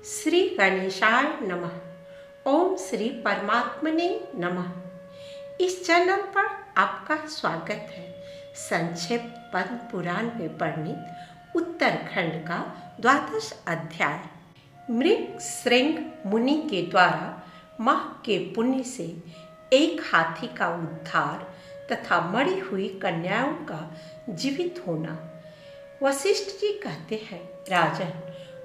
श्री गणेशाय नमः। ओम श्री परमात्मने नमः। इस चैनल पर आपका स्वागत है। संक्षिप्त पद्म पुराण में वर्णित उत्तरखंड का 12वां अध्याय। मृग श्रृंग मुनि के द्वारा माह के पुण्य से एक हाथी का उद्धार तथा मरी हुई कन्याओं का जीवित होना। वशिष्ठ जी कहते हैं, राजन,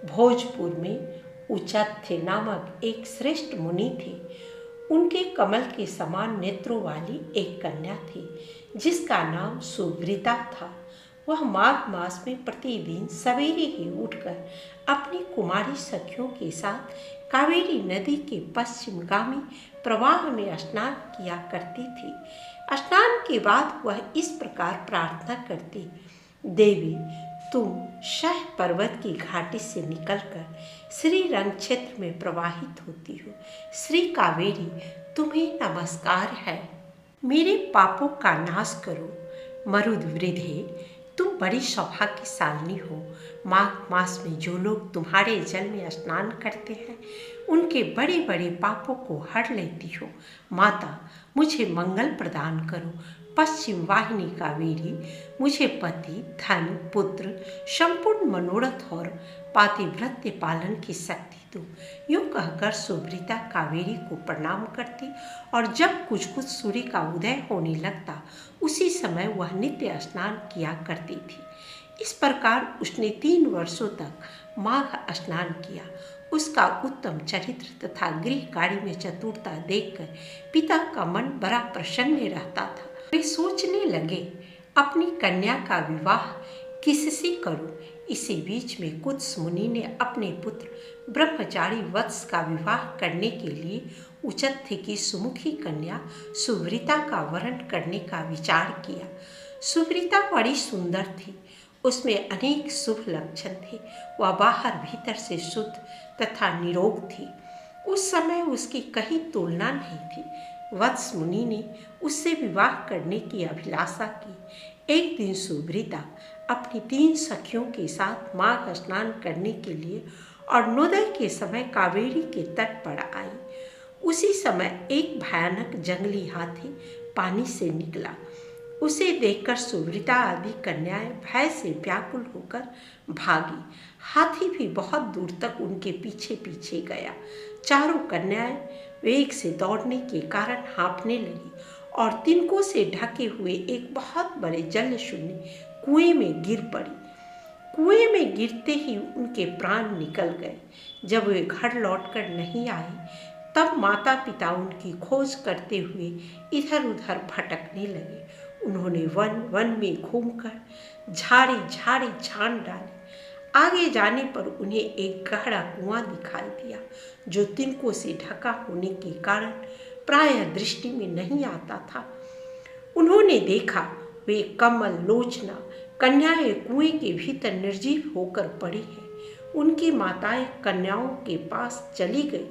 भोजपुर में उचत्य नामक एक श्रेष्ठ मुनि थे। उनके कमल के समान नेत्रों वाली एक कन्या थी जिसका नाम सुव्रता था। वह माघ मास में प्रतिदिन सवेरे ही उठकर अपनी कुमारी सखियों के साथ कावेरी नदी के पश्चिमगामी प्रवाह में स्नान किया करती थी। स्नान के बाद वह इस प्रकार प्रार्थना करती, देवी, तुम शह पर्वत की घाटी से निकलकर श्री रंग क्षेत्र में प्रवाहित होती हो। श्री कावेरी, तुम्हें नमस्कार है। मेरे पापों का नाश करो। मरुद वृद्धे, तुम बड़ी सौभाग्यशालिनी हो। माघ मास में जो लोग तुम्हारे जल में स्नान करते हैं उनके बड़े बड़े पापों को हर लेती हो। माता, मुझे मंगल प्रदान करो। पश्चिम वाहिनी कावेरी, मुझे पति, धन, पुत्र, संपूर्ण मनोरथ और पातिव्रत्य पालन की शक्ति दो। यूँ कहकर सुव्रता कावेरी को प्रणाम करती और जब कुछ कुछ सूर्य का उदय होने लगता उसी समय वह नित्य स्नान किया करती थी। इस प्रकार उसने 3 वर्षों तक माघ स्नान किया। उसका उत्तम चरित्र तथा गृह कार्य में चतुरता देखकर पिता का मन बड़ा प्रसन्न रहता था। वे सोचने लगे, अपनी कन्या का विवाह किससे करूं। इसी बीच में कुत्स मुनि ने अपने पुत्र ब्रह्मचारी वत्स का विवाह करने के लिए उचत्य की सुमुखी कन्या सुव्रता का वरण करने का विचार किया। सुव्रता बड़ी सुंदर थी, उसमें अनेक शुभ लक्षण थे। वह बाहर भीतर से शुद्ध तथा निरोग थी। उस समय उसकी कहीं तुलना नहीं थी। वत्स मुनि ने उससे विवाह करने की अभिलाषा की। एक दिन सुव्रता अपनी 3 सखियों के साथ माघ स्नान करने के लिए अरुणोदय के समय कावेरी के तट पर आई। उसी समय एक भयानक जंगली हाथी पानी से निकला। उसे देखकर सुव्रता आदि कन्याएं भय से व्याकुल होकर भागी। हाथी भी बहुत दूर तक उनके पीछे पीछे गया। चारों कन्याएं वेग से दौड़ने के कारण हाँफने लगी और तिनकों से ढके हुए एक बहुत बड़े जल शून्य कुएं में गिर पड़ी। कुएं में गिरते ही उनके प्राण निकल गए। जब वे घर लौटकर नहीं आए तब माता पिता उनकी खोज करते हुए इधर उधर भटकने लगे। उन्होंने वन वन में घूमकर झाड़ी झाड़ी छान डाले। आगे जाने पर उन्हें एक गहरा कुआं दिखाई दिया जो तिनकों से ढका होने के कारण प्रायः दृष्टि में नहीं आता था। उन्होंने देखा वे कमल लोचना कन्याएं कुएं के भीतर निर्जीव होकर पड़ी हैं। उनकी माताएं कन्याओं के पास चली गई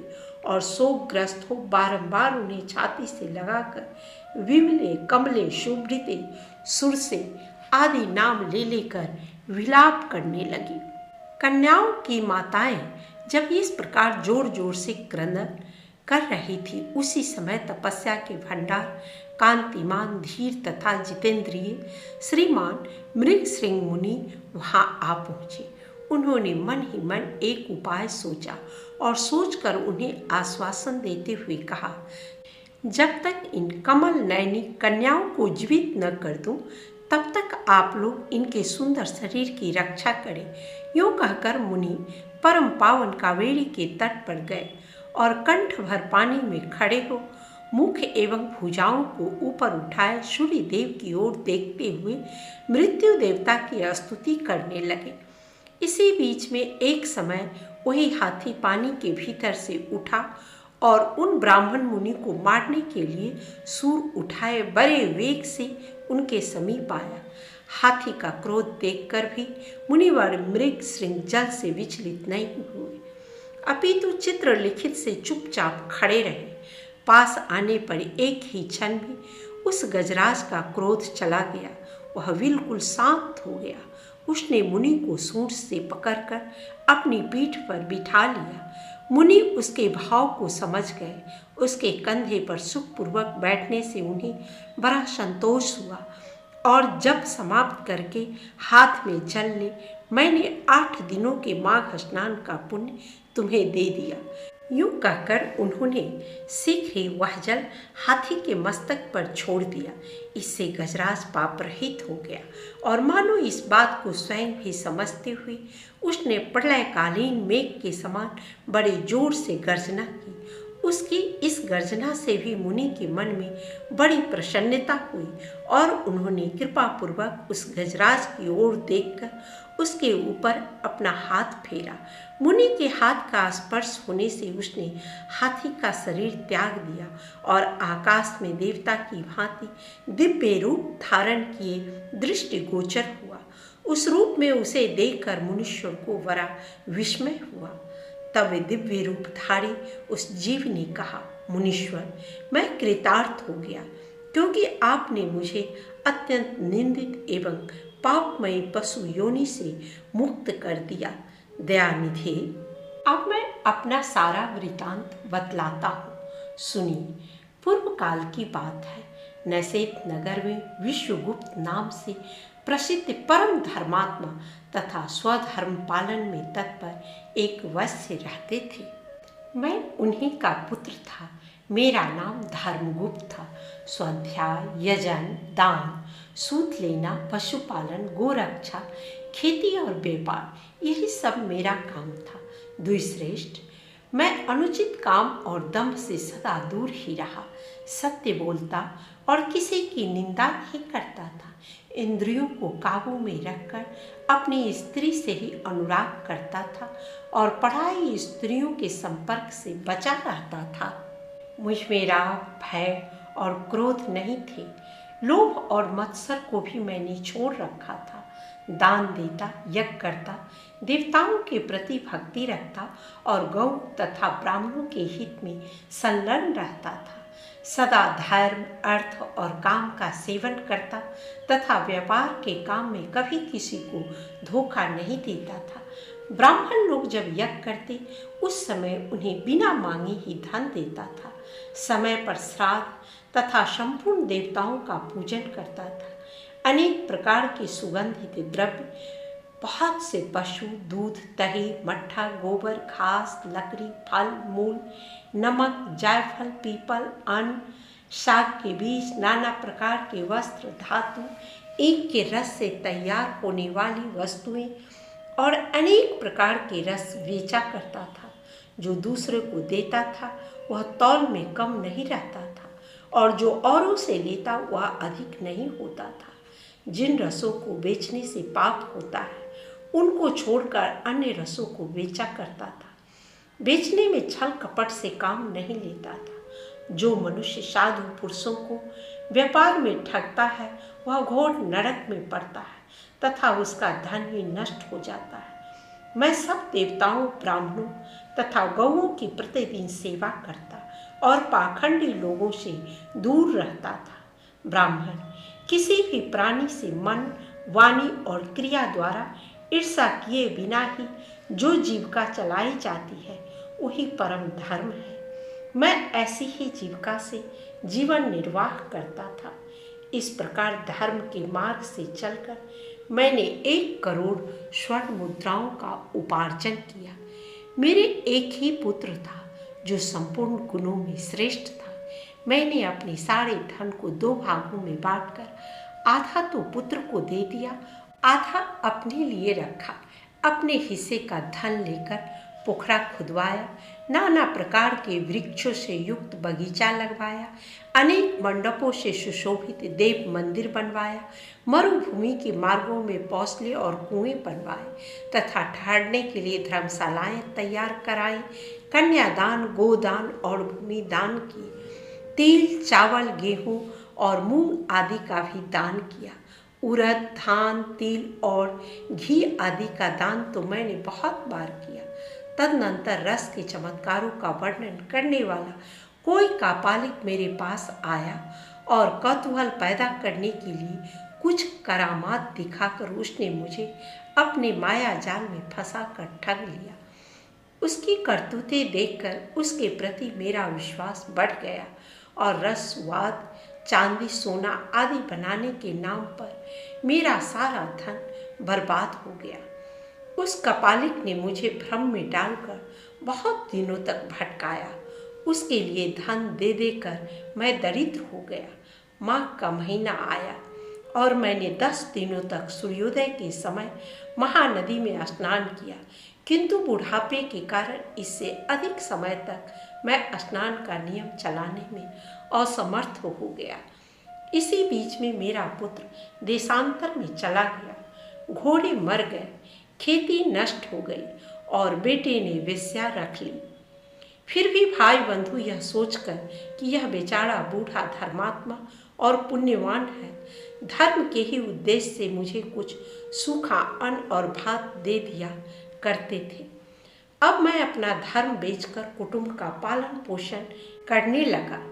और शोकग्रस्त हो बारंबार उन्हें छाती से लगाकर विमले, कमले, शुभ्रिते, सुरसे आदि नाम ले लेकर विलाप करने लगी। कन्याओं की माताएं जब इस प्रकार जोर जोर से क्रंदन कर रही थी उसी समय तपस्या के भंडार कांतिमान, धीर तथा जितेंद्रिय श्रीमान मृग श्रृंग मुनि वहां आ पहुंचे। उन्होंने मन ही मन एक उपाय सोचा और सोचकर उन्हें आश्वासन देते हुए कहा, जब तक इन कमल नयनी कन्याओं को जीवित न कर दूं तब तक आप लोग इनके सुंदर शरीर की रक्षा करें। यूँ कहकर मुनि परम पावन कावेरी के तट पर गए और कंठ भर पानी में खड़े हो मुख एवं भुजाओं को ऊपर उठाए सूर्य देव की ओर देखते हुए मृत्यु देवता की स्तुति करने लगे। इसी बीच में एक समय वही हाथी पानी के भीतर से उठा और उन ब्राह्मण मुनि को मारने के लिए सूर उठाए बड़े वेग से उनके समीप आया। हाथी का क्रोध देखकर भी मुनिवर मृग श्रृंग जल से विचलित नहीं हुए, अपितु चित्रलिखित से चुपचाप खड़े रहे। पास आने पर एक ही क्षण में उस गजराज का क्रोध चला गया। वह बिल्कुल शांत हो गया। उसने मुनि को सूंड से पकड़कर अपनी पीठ पर बिठा लिया। मुनि उसके भाव को समझ गए। उसके कंधे पर सुखपूर्वक बैठने से उन्हें बड़ा संतोष हुआ और जब समाप्त करके हाथ में जल ले, मैंने 8 दिनों के माघ स्नान का पुण्य तुम्हें दे दिया। यूं कहकर उन्होंने शीघ्र ही वह जल हाथी के मस्तक पर छोड़ दिया। इससे गजराज पाप रहित हो गया और मानो इस बात को स्वयं भी समझते हुए उसने प्रलयकालीन मेघ के समान बड़े जोर से गर्जना की। उसकी इस गर्जना से भी मुनि के मन में बड़ी प्रसन्नता हुई और उन्होंने कृपापूर्वक उस गजराज की ओर देखकर उसके ऊपर अपना हाथ फेरा। मुनि के हाथ का स्पर्श होने से उसने हाथी का शरीर त्याग दिया और आकाश में देवता की भांति दिव्य रूप धारण किए दृष्टिगोचर हुआ। उस रूप में उसे देखकर मुनीश्वर को बड़ा विस्मय हुआ। तब दिव्य रूपधारी उस जीव ने कहा, मुनीश्वर, मैं कृतार्थ हो गया, क्योंकि आपने मुझे अत्यंत निंदित एवं पापमयी पशु योनि से मुक्त कर दिया। दयानिधे, अब मैं अपना सारा वृतांत बतलाता हूँ, सुनिए। पूर्व काल की बात है। नैसेत नगर में विश्वगुप्त नाम से प्रसिद्ध परम धर्मात्मा तथा स्वधर्म पालन में तत्पर एक वैश्य रहते थे। मैं उन्हीं का पुत्र था। मेरा नाम धर्मगुप्त था। स्वाध्याय, यजन, दान, सूत लेना, पशुपालन, गोरक्षा, खेती और व्यापार, यही सब मेरा काम था। द्विश्रेष्ठ, मैं अनुचित काम और दंभ से सदा दूर ही रहा। सत्य बोलता और किसी की निंदा नहीं करता था। इंद्रियों को काबू में रखकर अपनी स्त्री से ही अनुराग करता था और पराई स्त्रियों के संपर्क से बचा रहता था। मुझ में राग, भय और क्रोध नहीं थे। लोभ और मत्सर को भी मैंने छोड़ रखा था। दान देता, यज्ञ करता, देवताओं के प्रति भक्ति रखता और गौ तथा ब्राह्मणों के हित में संलग्न रहता था। सदा धर्म, अर्थ और काम का सेवन करता तथा व्यापार के काम में कभी किसी को धोखा नहीं देता था। ब्राह्मण लोग जब यज्ञ करते उस समय उन्हें बिना मांगे ही धन देता था। समय पर श्राद्ध तथा संपूर्ण देवताओं का पूजन करता था। अनेक प्रकार के सुगंधित द्रव्य, बहुत से पशु, दूध, दही, मट्ठा, गोबर, घास, लकड़ी, फल, मूल, नमक, जायफल, पीपल, अन्न, साग के बीज, नाना प्रकार के वस्त्र, धातु, ईख के रस से तैयार होने वाली वस्तुएं और अनेक प्रकार के रस बेचा करता था। जो दूसरे को देता था वह तौल में कम नहीं रहता था और जो औरों से लेता वह अधिक नहीं होता था। जिन रसों को बेचने से पाप होता है उनको छोड़कर अन्य रसों को बेचा करता था। बेचने में छल कपट से काम नहीं लेता था। जो मनुष्य साधु पुरुषों को व्यापार में ठगता है वह घोर नरक में पड़ता है तथा उसका धन ही नष्ट हो जाता है। मैं सब देवताओं, ब्राह्मणों तथा गौओं की प्रतिदिन सेवा करता और पाखंडी लोगों से दूर रहता था। ब्राह्मण किसी भी प्राणी से मन, वाणी और क्रिया द्वारा ईर्ष्या किए बिना ही जो जीविका चलाई जाती है वही परम धर्म है। मैं ऐसी ही जीविका से जीवन निर्वाह करता था। इस प्रकार धर्म के मार्ग से चलकर मैंने 1 करोड़ स्वर्ण मुद्राओं का उपार्जन किया। मेरे एक ही पुत्र था जो संपूर्ण गुणों में श्रेष्ठ था। मैंने अपने सारे धन को 2 भागों में बांटकर आधा तो पुत्र को दे दिया, आधा अपने लिए रखा। अपने हिस्से का धन लेकर पोखरा खुदवाया, नाना प्रकार के वृक्षों से युक्त बगीचा लगवाया, अनेक मंडपों से सुशोभित देव मंदिर बनवाया, मरुभूमि के मार्गों में पौसले और कुएं बनवाए तथा ठहरने के लिए धर्मशालाएं तैयार कराई। कन्यादान, गोदान और भूमि दान किए। तिल, चावल, गेहूं और मूंग आदि का भी दान किया। उड़द, धान, तिल और घी आदि का दान तो मैंने बहुत बार किया। तदनंतर रस के चमत्कारों का वर्णन करने वाला कोई कापालिक मेरे पास आया और कौतूहल पैदा करने के लिए कुछ करामात दिखाकर उसने मुझे अपने माया जाल में फंसाकर ठग लिया। उसकी करतूतें देखकर उसके प्रति मेरा विश्वास बढ़ गया और रसवाद, चांदी, सोना आदि बनाने के नाम पर मेरा सारा धन बर्बाद हो गया। उस कपालिक ने मुझे भ्रम में डालकर बहुत दिनों तक भटकाया। उसके लिए धन दे देकर मैं दरिद्र हो गया। माघ का महीना आया और मैंने 10 दिनों तक सूर्योदय के समय महानदी में स्नान किया, किंतु बुढ़ापे के कारण इससे अधिक समय तक मैं स्नान का नियम चलाने में असमर्थ हो गया। इसी बीच में मेरा पुत्र देशांतर में चला गया। घोड़े मर गए, खेती नष्ट हो गई और बेटे ने वेश्या रख ली। फिर भी भाई बंधु यह सोचकर कि यह बेचारा बूढ़ा धर्मात्मा और पुण्यवान है, धर्म के ही उद्देश्य से मुझे कुछ सूखा अन्न और भात दे दिया करते थे। अब मैं अपना धर्म बेचकर कुटुंब का पालन पोषण करने लगा।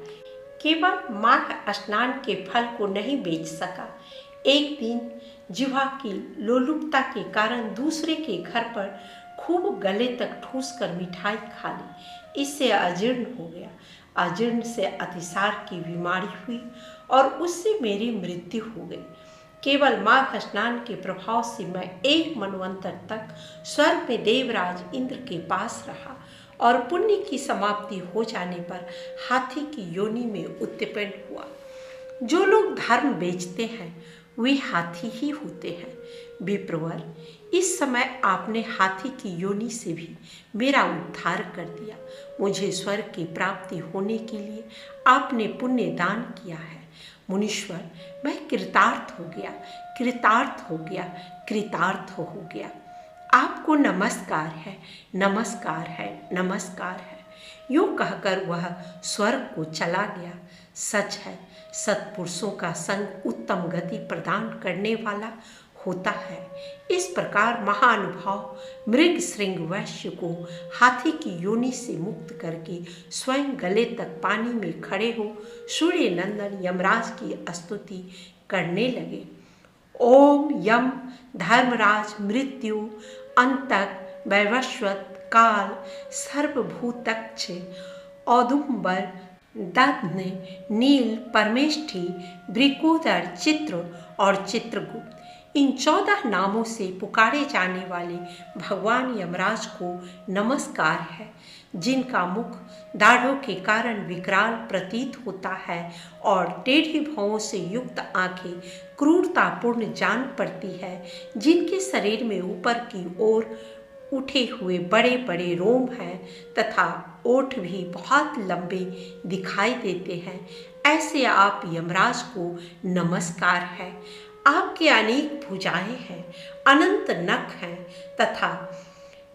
केवल माघ स्नान के फल को नहीं बेच सका। एक दिन जिह्वा की लोलुपता के कारण दूसरे के घर पर खूब गले तक ठूस कर मिठाई खा ली। इससे अजीर्ण हो गया। अजीर्ण से अतिसार की बीमारी हुई और उससे मेरी मृत्यु हो गई। केवल माघ स्नान के प्रभाव से मैं 1 मनवंतर तक स्वर्ग में देवराज इंद्र के पास रहा और पुण्य की समाप्ति हो जाने पर हाथी की योनि में उत्पन्न हुआ। जो लोग धर्म बेचते हैं वे हाथी ही होते हैं। विप्रवर, इस समय आपने हाथी की योनि से भी मेरा उद्धार कर दिया। मुझे स्वर्ग की प्राप्ति होने के लिए आपने पुण्य दान किया है। मुनीश्वर, मैं कृतार्थ हो गया, कृतार्थ हो गया, कृतार्थ हो गया। आपको नमस्कार है, नमस्कार है, नमस्कार है। यूँ कहकर वह स्वर्ग को चला गया। सच है, सत्पुरुषों का संग उत्तम गति प्रदान करने वाला होता है। इस प्रकार महानुभाव मृग श्रृंग वैश्य को हाथी की योनि से मुक्त करके स्वयं गले तक पानी में खड़े हो सूर्य नंदन यमराज की स्तुति करने लगे। ओम यम धर्मराज मृत्यु अंतक वैवस्वत काल सर्वभूतक्ष औदुंबर दध्न नील परमेष्ठी वृकोदर चित्र और चित्रगुप्त, इन 14 नामों से पुकारे जाने वाले भगवान यमराज को नमस्कार है, जिनका मुख दाढ़ों के कारण विकराल प्रतीत होता है और टेढ़ी भौं से युक्त आंखें क्रूरतापूर्ण जान पड़ती है, जिनके शरीर में ऊपर की ओर उठे हुए बड़े बड़े रोम हैं तथा ओठ भी बहुत लंबे दिखाई देते हैं। ऐसे आप यमराज को नमस्कार है। आपके अनेक भुजाएं हैं, अनंत नख हैं तथा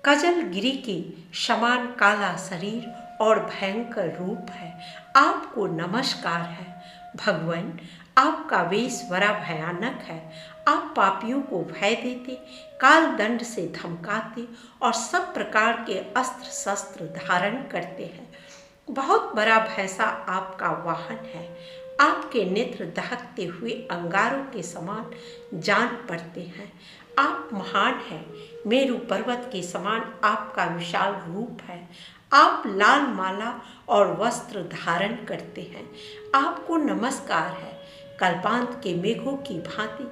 कजलगिरी के समान काला शरीर और भयंकर रूप है। आपको नमस्कार है। भगवान, आपका वेश बड़ा भयानक है। आप पापियों को भय देते, काल दंड से धमकाते और सब प्रकार के अस्त्र शस्त्र धारण करते हैं। बहुत बड़ा भैंसा आपका वाहन है। आपके नेत्र दहकते हुए अंगारों के समान जान पड़ते हैं। आप महान हैं। मेरु पर्वत के समान आपका विशाल रूप है। आप लाल माला और वस्त्र धारण करते हैं। आपको नमस्कार है। कल्पांत के मेघों की भांति,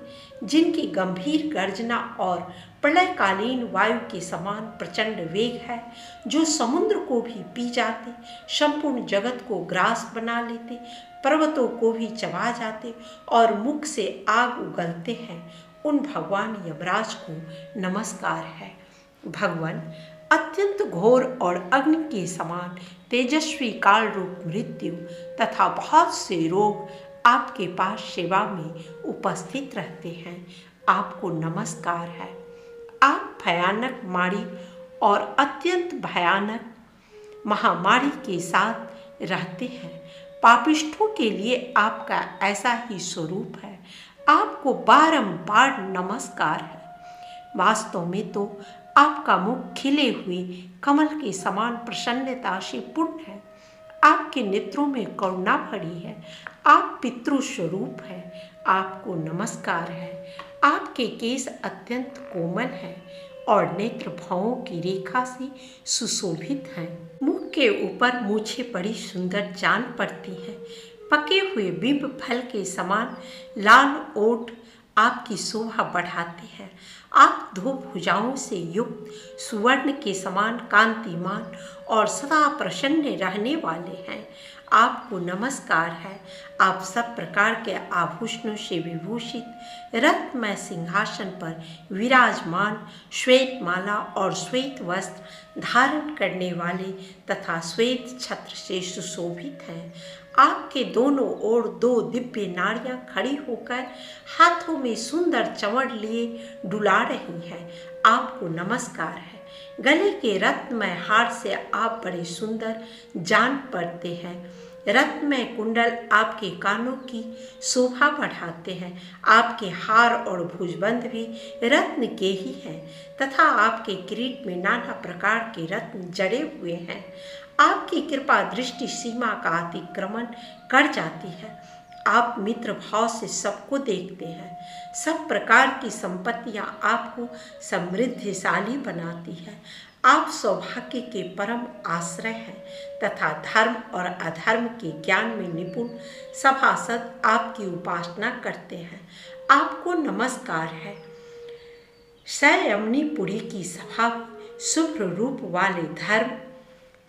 जिनकी गंभीर गर्जना और प्रलयकालीन वायु के समान प्रचंड वेग है, जो समुद्र को भी पी जाते, संपूर्ण जगत को ग्रास बना लेते, पर्वतों को भी चबा जाते और मुख से आग उगलते हैं, उन भगवान यमराज को नमस्कार है। भगवान, अत्यंत घोर और अग्नि के समान तेजस्वी काल रूप मृत्यु तथा बहुत से रोग आपके पास सेवा में उपस्थित रहते हैं। आपको नमस्कार है। आप भयानक मारी और अत्यंत भयानक महामारी के साथ रहते हैं। पापिष्ठों के लिए आपका ऐसा ही स्वरूप है। आपको बारंबार नमस्कार है। वास्तव में तो आपका मुख खिले हुए कमल के समान प्रसन्नता से पूर्ण है। आपके नेत्रों में करुणा भरी है। आप पितृ स्वरूप हैं। आपको नमस्कार है। आपके केस अत्यंत कोमल हैं और नेत्र भावों की रेखा से सुशोभित हैं। मुख के ऊपर मूछें बड़ी सुंदर जान पड़ती हैं। पके हुए बिंब फल के समान लाल ओठ आपकी शोभा बढ़ाते हैं। आप दो भुजाओं से युक्त सुवर्ण के समान कांतिमान और सदा प्रसन्न रहने वाले हैं। आपको नमस्कार है। आप सब प्रकार के आभूषणों से विभूषित रत्नमय सिंहासन पर विराजमान, श्वेत माला और श्वेत वस्त्र धारण करने वाले तथा श्वेत छत्र से सुशोभित हैं। आपके दोनों ओर दो दिव्य नारियां खड़ी होकर हाथों में सुंदर चंवड़ लिए डुला रही हैं। आपको नमस्कार है। गले के रत्नमय हार से आप बड़े सुंदर जान पड़ते हैं। रत्नमय कुंडल आपके कानों की शोभा बढ़ाते हैं। आपके हार और भुजबंद भी रत्न के ही हैं तथा आपके किरीट में नाना प्रकार के रत्न जड़े हुए हैं। आपकी कृपा दृष्टि सीमा का अतिक्रमण कर जाती है। आप मित्र भाव से सबको देखते हैं। सब प्रकार की संपत्तियां आपको समृद्धिशाली बनाती है। आप सौभाग्य के परम आश्रय हैं तथा धर्म और अधर्म के ज्ञान में निपुण सभासद आपकी उपासना करते हैं। आपको नमस्कार है। संयमनीपुरी की सभा शुभ्र रूप वाले धर्म,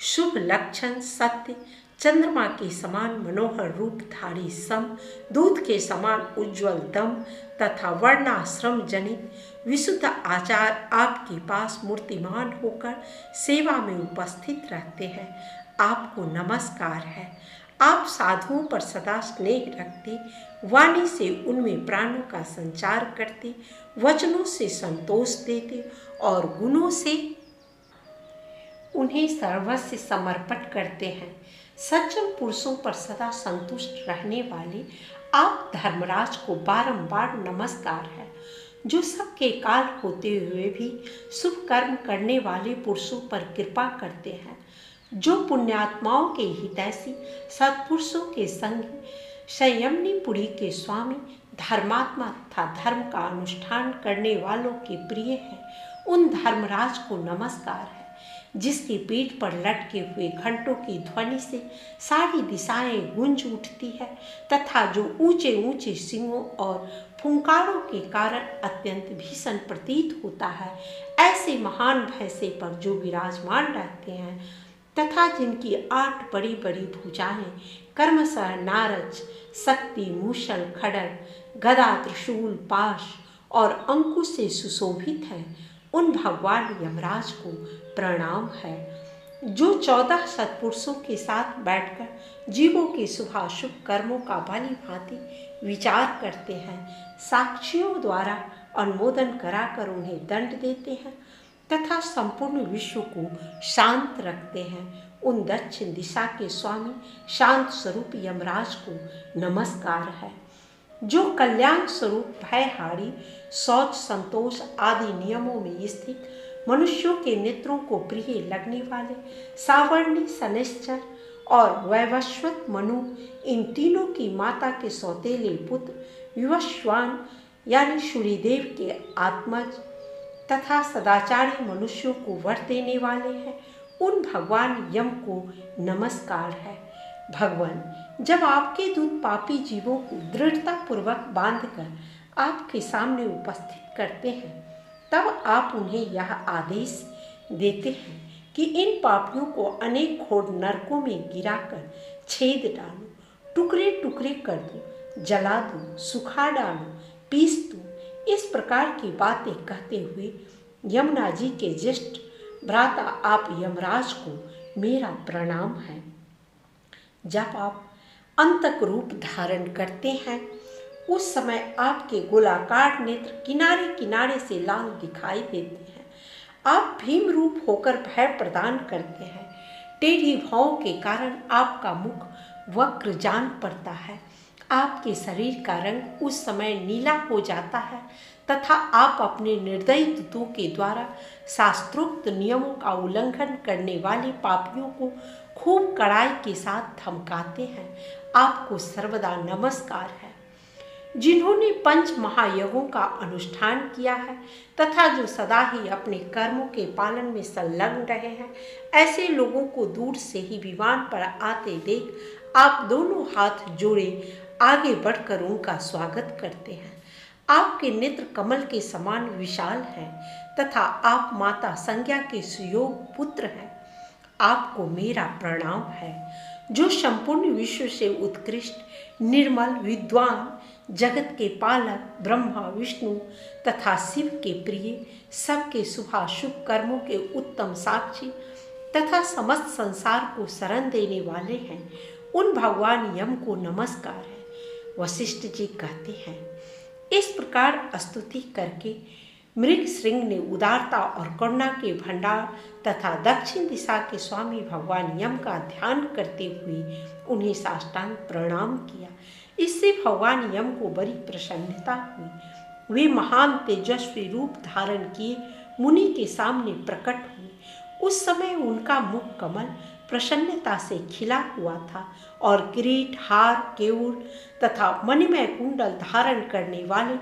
शुभ लक्षण, सत्य, चंद्रमा के समान मनोहर रूपधारी सम, दूध के समान उज्ज्वल दम तथा वर्णाश्रम जनित विशुद्ध आचार आपके पास मूर्तिमान होकर सेवा में उपस्थित रहते हैं। आपको नमस्कार है। आप साधुओं पर सदा स्नेह रखते, वाणी से उनमें प्राणों का संचार करते, वचनों से संतोष देते और गुणों से उन्हें सर्वस्व समर्पित करते हैं। सज्जन पुरुषों पर सदा संतुष्ट रहने वाले आप धर्मराज को बारंबार नमस्कार है। जो सबके काल होते हुए भी शुभ कर्म करने वाले पुरुषों पर कृपा करते हैं। जो पुण्यात्माओं के हितैषी सत्पुरुषों के संगी, संयमनीपुरी के स्वामी, धर्मात्मा तथा धर्म का अनुष्ठान करने वालों के प्रिय हैं, उन धर्मराज को नमस्कार है। जिसकी पीठ पर लटके हुए घंटों की ध्वनि से सारी दिशाएं गूंज उठती है तथा जो ऊंचे ऊंचे सिंगों और फुंकारों के कारण अत्यंत भीषण प्रतीत होता है, ऐसे महान भैंसे पर जो विराजमान रहते हैं तथा जिनकी 8 बड़ी बड़ी भुजाएं कर्मशः नारज, शक्ति, मूषल, खड्ग, गदा, त्रिशूल, पाश और अंकुश से सुशोभित है, उन भगवान यमराज को प्रणाम है। जो 14 सत्पुरुषों के साथ बैठकर जीवों के शुभाशुभ कर्मों का भली भांति विचार करते हैं, साक्षियों द्वारा अनुमोदन कराकर उन्हें दंड देते हैं तथा संपूर्ण विश्व को शांत रखते हैं, उन दक्षिण दिशा के स्वामी शांत स्वरूप यमराज को नमस्कार है। जो कल्याण स्वरूप भयहारी, शौच, संतोष आदि नियमों में स्थित मनुष्यों के नेत्रों को प्रिय लगने वाले सावर्णी, शनैश्चर और वैवस्वत मनु, इन तीनों की माता के सौतेले पुत्र विवस्वान यानी सूर्यदेव के आत्मज तथा सदाचारी मनुष्यों को वर देने वाले हैं, उन भगवान यम को नमस्कार है। भगवान, जब आपके दूत पापी जीवों को दृढ़ता पूर्वक बांधकर आपके सामने उपस्थित करते हैं, तब आप उन्हें यह आदेश देते हैं कि इन पापियों को अनेक घोर नरकों में गिराकर छेद डालो, टुकड़े टुकड़े कर दो, जला दो, सुखा डालो, पीस दो। इस प्रकार की बातें कहते हुए यमुना जी के ज्येष्ठ भ्राता आप यमराज को मेरा प्रणाम है। जब आप अंतक रूप धारण करते हैं, उस समय आपके गोलाकार नेत्र किनारे किनारे से लाल दिखाई देते हैं। आप भीम रूप होकर भय प्रदान करते हैं। टेढ़ी भौं के कारण आपका मुख वक्र जान पड़ता है। आपके शरीर का रंग उस समय नीला हो जाता है तथा आप अपने निर्दयी दूतों के द्वारा शास्त्रोक्त नियमों का उल्लंघन करने वाले पापियों को खूब कड़ाई के साथ धमकाते हैं। आपको सर्वदा नमस्कार है। जिन्होंने पंच महायज्ञों का अनुष्ठान किया है तथा जो सदा ही अपने कर्मों के पालन में संलग्न रहे हैं, ऐसे लोगों को दूर से ही विमान पर आते देख आप दोनों हाथ जोड़े आगे बढ़कर उनका स्वागत करते हैं। आपके नेत्र कमल के समान विशाल हैं तथा आप माता संज्ञा के सुयोग पुत्र हैं। आपको मेरा प्रणाम है, जो संपूर्ण विश्व से उत्कृष्ट, निर्मल, विद्वान, जगत के पालक, ब्रह्मा, विष्णु तथा शिव के प्रिय, सबके शुभाशुभ कर्मों के उत्तम साक्षी तथा समस्त संसार को शरण देने वाले हैं, उन भगवान यम को नमस्कार है। वशिष्ठ जी कहते हैं, इस प्रकार स्तुति करके मृगश्रृंग ने उदारता और करुणा के भंडार तथा दक्षिण दिशा के स्वामी भगवान यम का ध्यान करते हुए उन्हें साष्टांग प्रणाम किया। इससे भगवान यम को बड़ी प्रसन्नता हुई। वे महान तेजस्वी रूप धारण किए मुनि के सामने प्रकट हुए। उस समय उनका मुख कमल प्रसन्नता से खिला हुआ था और किरीट, हार, केयूर तथा मणिमय कुंडल धारण करने वाले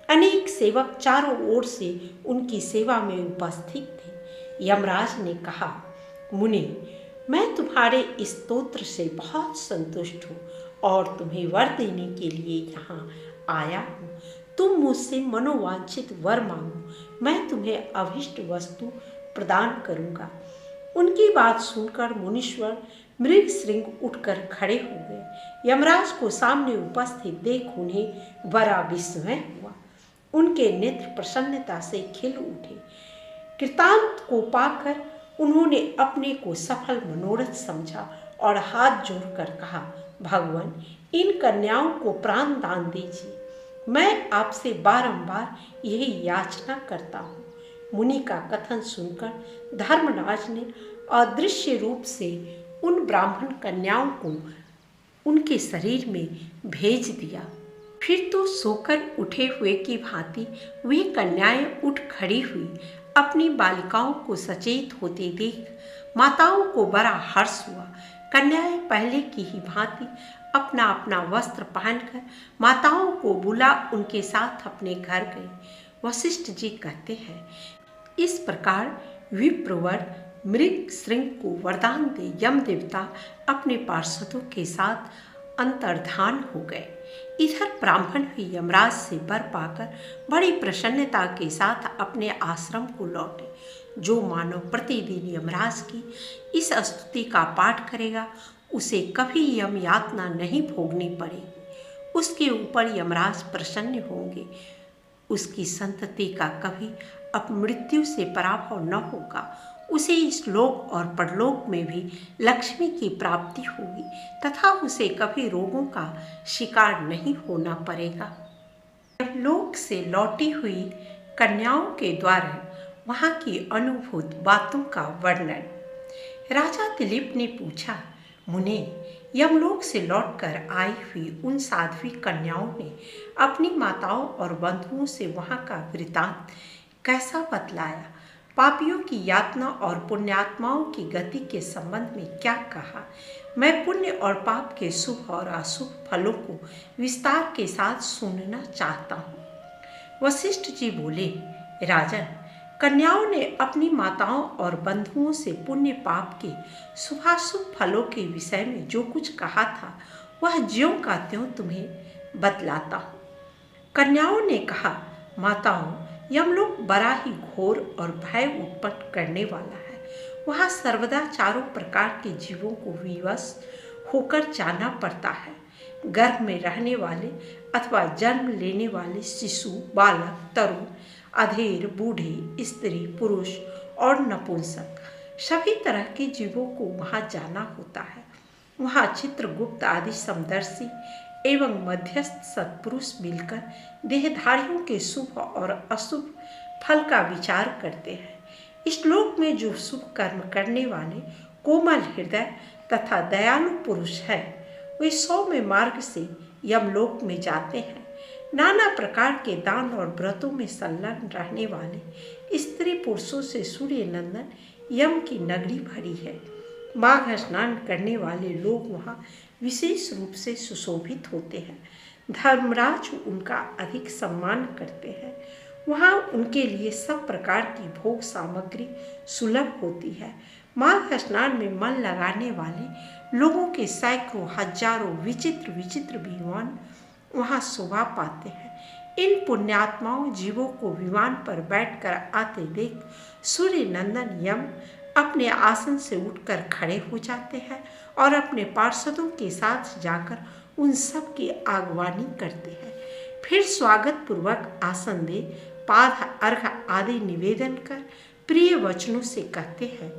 अनेक सेवक चारों ओर से उनकी सेवा में उपस्थित थे। यमराज ने कहा, मुनि, मैं तुम्हारे इस स्तोत्र से बहुत संतुष्ट हूँ और तुम्हें वर देने के लिए यहाँ आया हूँ। तुम मुझसे मनोवांछित वर मांगो, मैं तुम्हें अभिष्ट वस्तु प्रदान करूँगा। उनकी बात सुनकर मुनीश्वर मृगश्रृंग उठकर खड़े हो गए। यमराज को सामने उपस्थित देख उन्हें बड़ा विस्मय हुआ। उनके नेत्र प्रसन्नता से खिल उठे। कृतांत को पाकर उन्होंने अपने को सफल मनोरथ समझा और हाथ जोड़कर कहा, भगवान, इन कन्याओं को प्राण दान दीजिए। मैं आपसे बारंबार यही याचना करता हूँ। मुनि का कथन सुनकर धर्मराज ने अदृश्य रूप से उन ब्राह्मण कन्याओं को उनके शरीर में भेज दिया। फिर तो सोकर उठे हुए की भांति वे कन्याएं उठ खड़ी हुई। अपनी बालिकाओं को सचेत होते देख माताओं को बड़ा हर्ष हुआ। कन्याएं पहले की ही भांति अपना अपना वस्त्र पहनकर माताओं को बुला उनके साथ अपने घर गए। वशिष्ठ जी कहते हैं, इस प्रकार विप्रवर मृगश्रृंग को वरदान दे यम देवता अपने पार्षदों के साथ अंतर्धान हो गए। इधर ब्राह्मण भी यमराज से वर पाकर बड़ी प्रसन्नता के साथ अपने आश्रम को लौटे। जो मानव प्रतिदिन यमराज की इस स्तुति का पाठ करेगा, उसे कभी यम यातना नहीं भोगनी पड़ेगी। उसके ऊपर यमराज प्रसन्न होंगे। उसकी संतति का कभी अपमृत्यु से पराभव न होगा। उसे इस लोक और परलोक में भी लक्ष्मी की प्राप्ति होगी तथा उसे कभी रोगों का शिकार नहीं होना पड़ेगा। लोक से लौटी हुई कन्याओं के द्वारा वहाँ की अनुभूत बातों का वर्णन। राजा दिलीप ने पूछा, मुने, यमलोक से लौटकर आई हुई उन साध्वी कन्याओं ने अपनी माताओं और बंधुओं से वहाँ का वृतांत कैसा बतलाया? पापियों की यातना और पुण्यात्माओं की गति के संबंध में क्या कहा? मैं पुण्य और पाप के शुभ और अशुभ फलों को विस्तार के साथ सुनना चाहता हूँ। वशिष्ठ जी बोले, राजन, कन्याओं ने अपनी माताओं और बंधुओं से पुण्य पाप के शुभाशुभ फलों के विषय में जो कुछ कहा था, वह ज्यों का त्यों तुम्हें बतलाता हूँ। कन्याओं ने कहा, माताओं, यमलोक बड़ा ही घोर और भय उत्पन्न करने वाला है। वहाँ सर्वदा चारों प्रकार के जीवों को विवश होकर जाना पड़ता है। गर्भ में रहने वाले अथवा जन्म लेने वाले शिशु, बालक, तरुण, अधेड़, बूढ़े, स्त्री, पुरुष और नपुंसक, सभी तरह के जीवों को वहाँ जाना होता है। वहाँ चित्रगुप्त आदि समदर्शी एवं मध्यस्थ सत्पुरुष मिलकर देहधारियों के शुभ और अशुभ फल का विचार करते हैं। इस लोक में जो शुभ कर्म करने वाले कोमल हृदय तथा दयालु पुरुष है, वे 100 में मार्ग से यमलोक में जाते हैं। नाना प्रकार के दान और व्रतों में संलग्न रहने वाले स्त्री पुरुषों से सूर्य नंदन यम की नगरी भरी है। माघ स्नान करने वाले लोग वहाँ विशेष रूप से सुशोभित होते हैं। धर्मराज उनका अधिक सम्मान करते हैं। वहाँ उनके लिए सब प्रकार की भोग सामग्री सुलभ होती है। माघ स्नान में मन लगाने वाले लोगों के सैकड़ों हजारों विचित्र विचित्र विमान वहाँ शोभा पाते हैं। इन पुण्यात्माओं जीवों को विमान पर बैठकर आते देख सूर्य नंदन यम अपने आसन से उठकर खड़े हो जाते हैं और अपने पार्षदों के साथ जाकर उन सब की आगवानी करते हैं। फिर स्वागत पूर्वक आसन दे पाद अर्घ आदि निवेदन कर प्रिय वचनों से कहते हैं,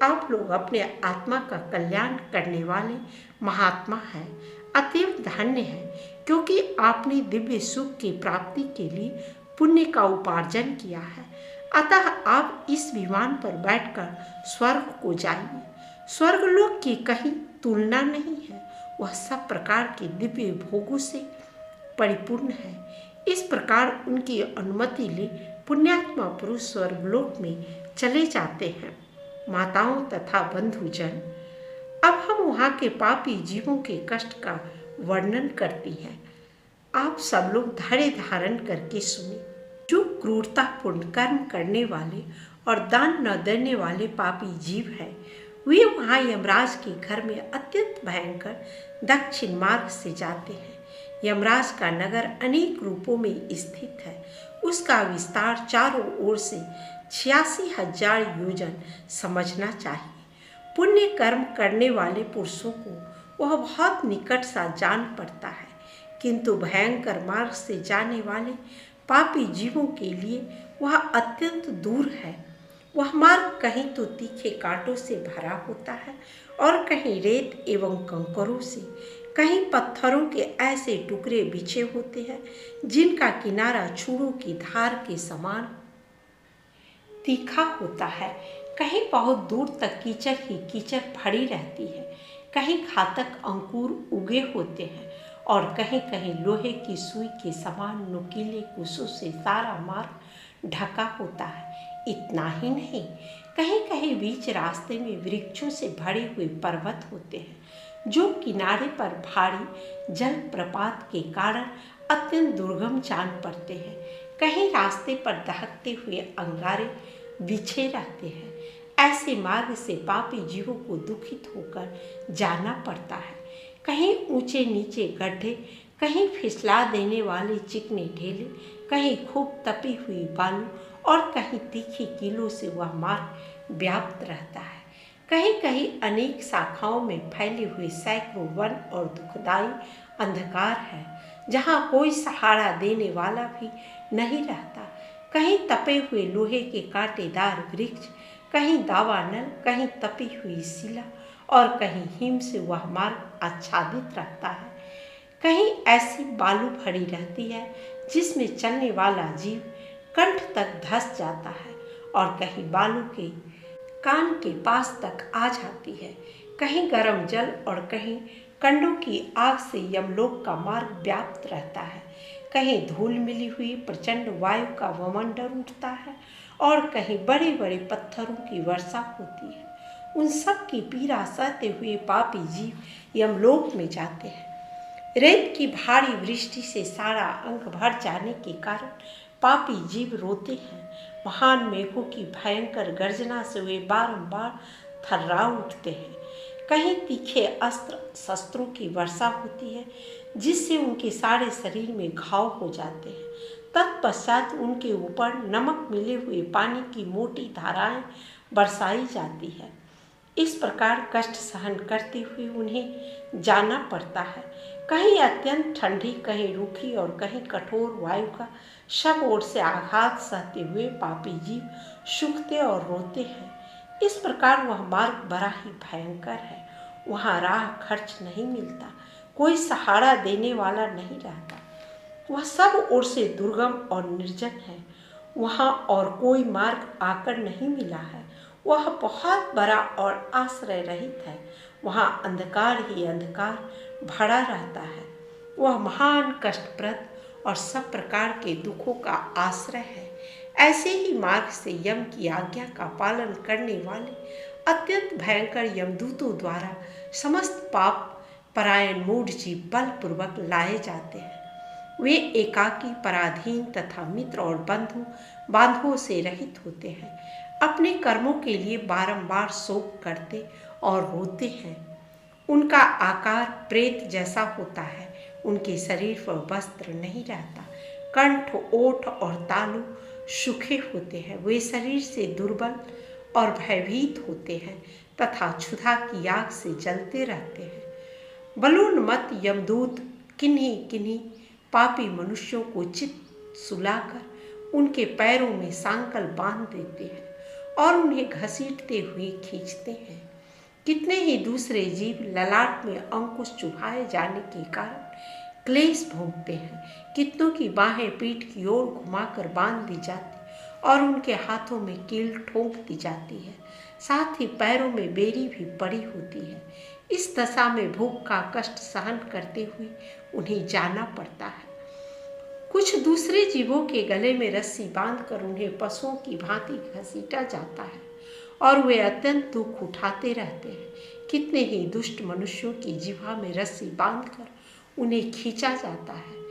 आप लोग अपने आत्मा का कल्याण करने वाले महात्मा हैं, अतीव धन्य हैं, क्योंकि आपने दिव्य सुख की प्राप्ति के लिए पुण्य का उपार्जन किया है। अतः आप इस विमान पर बैठकर स्वर्ग को जाइए। स्वर्गलोक की कहीं तुलना नहीं है, वह सब प्रकार के दिव्य भोगों से परिपूर्ण है। इस प्रकार उनकी अनुमति ले पुण्यात्मा पुरुष स्वर्गलोक में चले जाते हैं। माताओं तथा बंधुजन, अब हम वहाँ के पापी जीवों के कष्ट का वर्णन करती हैं। आप सब लोग धैर्य धारण करके सुने। जो क्रूरतापूर्ण कर्म करने वाले और दान न देने वाले पापी जीव हैं, वे वहाँ यमराज के घर में अत्यंत भयंकर दक्षिण मार्ग से जाते हैं। यमराज का नगर अनेक रूपों में स्थित है। उसका विस्तार चारों ओर से 86,000 योजन समझना चाहिए। पुण्य कर्म करने वाले पुरुषों को वह बहुत निकट सा जान पड़ता है, किंतु भयंकर मार्ग से जाने वाले पापी जीवों के लिए वह अत्यंत दूर है। वह मार्ग कहीं तो तीखे कांटों से भरा होता है और कहीं रेत एवं कंकरों से, कहीं पत्थरों के ऐसे टुकड़े बिछे होते हैं जिनका किनारा छुरों की धार के समान तीखा होता है। कहीं बहुत दूर तक कीचड़ ही कीचड़ भरी रहती है, कहीं घातक अंकुर उगे होते हैं और कहीं कहीं लोहे की सुई के समान नुकीले कुशों से सारा मार्ग ढका होता है। इतना ही नहीं, कहीं कहीं बीच रास्ते में वृक्षों से भरे हुए पर्वत होते हैं जो किनारे पर भारी जल प्रपात के कारण अत्यंत दुर्गम जान पड़ते हैं। कहीं रास्ते पर दहकते हुए अंगारे बिछे रहते हैं। ऐसे मार्ग से पापी जीवों को दुखित होकर जाना पड़ता है। कहीं ऊंचे नीचे गड्ढे, कहीं फिसला देने वाले चिकने ढेले, कहीं खूब तपी हुई बालू और कहीं तीखी कीलों से वह मार्ग व्याप्त रहता है। कहीं कहीं अनेक शाखाओं में फैले हुए सैकड़ों वन और दुखदाई अंधकार है, जहाँ कोई सहारा देने वाला भी नहीं रहता। कहीं तपे हुए लोहे के कांटेदार वृक्ष, कहीं दावानल, कहीं तपी हुई शिला और कहीं हिम से वह मार्ग आच्छादित रहता है। कहीं ऐसी बालू भरी रहती है जिसमें चलने वाला जीव कंठ तक धंस जाता है और कहीं बालू के कान के पास तक आ जाती है। कहीं गर्म जल और कहीं कंडों की आग से यमलोक का मार्ग व्याप्त रहता है। कहीं धूल मिली हुई प्रचंड वायु का वमंडल उठता है और कहीं बड़े बड़े पत्थरों की वर्षा होती है। उन सब की पीड़ा सहते हुए पापी जीव यमलोक में जाते हैं। रेत की भारी वृष्टि से सारा अंग भर जाने के कारण पापी जीव रोते हैं। महान मेघों की भयंकर गर्जना से वे बारंबार थर्रा उठते हैं। कहीं तीखे अस्त्र शस्त्रों की वर्षा होती है जिससे उनके सारे शरीर में घाव हो जाते हैं। तत्पश्चात उनके ऊपर नमक मिले हुए पानी की मोटी धाराएं बरसाई जाती है। इस प्रकार कष्ट सहन करते हुए उन्हें जाना पड़ता है। कहीं अत्यंत ठंडी, कहीं रूखी और कहीं कठोर वायु का सब ओर से आघात सहते हुए पापी जीव सूखते और रोते हैं। इस प्रकार वह मार्ग बड़ा ही भयंकर है। वहाँ राह खर्च नहीं मिलता, कोई सहारा देने वाला नहीं रहता। वह सब ओर से दुर्गम और निर्जन है। वहाँ और कोई मार्ग आकर नहीं मिला है। वह बहुत बड़ा और आश्रय रहित है। वहाँ अंधकार ही अंधकार, भरा रहता है। वह महान कष्टप्रद और सब प्रकार के दुखों का आश्रय है। ऐसे ही मार्ग से यम की आज्ञा का पालन करने वाले अत्यंत भयंकर यमदूतों द्वारा समस्त पाप परायण मूढ़ जीव बलपूर्वक लाए जाते हैं। वे एकाकी, पराधीन तथा मित्र और बांधुओं से रहित होते हैं। अपने कर्मों के लिए बारंबार शोक करते और रोते हैं। उनका आकार प्रेत जैसा होता है। उनके शरीर पर वस्त्र नहीं रहता। कंठ, ओठ और तालु सूखे होते हैं। वे शरीर से दुर्बल और भयभीत होते हैं तथा क्षुधा की आग से जलते रहते हैं। बलोन्मत्त यमदूत किन्हीं किन्हीं पापी मनुष्यों को चित सुलाकर उनके पैरों में सांकल बांध देते हैं और उन्हें घसीटते हुए खींचते हैं। कितने ही दूसरे जीव ललाट में अंकुश चुभाए जाने के कारण क्लेश भोगते हैं। कितनों की बाहें पीठ की ओर घुमाकर बांध दी जाती और उनके हाथों में कील ठोंक दी जाती है। साथ ही पैरों में बेरी भी पड़ी होती है। इस दशा में भूख का कष्ट सहन करते हुए उन्हें जाना पड़ता है। कुछ दूसरे जीवों के गले में रस्सी बांधकर उन्हें पशुओं की भांति घसीटा जाता है और वे अत्यंत दुख उठाते रहते हैं। कितने ही दुष्ट मनुष्यों की जिह्वा में रस्सी बांधकर उन्हें खींचा जाता है।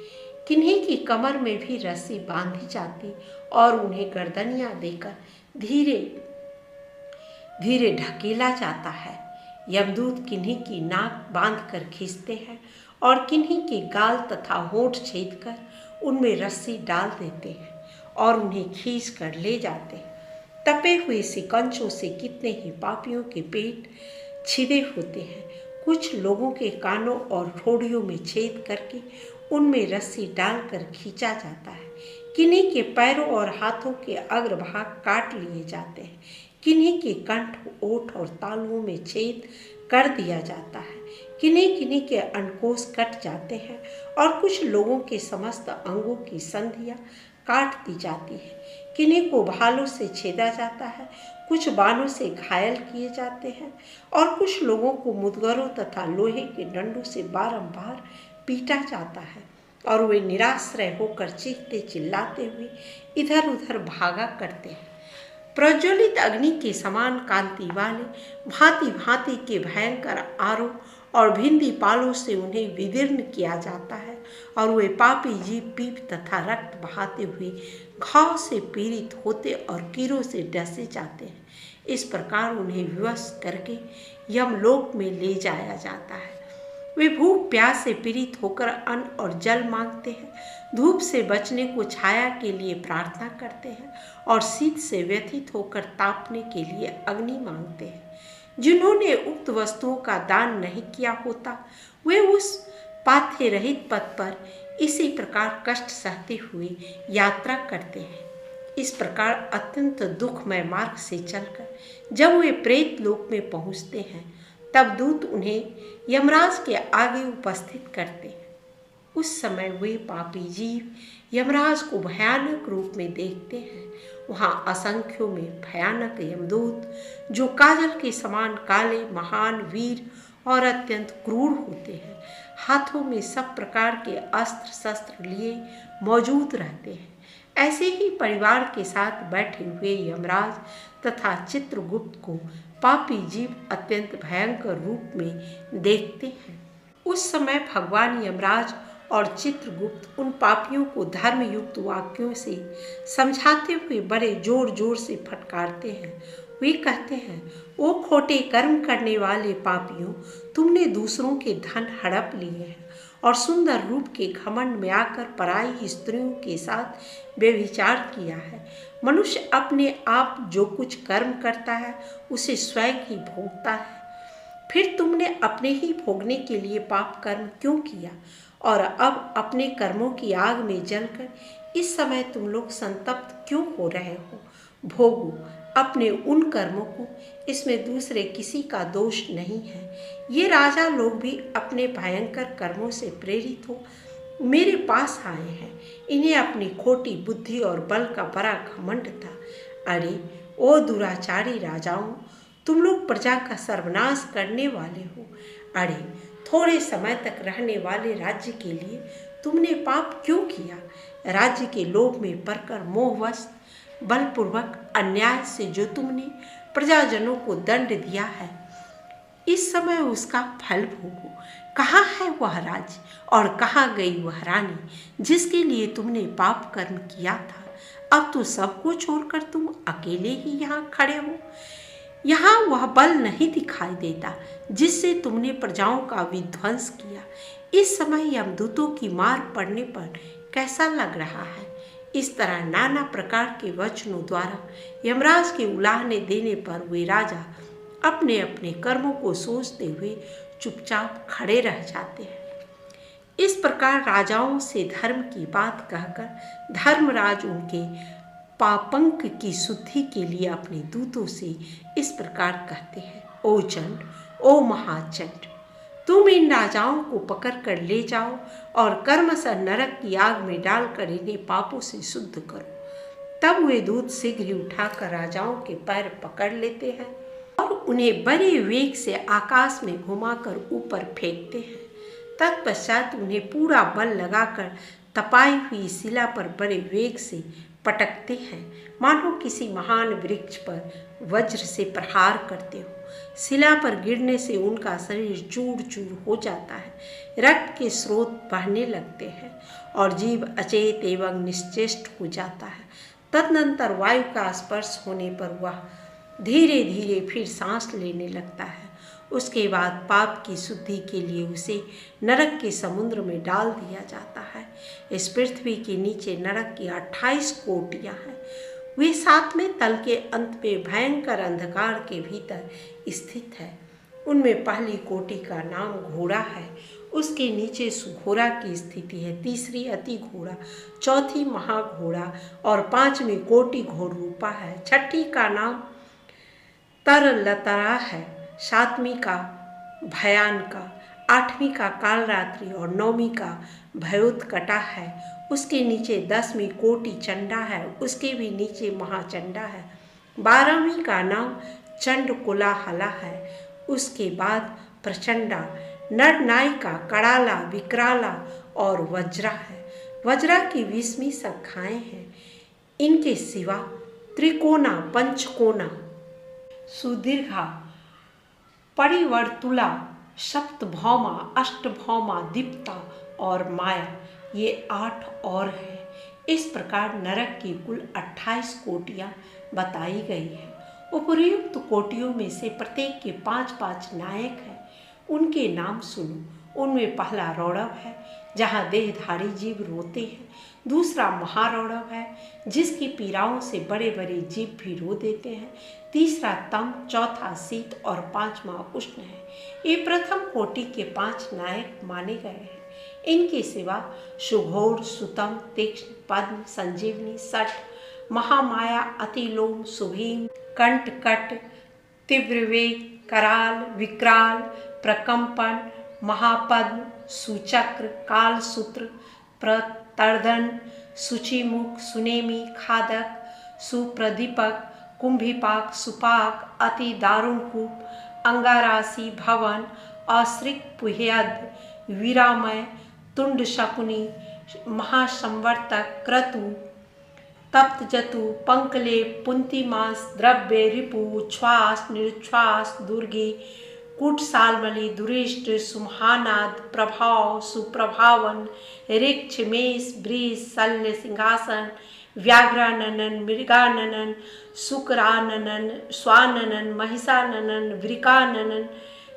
किन्हीं की कमर में भी रस्सी बांधी जाती और उन्हें गर्दनियां देकर धीरे धीरे ढकेला जाता है। यमदूत किन्हीं की नाक बांधकर खींचते हैं और किन्हीं के गाल तथा होंठ छेदकर उनमें रस्सी डाल देते हैं और उन्हें खींच कर ले जाते हैं। तपे हुए सिकंचों से कितने ही पापियों के पेट छिदे होते हैं। कुछ लोगों के कानों और ठोड़ियों में छेद करके उनमें रस्सी डालकर खींचा जाता है। किन्हीं के पैरों और हाथों के अग्रभाग काट लिए जाते हैं। किन्हीं के कंठ, ओठ और तालुओं में छेद कर दिया जाता है। किन्हीं किन्हीं के अंडकोश कट जाते हैं और कुछ लोगों के समस्त अंगों की संधियां काट दी जाती है। किन्हीं को भालों से छेदा जाता है, कुछ बाणों से घायल किए जाते हैं और कुछ लोगों को मुदगरों तथा लोहे के डंडों से बारंबार पीटा जाता है और वे निराश्रय होकर चीखते चिल्लाते हुए इधर उधर भागा करते हैं। प्रज्वलित अग्नि के समान कांति वाले भांति भांति के भयंकर आरों और भिंडी पालों से उन्हें विदीर्ण किया जाता है और वे पापी जीव पीप तथा रक्त बहाते हुए घाव से पीड़ित होते और कीड़ों से डसे जाते हैं। इस प्रकार उन्हें विवश करके यमलोक में ले जाया जाता है। वे भूख प्यास से पीड़ित होकर अन्न और जल मांगते हैं, धूप से बचने को छाया के लिए प्रार्थना करते हैं और शीत से व्यथित होकर तापने के लिए अग्नि मांगते हैं। जिन्होंने उक्त वस्तुओं का दान नहीं किया होता वे उस पाथ्य रहित पथ पर इसी प्रकार कष्ट सहते हुए यात्रा करते हैं। इस प्रकार अत्यंत दुखमय मार्ग से चलकर जब वे प्रेत लोक में पहुंचते हैं तब दूत उन्हें यमराज के आगे उपस्थित करते हैं। उस समय वे पापी जीव यमराज को भयानक रूप में देखते हैं। वहाँ असंख्यों में भयानक यमदूत जो काजल के समान काले, महान, वीर और अत्यंत क्रूर होते हैं, हाथों में सब प्रकार के अस्त्र शस्त्र लिए मौजूद रहते हैं। ऐसे ही परिवार के साथ बैठे हुए यमराज तथा चित्रगुप्त को पापी जीव अत्यंत भयंकर रूप में देखते हैं। उस समय भगवान यमराज और चित्रगुप्त उन पापियों को धर्मयुक्त वाक्यों से समझाते हुए बड़े जोर जोर से फटकारते हैं। वे कहते हैं, ओ खोटे कर्म करने वाले पापियों, तुमने दूसरों के धन हड़प लिए हैं और सुंदर रूप के घमंड में आकर पराई स्त्रियों के साथ व्यभिचार किया है। मनुष्य अपने आप जो कुछ कर्म करता है उसे स्वयं ही भोगता है। फिर तुमने अपने ही भोगने के लिए पाप कर्म क्यों किया और अब अपने कर्मों की आग में जलकर इस समय तुम लोग संतप्त क्यों हो रहे हो? भोगो अपने उन कर्मों को, इसमें दूसरे किसी का दोष नहीं है। ये राजा लोग भी अपने भयंकर कर्मों से प्रेरित हो मेरे पास आए हैं। इन्हें अपनी खोटी बुद्धि और बल का बड़ा घमंड था। अरे ओ दुराचारी राजाओं, तुम लोग प्रजा का सर्वनाश करने वाले हो। अरे थोड़े समय तक रहने वाले राज्य के लिए तुमने पाप क्यों किया? राज्य के लोभ में पड़कर मोहवश बलपूर्वक अन्याय से जो तुमने प्रजाजनों को दंड दिया है, इस समय उसका फल भोगो। कहाँ है वह राज्य और कहाँ गई वह रानी जिसके लिए तुमने पाप कर्म किया था? अब तो सबको छोड़कर तुम अकेले ही यहाँ खड़े हो। यहाँ वह बल नहीं दिखाई देता जिससे तुमने प्रजाओं का विध्वंस किया। इस समय यमदूतों की मार पड़ने पर कैसा लग रहा है? इस तरह नाना प्रकार के वचनों द्वारा यमराज के उलाहने देने पर वे राजा अपने अपने कर्मों को सोचते हुए चुपचाप खड़े रह जाते हैं। इस प्रकार राजाओं से धर्म की बात कहकर धर्मराज उनके पापंक की शुद्धि के लिए अपने दूतों से इस प्रकार कहते हैं, ओ चंड, ओ महाचंड, तुम इन राजाओं को पकड़ कर ले जाओ और कर्मशः नरक की आग में डालकर इन्हें पापों से शुद्ध करो। तब वे दूत शीघ्र ही उठाकर राजाओं के पैर पकड़ लेते हैं और उन्हें बड़े वेग से आकाश में घुमाकर ऊपर फेंकते हैं। तत्पश्चात उन्हें पूरा बल लगाकर तपाई हुई शिला पर बड़े वेग से पटकते हैं, मानो किसी महान वृक्ष पर वज्र से प्रहार करते हो। शिला पर गिरने से उनका शरीर चूर चूर हो जाता है, रक्त के स्रोत बहने लगते हैं और जीव अचेत एवं निश्चेष्ट हो जाता है। तदनंतर वायु का स्पर्श होने पर वह धीरे धीरे फिर सांस लेने लगता है। उसके बाद पाप की शुद्धि के लिए उसे नरक के समुद्र में डाल दिया जाता है। इस पृथ्वी के नीचे नरक की 28 कोटियाँ हैं। वे 7वें तल के अंत में भयंकर अंधकार के भीतर स्थित है। उनमें पहली कोटि का नाम घोड़ा है, उसके नीचे सुघोड़ा की स्थिति है, तीसरी अति घोड़ा, चौथी महाघोड़ा और 5वीं कोटि घोर रूपा है। छठी का नाम तरलतरा है, 7वीं का भयान का, 8वीं का कालरात्रि और 9वीं का भयोत्कटा है। उसके नीचे 10वीं कोटि चंडा है, उसके भी नीचे महाचंडा है। 12वीं का नाम चंड कोलाहला है, उसके बाद प्रचंडा, नरनायिका, कड़ाला, विकराला और वज्रा है। वज्रा की 20वीं शाखाएं हैं। इनके सिवा त्रिकोणा, पंचकोणा, सुदीर्घा, परिवर्तुला, सप्तभौमा, अष्टभौमा, दीप्ता और माया, ये 8 और हैं। इस प्रकार नरक की कुल 28 कोटियाँ बताई गई हैं। उपर्युक्त कोटियों में से प्रत्येक के 5-5 नायक हैं। उनके नाम सुनो। उनमें पहला रौरव है, जहाँ देहधारी जीव रोते हैं। दूसरा महारौरव है, जिसकी पीड़ाओं से बड़े बड़े जीव भी रो देते हैं। तीसरा तम, चौथा शीत और 5वां उष्ण है। ये प्रथम कोटि के 5 नायक माने गए हैं। इनके सिवा सुघोर, सुतम, तीक्ष्ण, पद्म, संजीवनी, सठ, महामाया, अतिलोम, सुभीम, कंटकट, तीव्रवेग, कराल, विकराल, प्रकंपन, महापद्म, सुचक्र, कालसूत्र, प्रतर्दन, सुचिमुख, सुनेमी, खादक, सुप्रदीपक, कुंभिपाक, सुपाक, अति दारुणकूप, अंगारासी, भवन, अश्रिक, पुह्यद, वीरामय, तुंड शकुनी, महासंवर्तक, क्रतु, तप्तजतु, पंकलेप, पुंतिमांस, द्रव्य, रिपु, उच्छ्वास, निरुच्छ्वास, दुर्गे, कूटसालमली, दुरिष्ट, सुमहानाद, प्रभाव, सुप्रभावन, ऋक्ष, मेष, वृष, शल्य, सिंहासन, व्याघ्राननन, मृगाननन, शुक्राननन, स्वाननन, महिषाननन, वृकाननन,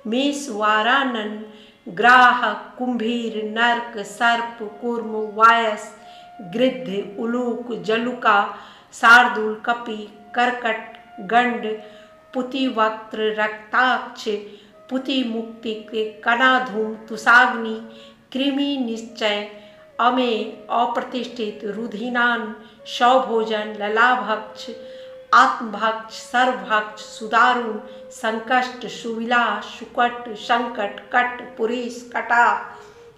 मेषवारानन, ग्राहक, कुंभीर, नर्क, सर्प, कूर्म, वायस, गृध्र, उलूक, जलुका, शार्दूल, कपि, कर्कट, गंड, पुतिवक्त्र, रक्ताक्ष, पुतिमुक्तिक, कणाधूम, तुषाग्नि, कृमि, निश्चय, अमेय, अप्रतिष्ठित, रुधिनान, शवभोजन, ललाभक्ष, आत्मभक्ष, सर्वभक्ष, सुदारुण, संकष्ट, सुविलास, सुकट, संकट, कट, पुरीष, कटा,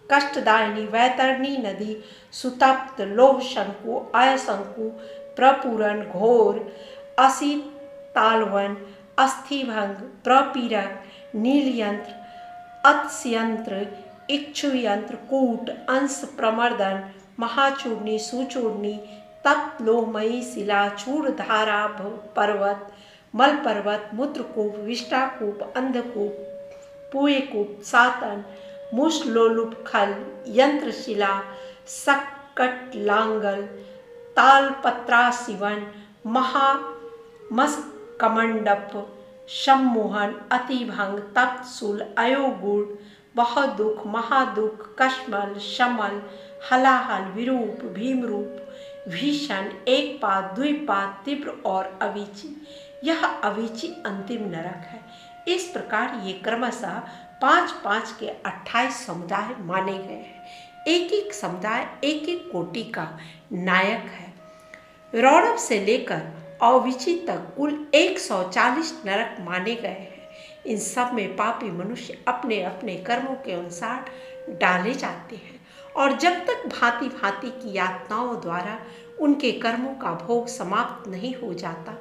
कष्टदायिनी, वैतरणी नदी, सुतप्त, लोह शंकु, अयशंकु, प्रपूरन, घोर, असित, तालवन, अस्थिभंग, प्रपीड़क, नीलयंत्र, अत्स्यंत्र, इक्षुयंत्र, कूट, अंश, प्रमर्दन, महाचूर्णी, सुचूर्णी, तप्त लोहमयी शिला, चूड़ धारा, पर्वत, मल पर्वत, मूत्रकूप, विष्टाकूप, अंधकूप, पुएकूप, सातन, मुसलोलुप खल, यंत्रशिला, सक्कट लांगल, तालपत्रा शिवन, महामस्कमंडप, सम्मोहन, अतिभंग, तप्तशूल, अयोगुण, बहुत दुख, महादुख, कश्मल, शमल, हलाहल, विरूप, भीमरूप, भीषण, एक पात, द्विपात, तीव्र और अवीची। यह अवीची अंतिम नरक है। इस प्रकार ये क्रमशः 5-5 के 28 समुदाय माने गए हैं। एक एक समुदाय एक एक कोटि का नायक है। रौरव से लेकर अवीची तक कुल 140 नरक माने गए हैं। इन सब में पापी मनुष्य अपने अपने कर्मों के अनुसार डाले जाते हैं और जब तक भांति भांति की यातनाओं द्वारा उनके कर्मों का भोग समाप्त नहीं हो जाता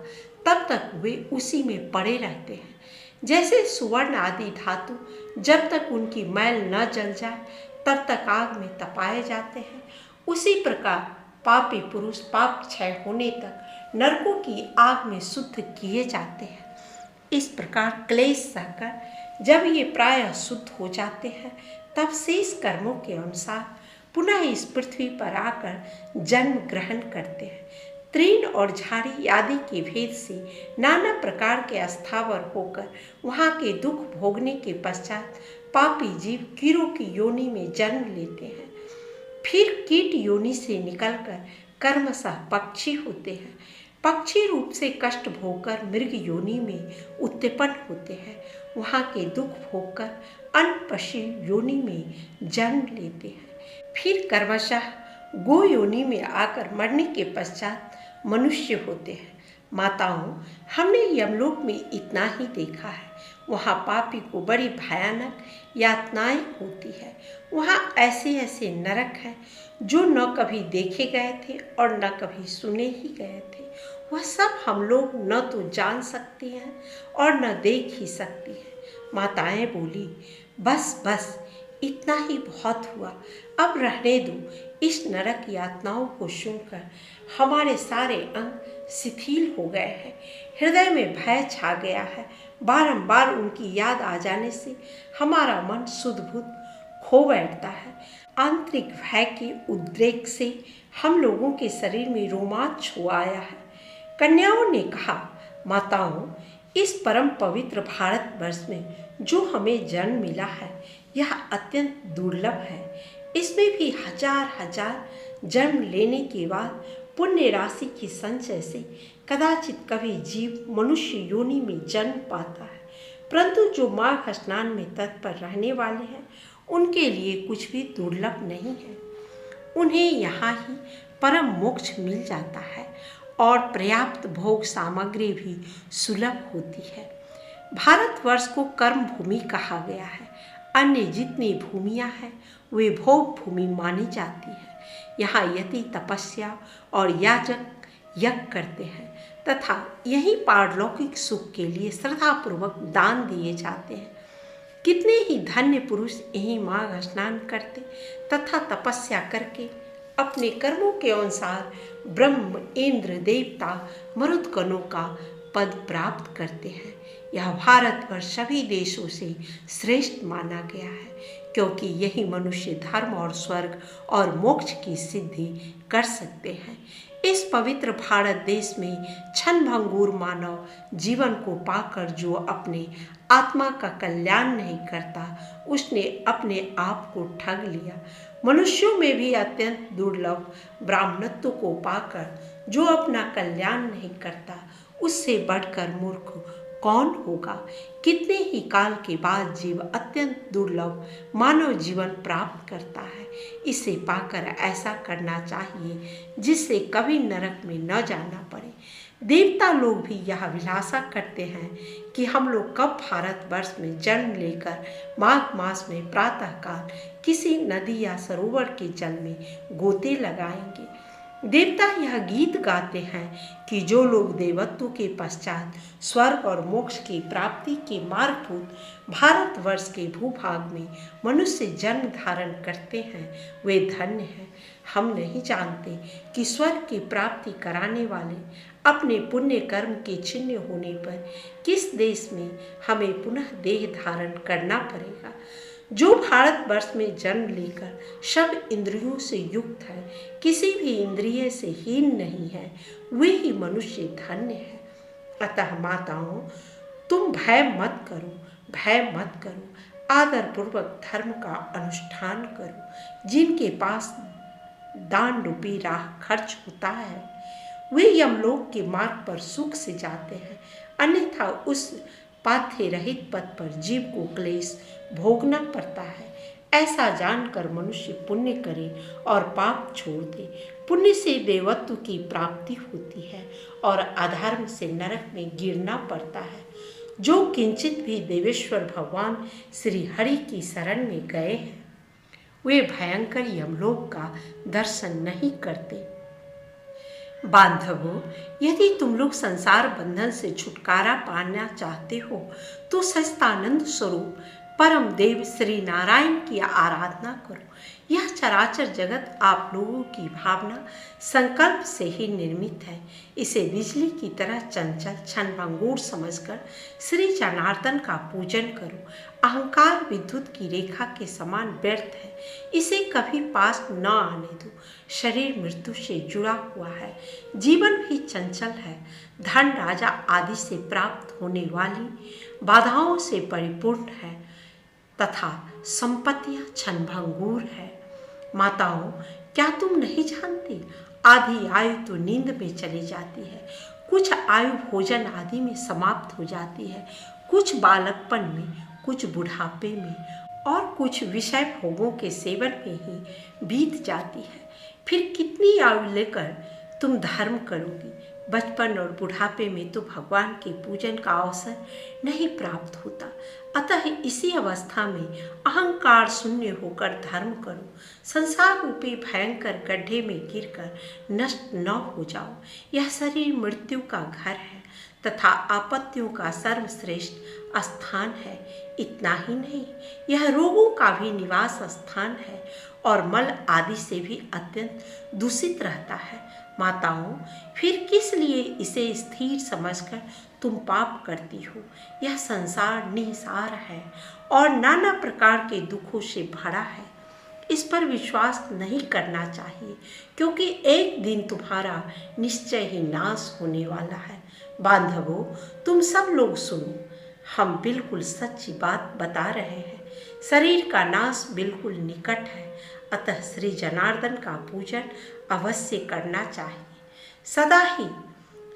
तब तक वे उसी में पड़े रहते हैं। जैसे सुवर्ण आदि धातु जब तक उनकी मैल न जल जाए तब तक आग में तपाए जाते हैं, उसी प्रकार पापी पुरुष पाप क्षय होने तक नरकों की आग में शुद्ध किए जाते हैं। इस प्रकार क्लेश सहकर जब ये प्रायः शुद्ध हो जाते हैं तब शेष कर्मों के अनुसार पुनः इस पृथ्वी पर आकर जन्म ग्रहण करते हैं। तृण और झाड़ी आदि के भेद से नाना प्रकार के अस्थावर होकर वहाँ के दुख भोगने के पश्चात पापी जीव कीड़ों की योनि में जन्म लेते हैं। फिर कीट योनि से निकलकर कर्मशः पक्षी होते हैं। पक्षी रूप से कष्ट भोगकर मृग योनि में उत्पन्न होते हैं। वहाँ के दुख भोगकर अन्य पशु योनि में जन्म लेते हैं। फिर कर्मशः गो योनि में आकर मरने के पश्चात मनुष्य होते हैं। माताओं, हमने यमलोक में इतना ही देखा है। वहाँ पापी को बड़ी भयानक यातनाएं होती है। वहाँ ऐसे ऐसे नरक हैं जो न कभी देखे गए थे और न कभी सुने ही गए थे। वह सब हम लोग न तो जान सकते हैं और न देख ही सकती हैं। माताएं बोली, बस बस इतना ही बहुत हुआ, अब रहने दो। इस नरक यातनाओं को सुनकर हमारे सारे अंग शिथिल हो गए हैं, हृदय में भय छा गया है। बारंबार उनकी याद आ जाने से हमारा मन सुध-बुध खो बैठता है। आंतरिक भय के उद्रेक से हम लोगों के शरीर में रोमांच हो आया है। कन्याओं ने कहा, माताओं, इस परम पवित्र भारतवर्ष में जो हमें जन्म मिला है यह अत्यंत दुर्लभ है। इसमें भी हजार हजार जन्म लेने के बाद पुण्य राशि के संचय से कदाचित कभी जीव मनुष्य योनि में जन्म पाता है, परंतु जो माघ स्नान में तत्पर रहने वाले हैं उनके लिए कुछ भी दुर्लभ नहीं है। उन्हें यहाँ ही परम मोक्ष मिल जाता है और पर्याप्त भोग सामग्री भी सुलभ होती है। भारतवर्ष को कर्म भूमि कहा गया है। अन्य जितनी भूमियाँ हैं वे भोग भूमि मानी जाती है। यहाँ यति तपस्या और याजक यज्ञ करते हैं तथा यही पारलौकिक सुख के लिए श्रद्धापूर्वक दान दिए जाते हैं। कितने ही धन्य पुरुष यही माघ स्नान करते तथा तपस्या करके अपने कर्मों के अनुसार ब्रह्म, इंद्र, देवता, मरुदगणों का पद प्राप्त करते हैं। यह भारतवर्ष सभी देशों से श्रेष्ठ माना गया है क्योंकि यही मनुष्य धर्म और स्वर्ग और मोक्ष की सिद्धि कर सकते हैं। इस पवित्र भारत देश में क्षणभंगुर मानव जीवन को पाकर जो अपने आत्मा का कल्याण नहीं करता उसने अपने आप को ठग लिया। मनुष्यों में भी अत्यंत दुर्लभ ब्राह्मणत्व को पाकर जो अपना कल्याण नहीं करता उससे बढ़कर मूर्ख कौन होगा। कितने ही काल के बाद जीव अत्यंत दुर्लभ मानव जीवन प्राप्त करता है। इसे पाकर ऐसा करना चाहिए जिससे कभी नरक में न जाना पड़े। देवता लोग भी यह अभिलाषा करते हैं कि हम लोग कब भारतवर्ष में जन्म लेकर माघ मास में प्रातःकाल किसी नदी या सरोवर के जल में गोते लगाएंगे। देवता यह गीत गाते हैं कि जो लोग देवत्व के पश्चात स्वर्ग और मोक्ष की प्राप्ति के मार्गभूत भारतवर्ष के भूभाग में मनुष्य जन्म धारण करते हैं वे धन्य हैं। हम नहीं जानते कि स्वर्ग की प्राप्ति कराने वाले अपने पुण्य कर्म के चिन्ह होने पर किस देश में हमें पुनः देह धारण करना पड़ेगा। जो भारतवर्ष में जन्म लेकर सब इंद्रियों से युक्त है, किसी भी इंद्रिय से हीन नहीं है, वे ही मनुष्य धन्य है। अतः माताओं, तुम भय मत करो, आदर पूर्वक धर्म का अनुष्ठान करो। जिनके पास दान रूपी राह खर्च होता है वे यमलोक के मार्ग पर सुख से जाते हैं, अन्यथा उस पाथ्य रहित पथ पर जीव को क्लेश भोगना पड़ता है। ऐसा जानकर मनुष्य पुण्य करे और पाप छोड़ दे। पुण्य से देवत्व की प्राप्ति होती है और अधर्म से नरक में गिरना पड़ता है। जो किंचित भी देवेश्वर भगवान श्री हरि की शरण में गए हैं वे भयंकर यमलोक का दर्शन नहीं करते। बांधवों, यदि तुम लोग संसार बंधन से छुटकारा पाना चाहते हो तो सच्चिदानंद स्वरूप परम देव श्री नारायण की आराधना करो। यह चराचर जगत आप लोगों की भावना संकल्प से ही निर्मित है। इसे बिजली की तरह चंचल क्षणभंगुर समझकर श्री जनार्दन का पूजन करो। अहंकार विद्युत की रेखा के समान व्यर्थ है, इसे कभी पास न आने दो। शरीर मृत्यु से जुड़ा हुआ है, जीवन भी चंचल है। धन राजा आदि से प्राप्त होने वाली बाधाओं से परिपूर्ण है तथा संपत्तियां क्षणभंगुर है। माताओं, क्या तुम नहीं जानती, आधी आयु तो नींद में चली जाती है, कुछ आयु भोजन आदि में समाप्त हो जाती है, कुछ बालकपन में, कुछ बुढ़ापे में और कुछ विषय भोगों के सेवन में ही बीत जाती है। फिर कितनी आयु लेकर तुम धर्म करोगी। बचपन और बुढ़ापे में तो भगवान के पूजन का अवसर नहीं प्राप्त होता। अतः इसी अवस्था में अहंकार शून्य होकर धर्म करो। संसार रूपी भयंकर गड्ढे में गिरकर नष्ट न हो जाओ। यह शरीर मृत्यु का घर है तथा आपत्तियों का सर्वश्रेष्ठ स्थान है। इतना ही नहीं, यह रोगों का भी निवास स्थान है और मल आदि से भी अत्यंत दूषित रहता है। माताओं, फिर किस लिए इसे स्थिर समझकर तुम पाप करती हो। यह संसार निसार है और नाना प्रकार के दुखों से भरा है। इस पर विश्वास नहीं करना चाहिए, क्योंकि एक दिन तुम्हारा निश्चय ही नाश होने वाला है। बांधवों, तुम सब लोग सुनो, हम बिल्कुल सच्ची बात बता रहे हैं। शरीर का नाश बिल्कुल निकट है, अतः श्री जनार्दन का पूजन अवश्य करना चाहिए। सदा ही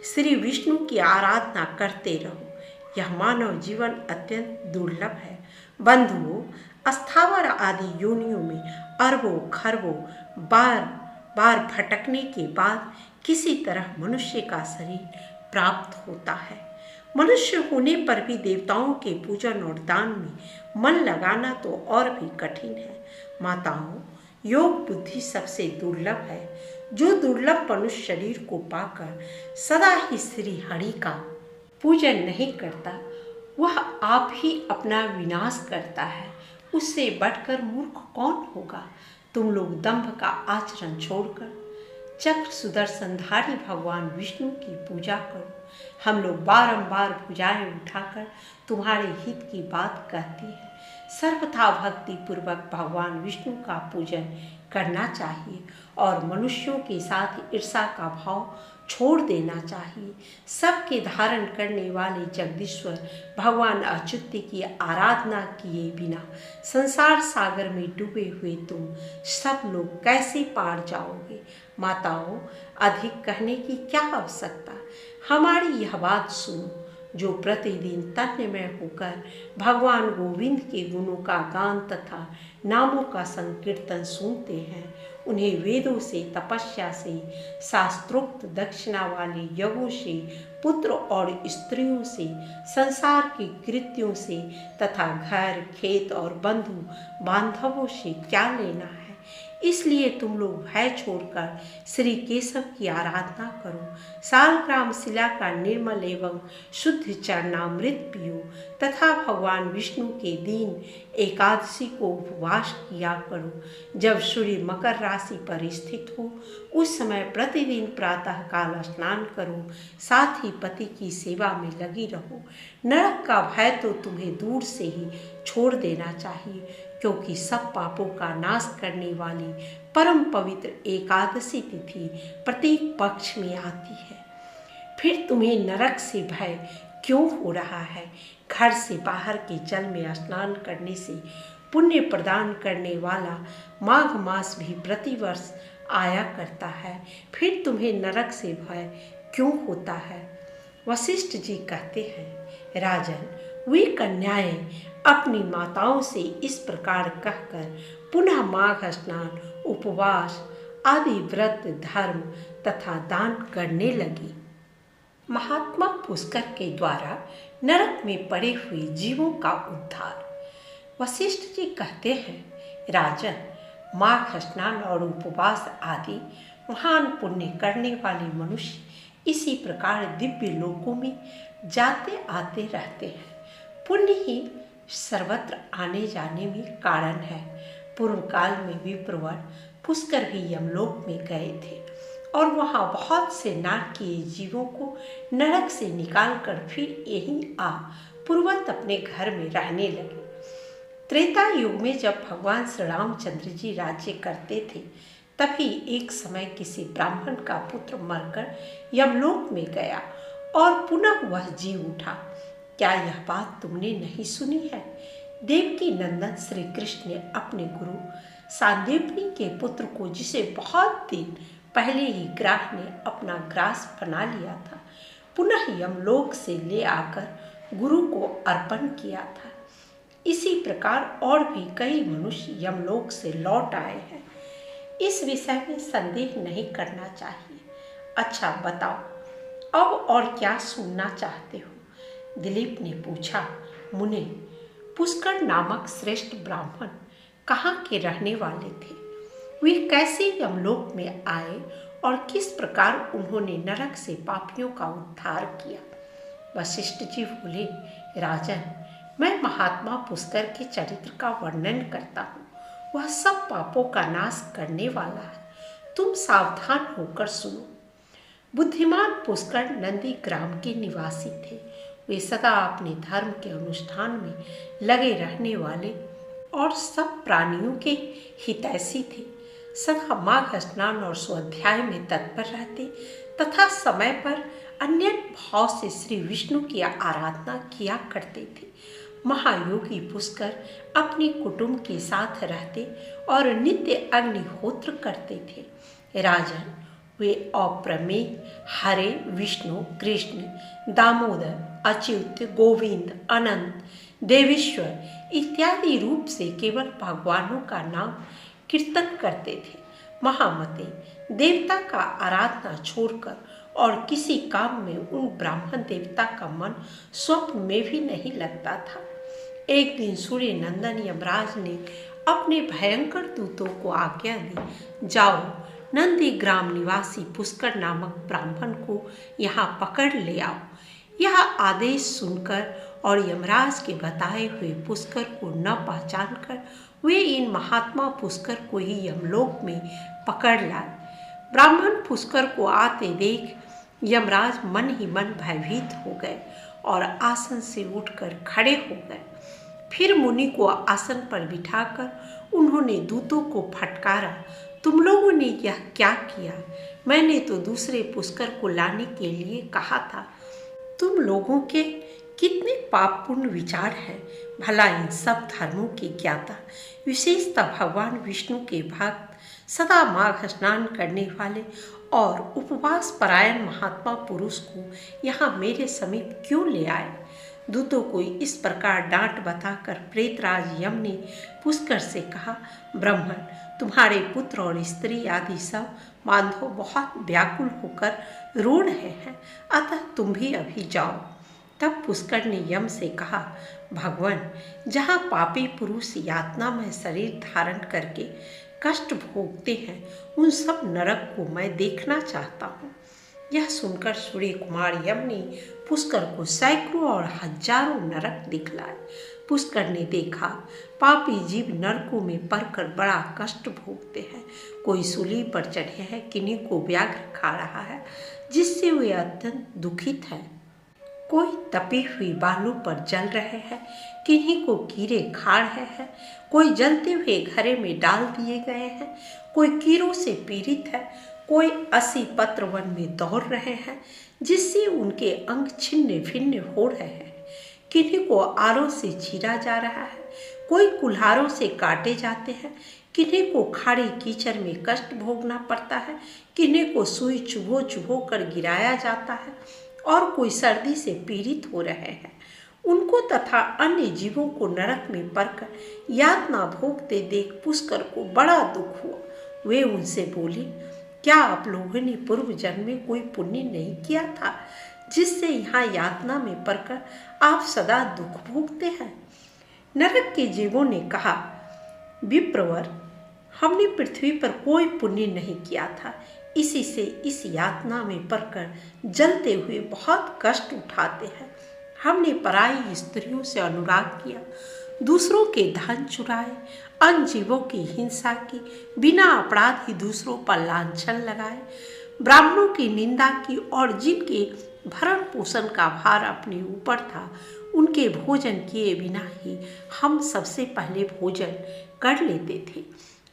श्री विष्णु की आराधना करते रहो। यह मानव जीवन अत्यंत दुर्लभ है। बंधुओं, स्थावर आदि योनियों में अरबों खरबों बार भटकने के बाद किसी तरह मनुष्य का शरीर प्राप्त होता है। मनुष्य होने पर भी देवताओं के पूजन और दान में मन लगाना तो और भी कठिन है। माताओं, योग बुद्धि सबसे दुर्लभ है। जो दुर्लभ मनुष्य शरीर को पाकर सदा ही श्री हरि का पूजन नहीं करता, वह आप ही अपना विनाश करता है। उससे बढ़कर मूर्ख कौन होगा। तुम लोग दंभ का आचरण छोड़कर चक्र सुदर्शनधारी भगवान विष्णु की पूजा करो। हम लोग बारंबार भुजाएं उठाकर तुम्हारे हित की बात कहती हैं। सर्वथा भक्ति पूर्वक भगवान विष्णु का पूजन करना चाहिए और मनुष्यों के साथ ईर्षा का भाव छोड़ देना चाहिए। सबके धारण करने वाले जगदीश्वर भगवान अच्युत की आराधना किए बिना संसार सागर में डूबे हुए तुम सब लोग कैसे पार जाओगे। माताओं, अधिक कहने की क्या आवश्यकता। हमारी यह बात सुनो। जो प्रतिदिन तन्मय होकर भगवान गोविंद के गुणों का गान तथा नामों का संकीर्तन सुनते हैं, उन्हें वेदों से, तपस्या से, शास्त्रोक्त दक्षिणा वाले यज्ञों से, पुत्र और स्त्रियों से, संसार की कृत्यों से तथा घर खेत और बंधु बांधवों से क्या लेना है। इसलिए तुम लोग भय छोड़कर श्री केशव की आराधना करो, सालग्राम शिला का निर्मल एवं शुद्ध चरणामृत पियो तथा भगवान विष्णु के दिन एकादशी को उपवास किया करो। जब सूर्य मकर राशि पर स्थित हो उस समय प्रतिदिन प्रातः काल स्नान करो, साथ ही पति की सेवा में लगी रहो। नरक का भय तो तुम्हें दूर से ही छोड़ देना चाहिए, क्योंकि सब पापों का नाश करने वाली परम पवित्र एकादशी तिथि प्रत्येक पक्ष में आती है। फिर तुम्हें नरक से भय क्यों हो रहा है? घर से बाहर के जल में स्नान करने से पुण्य प्रदान करने वाला माघ मास भी प्रतिवर्ष आया करता है, फिर तुम्हें नरक से भय क्यों होता है? वशिष्ठ जी कहते हैं, राजन, वे कन्याएं अपनी माताओं से इस प्रकार कहकर पुनः माघ स्नान, उपवास आदि व्रत, धर्म तथा दान करने लगी। महात्मा पुष्कर के द्वारा नरक में पड़े हुए जीवों का उद्धार। वशिष्ठ जी कहते हैं, राजन, माघ स्नान और उपवास आदि महान पुण्य करने वाले मनुष्य इसी प्रकार दिव्य लोकों में जाते आते रहते हैं। पुण्य ही सर्वत्र आने जाने में कारण है। पूर्व काल में विप्रवर पुष्कर भी यमलोक में गए थे और वहाँ बहुत से नारकीय जीवों को नरक से निकालकर फिर यहीं आ पूर्वत अपने घर में रहने लगे। त्रेता युग में जब भगवान श्री रामचंद्र जी राज्य करते थे, तभी एक समय किसी ब्राह्मण का पुत्र मरकर यमलोक में गया और पुनः वह जी उठा। क्या यह बात तुमने नहीं सुनी है? देवकी नंदन श्री कृष्ण ने अपने गुरु सांदीपनी के पुत्र को, जिसे बहुत दिन पहले ही ग्राह ने अपना ग्रास बना लिया था, पुनः यमलोक से ले आकर गुरु को अर्पण किया था। इसी प्रकार और भी कई मनुष्य यमलोक से लौट आए हैं। इस विषय में संदेह नहीं करना चाहिए। अच्छा बताओ, अब और क्या सुनना चाहते हो? दिलीप ने पूछा। मुने, पुष्कर नामक श्रेष्ठ ब्राह्मण कहाँ के रहने वाले थे? वे कैसे यमलोक में आए और किस प्रकार उन्होंने नरक से पापियों का उद्धार किया? वशिष्ठ जी बोले, राजन, मैं महात्मा पुष्कर के चरित्र का वर्णन करता हूँ। वह सब पापों का नाश करने वाला है। तुम सावधान होकर सुनो। बुद्धिमान पुष्कर नंदी ग्राम के निवासी थे। वे सदा अपने धर्म के अनुष्ठान में लगे रहने वाले और सब प्राणियों के हितैषी थे। सदा माघ स्नान और स्वाध्याय में तत्पर रहते तथा समय पर अन्य भाव से श्री विष्णु की आराधना किया करते थे। महायोगी पुष्कर अपने कुटुंब के साथ रहते और नित्य अग्निहोत्र करते थे। राजन, वे अप्रमेय हरे, विष्णु, कृष्ण, दामोदर, अच्युत, गोविंद, अनंत, देवेश्वर इत्यादि रूप से केवल भगवानों का नाम कीर्तन करते थे। महामते, देवता का आराधना छोड़कर और किसी काम में उन ब्राह्मण देवता का मन स्वप्न में भी नहीं लगता था। एक दिन सूर्य नंदन यमराज ने अपने भयंकर दूतों को आज्ञा दी, जाओ, नंदी ग्राम निवासी पुष्कर नामक ब्राह्मण को यहाँ पकड़ ले आओ। यह आदेश सुनकर और यमराज के बताए हुए पुष्कर को न पहचान कर वे इन महात्मा पुष्कर को ही यमलोक में पकड़ लाए। ब्राह्मण पुष्कर को आते देख यमराज मन ही मन भयभीत हो गए और आसन से उठकर खड़े हो गए। फिर मुनि को आसन पर बिठाकर उन्होंने दूतों को फटकारा, तुम लोगों ने यह क्या किया? मैंने तो दूसरे पुष्कर को लाने के लिए कहा था। तुम लोगों के कितने पापपूर्ण विचार हैं। भला इन सब धर्मों के ज्ञाता, विशेषतः भगवान विष्णु के भक्त, सदा माघ स्नान करने वाले और उपवास परायण महात्मा पुरुष को यहाँ मेरे समीप क्यों ले आए? दूतों को इस प्रकार डांट बताकर प्रेतराज यम ने पुष्कर से कहा, ब्राह्मण, तुम्हारे पुत्र और स्त्री आदि सब बांधव बहुत व्याकुल होकर रो रहे हैं, अतः तुम भी अभी जाओ। तब पुष्कर ने यम से कहा, भगवान, जहाँ पापी पुरुष यातना में शरीर धारण करके कष्ट भोगते हैं, उन सब नरक को मैं देखना चाहता हूँ। यह सुनकर सूर्य कुमार यम ने पुष्कर को सैकड़ों और हजारों नरक दिखलाए। पुष्कर ने देखा पापी जीव नरकों में पड़कर बड़ा कष्ट भोगते हैं। कोई सूली पर चढ़े हैं, किन्हीं को व्याघ्र खा रहा है जिससे वे अत्यंत दुखित हैं। कोई तपी हुई बालू पर जल रहे हैं, किन्हीं को कीड़े खा रहे हैं। कोई जलते हुए घड़े में डाल दिए गए हैं, कोई कीड़ों से पीड़ित है। कोई असी पत्र वन में दौड़ रहे हैं जिससे उनके अंग छिन्न भिन्न हो रहे हैं। किन्हीं को आरों से चीरा जा रहा है, कोई कुल्हाड़ों से काटे जाते हैं। किन्हीं को खाड़ी कीचड़ में कष्ट भोगना पड़ता है, किन्हीं को सुई चुभो चुभो कर गिराया जाता है और कोई सर्दी से पीड़ित हो रहे हैं। उनको तथा अन्य जीवों को नरक में पड़कर यातना भोगते देख पुष्कर को बड़ा दुख हुआ। वे उनसे बोले, क्या आप लोगों ने पूर्व जन्म में कोई पुण्य नहीं किया था जिससे यहाँ यातना में पड़कर आप सदा दुख भोगते हैं? नरक के जीवों ने कहा, विप्रवर, हमने पृथ्वी पर कोई पुण्य नहीं किया था, इसी से इस यातना में पड़कर जलते हुए बहुत कष्ट उठाते हैं। हमने पराई स्त्रियों से अनुराग किया, दूसरों के धन चुराए, अन्य जीवों की हिंसा की, बिना अपराध ही दूसरों पर लांछन लगाए, ब्राह्मणों की निंदा की और जिनके भरण पोषण का भार अपने ऊपर था उनके भोजन किए बिना ही हम सबसे पहले भोजन कर लेते थे।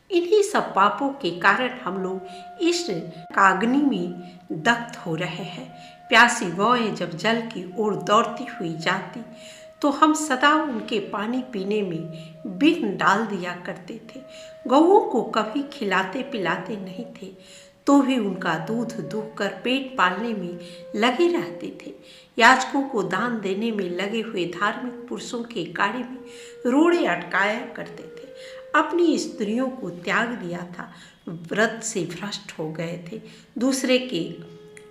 इन्हीं सब पापों के कारण हम लोग इस काग्नि में दग्ध हो रहे हैं। प्यासी गौएं जब जल की ओर दौड़ती हुई जाती तो हम सदा उनके पानी पीने में विघ्न डाल दिया करते थे। गौओं को कभी खिलाते पिलाते नहीं थे तो भी उनका दूध दूह कर पेट पालने में लगे रहते थे। याचकों को दान देने में लगे हुए धार्मिक पुरुषों के गाड़ी में रोड़े अटकाया करते थे। अपनी स्त्रियों को त्याग दिया था, व्रत से भ्रष्ट हो गए थे, दूसरे के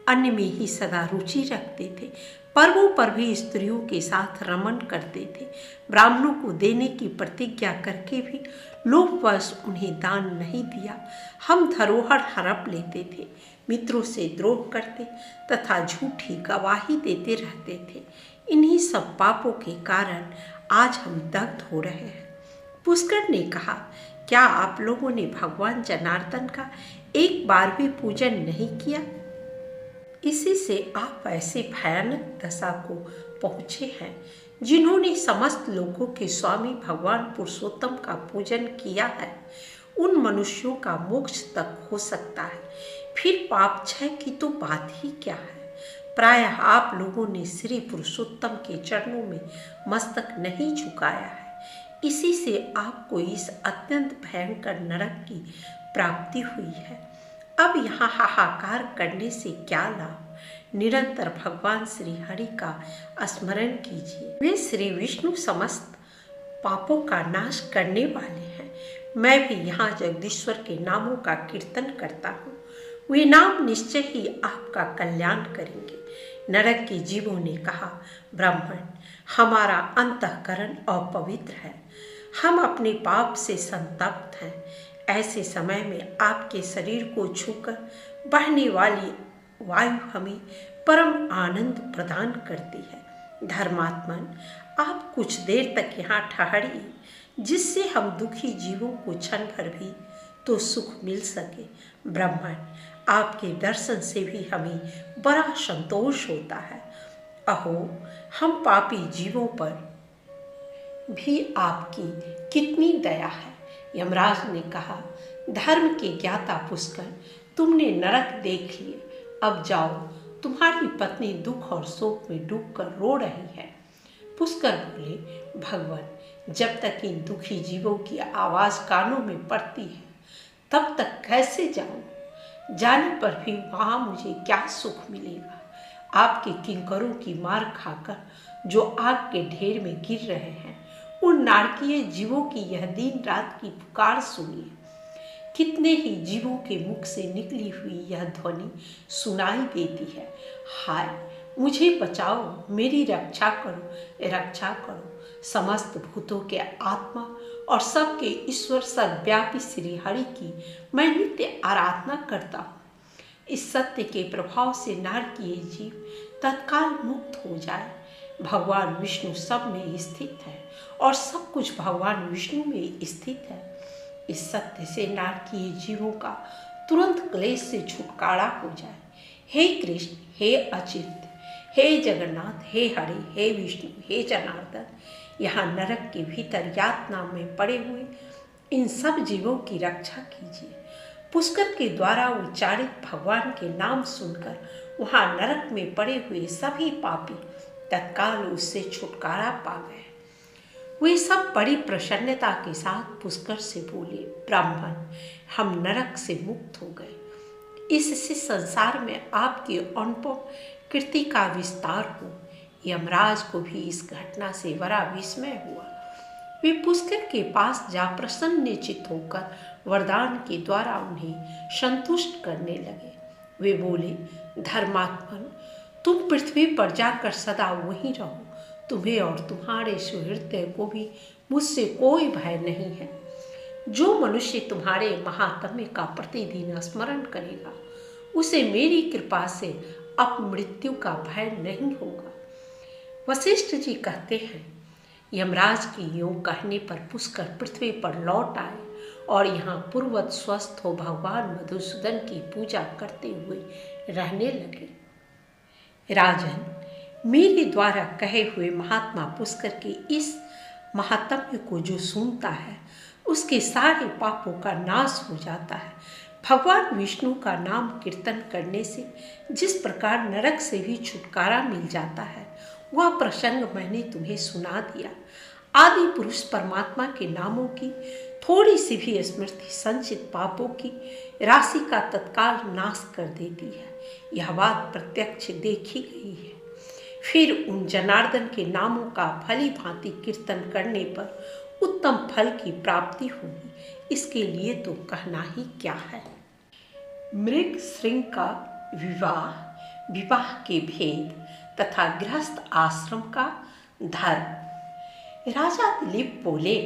अन्न में ही सदा रुचि रखते थे, पर्वों पर भी स्त्रियों के साथ रमन करते थे। ब्राह्मणों को देने की प्रतिज्ञा करके भी लोभवश उन्हें दान नहीं दिया। हम धरोहर हड़प लेते थे, मित्रों से द्रोह करते तथा झूठी गवाही देते रहते थे। इन्हीं सब पापों के कारण आज हम दग्ध हो रहे हैं। पुष्कर ने कहा, क्या आप लोगों ने भगवान जनार्दन का एक बार भी पूजन नहीं किया? इसी से आप ऐसे भयानक दशा को पहुँचे हैं। जिन्होंने समस्त लोगों के स्वामी भगवान पुरुषोत्तम का पूजन किया है उन मनुष्यों का मोक्ष तक हो सकता है, फिर पाप क्षय की तो बात ही क्या है। प्रायः आप लोगों ने श्री पुरुषोत्तम के चरणों में मस्तक नहीं झुकाया है, इसी से आपको इस अत्यंत भयंकर नरक की प्राप्ति हुई है। अब यहाँ हाहाकार करने से क्या लाभ? निरंतर भगवान श्री हरि का स्मरण कीजिए। वे श्री विष्णु समस्त पापों का नाश करने वाले हैं। मैं भी यहाँ जगदीश्वर के नामों का कीर्तन करता हूँ, वे नाम निश्चय ही आपका कल्याण करेंगे। नरक के जीवों ने कहा, ब्राह्मण, हमारा अंतःकरण अपवित्र है, हम अपने पाप से संतप्त हैं। ऐसे समय में आपके शरीर को छूकर बहने वाली वायु हमें परम आनंद प्रदान करती है। धर्मात्मन, आप कुछ देर तक यहाँ ठहरिए, जिससे हम दुखी जीवों को क्षण भर भी तो सुख मिल सके। ब्राह्मण, आपके दर्शन से भी हमें बड़ा संतोष होता है। अहो, हम पापी जीवों पर भी आपकी कितनी दया है। यमराज ने कहा, धर्म के ज्ञाता पुष्कर, तुमने नरक देख लिए, अब जाओ, तुम्हारी पत्नी दुख और शोक में डूबकर रो रही है। पुष्कर बोले, भगवान, जब तक इन दुखी जीवों की आवाज़ कानों में पड़ती है तब तक कैसे जाऊं? जाने पर भी वहाँ मुझे क्या सुख मिलेगा? आपके किंकरों की मार खाकर जो आग के ढेर में गिर रहे हैं, उन नारकीय जीवों की यह दिन रात की पुकार सुनिए। कितने ही जीवों के मुख से निकली हुई यह ध्वनि सुनाई देती है, हाय, मुझे बचाओ, मेरी रक्षा करो, रक्षा करो। समस्त भूतों के आत्मा और सबके ईश्वर सर्वव्यापी श्री हरि की मैं नित्य आराधना करता हूँ। इस सत्य के प्रभाव से नारकीय जीव तत्काल मुक्त हो जाए। भगवान विष्णु सब में स्थित है और सब कुछ भगवान विष्णु में स्थित है। इस सत्य से नारकीय जीवों का तुरंत क्लेश से छुटकारा हो जाए। हे कृष्ण, हे अच्युत, हे जगन्नाथ, हे हरि, हे विष्णु, हे जनार्दन, यहाँ नरक के भीतर यातना में पड़े हुए इन सब जीवों की रक्षा कीजिए। पुष्कर के द्वारा उच्चारित भगवान के नाम सुनकर वहाँ नरक में पड़े हुए सभी पापी तत्काल उससे छुटकारा पा गए। वे सब बड़ी प्रसन्नता के साथ पुष्कर से बोले, ब्राह्मण, हम नरक से मुक्त हो गए। इससे संसार में आपकी अनुपम कीर्ति का विस्तार हो। यमराज को भी इस घटना से बड़ा विस्मय हुआ। वे पुष्कर के पास जा प्रसन्नचित्त होकर वरदान के द्वारा उन्हें संतुष्ट करने लगे। वे बोले, धर्मात्मन, तुम पृथ्वी पर जाकर सदा वहीं रहो। तुम्हें और तुम्हारे सुहृदय को भी मुझसे कोई भय नहीं है। जो मनुष्य तुम्हारे महात्म्य का प्रतिदिन स्मरण करेगा उसे मेरी कृपा से अपमृत्यु का भय नहीं होगा। वशिष्ठ जी कहते हैं, यमराज के यों कहने पर पुष्कर पृथ्वी पर लौट आए और यहाँ पूर्ववत स्वस्थ हो भगवान मधुसूदन की पूजा करते हुए रहने लगे। राजन, मेरे द्वारा कहे हुए महात्मा पुष्कर के इस महात्म्य को जो सुनता है उसके सारे पापों का नाश हो जाता है। भगवान विष्णु का नाम कीर्तन करने से जिस प्रकार नरक से भी छुटकारा मिल जाता है वह प्रसंग मैंने तुम्हें सुना दिया। आदि पुरुष परमात्मा के नामों की थोड़ी सी भी स्मृति संचित पापों की राशि का तत्काल नाश कर देती है। यह बात प्रत्यक्ष देखी गई है। फिर उन जनार्दन के नामों का भली भांति कीर्तन करने पर उत्तम फल की प्राप्ति होगी। इसके लिए तो कहना ही क्या है। मृग श्रृंग का विवाह, विवाह के भेद तथा गृहस्थ आश्रम का धर्म। राजा दिलीप बोले,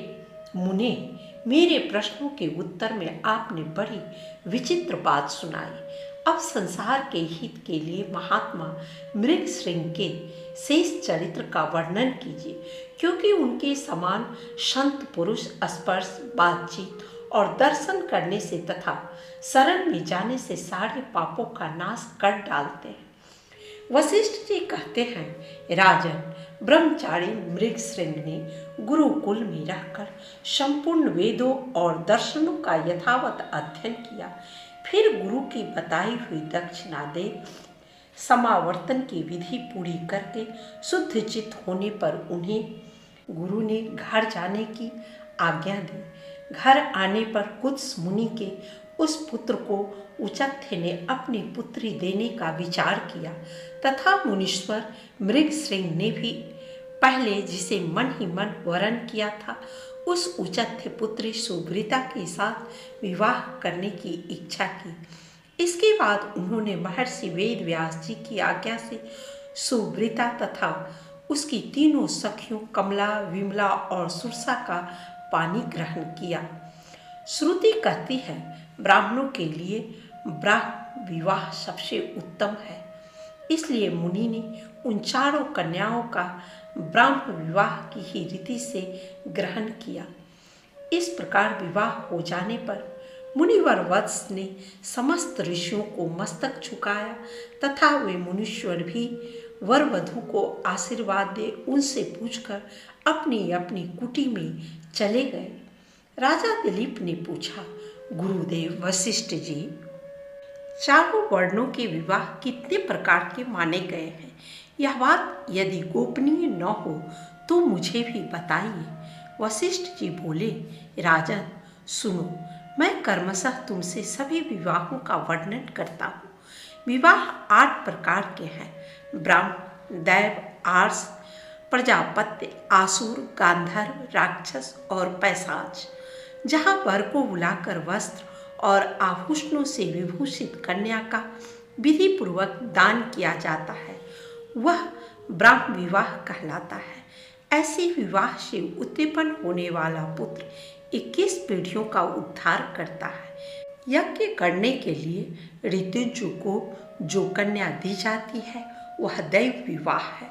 मुने, मेरे प्रश्नों के उत्तर में आपने बड़ी विचित्र बात सुनाई। अब संसार के हित के लिए महात्मा मृग श्रृंग के शेष चरित्र का वर्णन कीजिए, क्योंकि उनके समान संत पुरुष स्पर्श, बातचीत और दर्शन करने से तथा शरण में जाने से सारे पापों का नाश कर डालते हैं। वशिष्ठ जी कहते हैं, राजन, ब्रह्मचारी मृग श्रृंग ने गुरुकुल में रहकर संपूर्ण वेदों और दर्शनों का यथावत अध्ययन किया। फिर गुरु की बताई हुई दक्षिणा दे समावर्तन की विधि पूरी करके शुद्ध चित्त होने पर उन्हें गुरु ने घर जाने की आज्ञा दी। घर आने पर कुत्स मुनि के उस पुत्र को उचथ्य ने अपनी पुत्री देने का विचार किया तथा मुनीश्वर मृग श्रृंग ने भी पहले जिसे मन ही मन वरण किया था उस उचथ्य पुत्री सुभृता के साथ विवाह करने की इच्छा की। इसके बाद उन्होंने महर्षि वेद व्यास जी की आज्ञा से सुभृता तथा उसकी तीनों सखियों कमला, विमला और सुरसा का पानी ग्रहण किया। श्रुति कहती है, ब्राह्मणों के लिए ब्राह्म विवाह सबसे उत्तम है। इसलिए मुनि ने उन चारों कन्याओं का ब्राह्म विवाह की ही रीति से ग्रहण किया। इस प्रकार विवाह हो जाने पर मुनिवर वत्स ने समस्त ऋषियों को मस्तक झुकाया तथा वे मुनीश्वर भी वर वधू को आशीर्वाद दे उनसे पूछकर अपनी अपनी कुटी में चले गए। राजा दिलीप ने पूछा, गुरुदेव वशिष्ठ जी, चारों वर्णों के विवाह कितने प्रकार के माने गए हैं? यह बात यदि गोपनीय न हो तो मुझे भी बताइए। वशिष्ठ जी बोले, राजन सुनो, मैं कर्मशः तुमसे सभी विवाहों का वर्णन करता हूँ। विवाह 8 प्रकार के हैं, ब्राह्म, दैव, आर्ष, प्रजापत्य, आसुर, गांधर्व, राक्षस और पैशाच। जहाँ वर को बुलाकर वस्त्र और आभूषणों से विभूषित कन्या का विधि पूर्वक दान किया जाता है वह ब्राह्म विवाह कहलाता है। ऐसे विवाह से उत्पन्न होने वाला पुत्र 21 पीढ़ियों का उद्धार करता है। यज्ञ करने के लिए ऋतुजु को जो कन्या दी जाती है वह दैव विवाह है।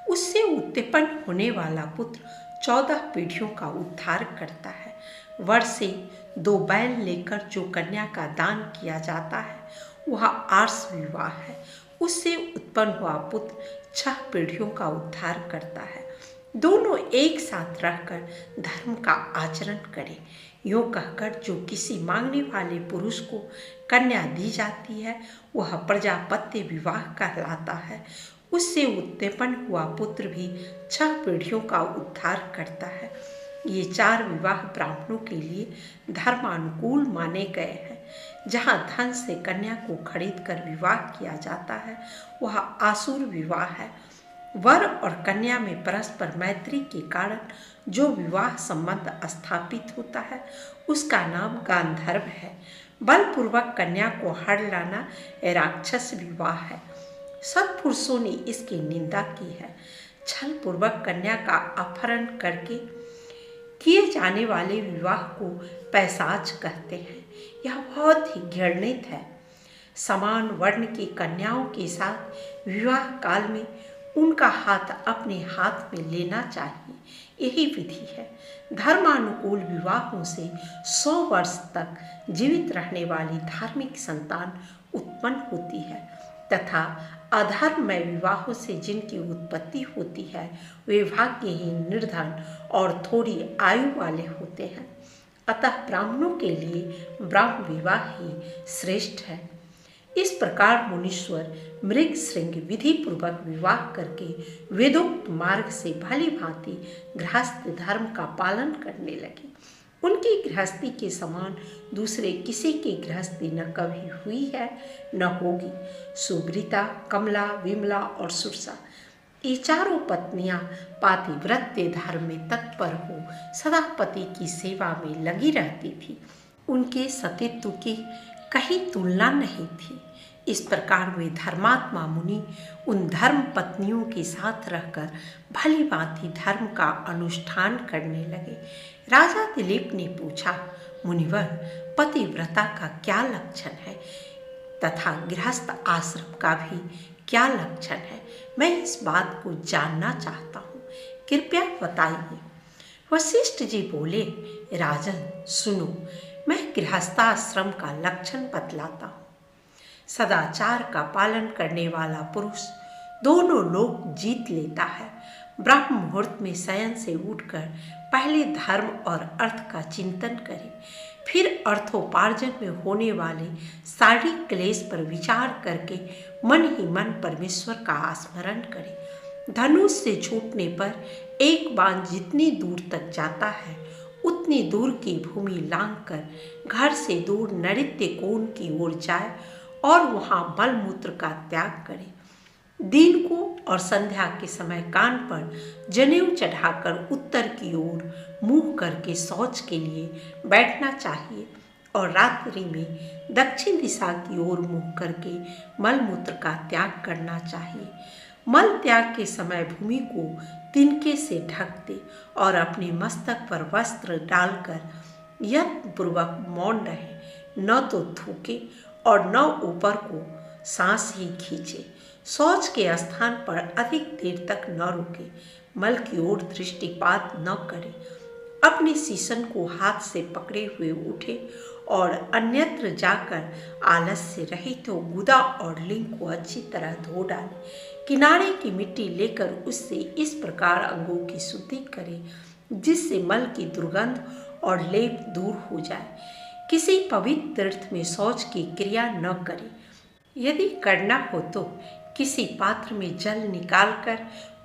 उससे उत्पन्न होने वाला पुत्र 14 पीढ़ियों का उद्धार करता है। वर से 2 बैल लेकर जो कन्या का दान किया जाता है वह आर्ष विवाह है। उससे उत्पन्न हुआ पुत्र 6 पीढ़ियों का उद्धार करता है। दोनों एक साथ रहकर धर्म का आचरण करें। यूँ कहकर जो किसी मांगने वाले पुरुष को कन्या दी जाती है वह प्रजापत्य विवाह कहलाता है। उससे उत्पन्न हुआ पुत्र भी 6 पीढ़ियों का उद्धार करता है। ये 4 विवाह ब्राह्मणों के लिए धर्मानुकूल माने गए हैं। जहाँ धन से कन्या को खरीदकर विवाह किया जाता है वह आसुर विवाह है। वर और कन्या में परस्पर मैत्री के कारण जो विवाह संबंध स्थापित होता है उसका नाम गांधर्व है। बलपूर्वक कन्या को हड़ लाना राक्षस विवाह है। सत्पुरुषों ने इसकी निंदा की है। छल पूर्वक कन्या का अपहरण करके किए जाने वाले विवाह को पैशाच कहते हैं। यह बहुत ही घृणित है। समान वर्ण की कन्याओं के साथ विवाह काल में उनका हाथ अपने हाथ में लेना चाहिए, यही विधि है। धर्मानुकूल विवाहों से 100 वर्ष तक जीवित रहने वाली धार्मिक संतान उत्पन्न होती है तथा अधर्ममय विवाहों से जिनकी उत्पत्ति होती है वे भाग्यहीन, निर्धन और थोड़ी आयु वाले होते हैं। अतः ब्राह्मणों के लिए ब्राह्म विवाह ही श्रेष्ठ है। इस प्रकार मुनीश्वर मृग श्रृंग विधि पूर्वक विवाह करके वेदोक्त मार्ग से भली भांति गृहस्थ धर्म का पालन करने लगे। उनकी गृहस्थी के समान दूसरे किसी की गृहस्थी न कभी हुई है न होगी। सुग्रीता, कमला, विमला और सुरसा ये 4 पत्नियां पातिव्रत्य धर्म में तत्पर हो सदा पति की सेवा में लगी रहती थी। उनके सतीत्व की कहीं तुलना नहीं थी। इस प्रकार वे धर्मात्मा मुनि उन धर्म पत्नियों के साथ रहकर भली भांति धर्म का अनुष्ठान करने लगे। राजा दिलीप ने पूछा, मुनिवर, पतिव्रता का क्या लक्षण है तथा गृहस्थ आश्रम का भी क्या लक्षण है? मैं इस बात को जानना चाहता हूँ, कृपया बताइए। वशिष्ठ जी बोले, राजन सुनो, मैं गृहस्थाश्रम का लक्षण बतलाता हूँ। सदाचार का पालन करने वाला पुरुष दोनों लोग जीत लेता है। ब्रह्म मुहूर्त में शयन से उठकर पहले धर्म और अर्थ का चिंतन करे, फिर अर्थोपार्जन में होने वाले शारीरिक क्लेश पर विचार करके मन ही मन परमेश्वर का स्मरण करे। धनुष से छूटने पर एक बाण जितनी दूर तक जाता है उतनी दूर की भूमि लांघकर घर से दूर नैऋत्य कोण की ओर जाए और वहाँ मलमूत्र का त्याग करे। दिन को और संध्या के समय कान पर जनेऊ चढ़ाकर उत्तर की ओर मुंह करके शौच के लिए बैठना चाहिए और रात्रि में दक्षिण दिशा की ओर मुंह करके मलमूत्र का त्याग करना चाहिए। मल त्याग के समय भूमि को तिनके से ढक दे और अपने मस्तक पर वस्त्र डालकर यत्नपूर्वक मौन रहे, न तो थूके और न ऊपर को सांस ही खींचे। शौच के स्थान पर अधिक देर तक न रुके, मल की ओर दृष्टिपात न करे, अपने शीशन को हाथ से पकड़े हुए उठे और अन्यत्र जाकर आलस्य रहित तो गुदा और लिंग को अच्छी तरह धो डाले। किनारे की मिट्टी लेकर उससे इस प्रकार अंगों की शुद्धि करे जिससे मल की दुर्गंध और लेप दूर हो जाए। किसी पवित्र तीर्थ में शौच की क्रिया न करे। यदि करना हो तो किसी पात्र में जल निकालकर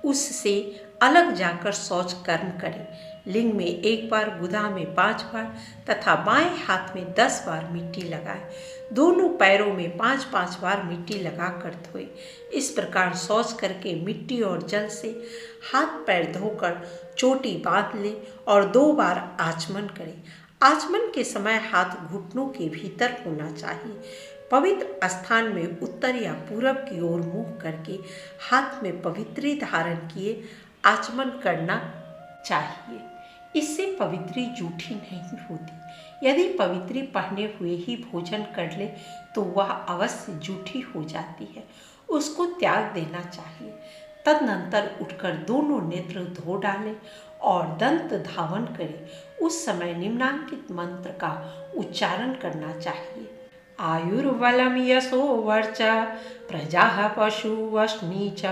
उससे अलग जाकर शौच कर्म करे। लिंग में 1 बार, गुदा में 5 बार तथा बाएं हाथ में 10 बार मिट्टी लगाए। दोनों पैरों में 5-5 बार मिट्टी लगाकर धोए। इस प्रकार शौच करके मिट्टी और जल से हाथ पैर धोकर चोटी बांध ले और 2 बार आचमन करे। आचमन के समय हाथ घुटनों के भीतर होना चाहिए। पवित्र स्थान में उत्तर या पूरब की ओर मुंह करके हाथ में पवित्री धारण किए आचमन करना चाहिए। इससे पवित्री जूठी नहीं होती। यदि पवित्री पहने हुए ही भोजन कर ले तो वह अवश्य जूठी हो जाती है, उसको त्याग देना चाहिए। तदनंतर उठकर दोनों नेत्र धो डालें और दंत धावन करें। उस समय निम्नांकित मंत्र का उच्चारण करना चाहिए। आयुर्बलम यशो वर्च प्रजा पशु वश्मी च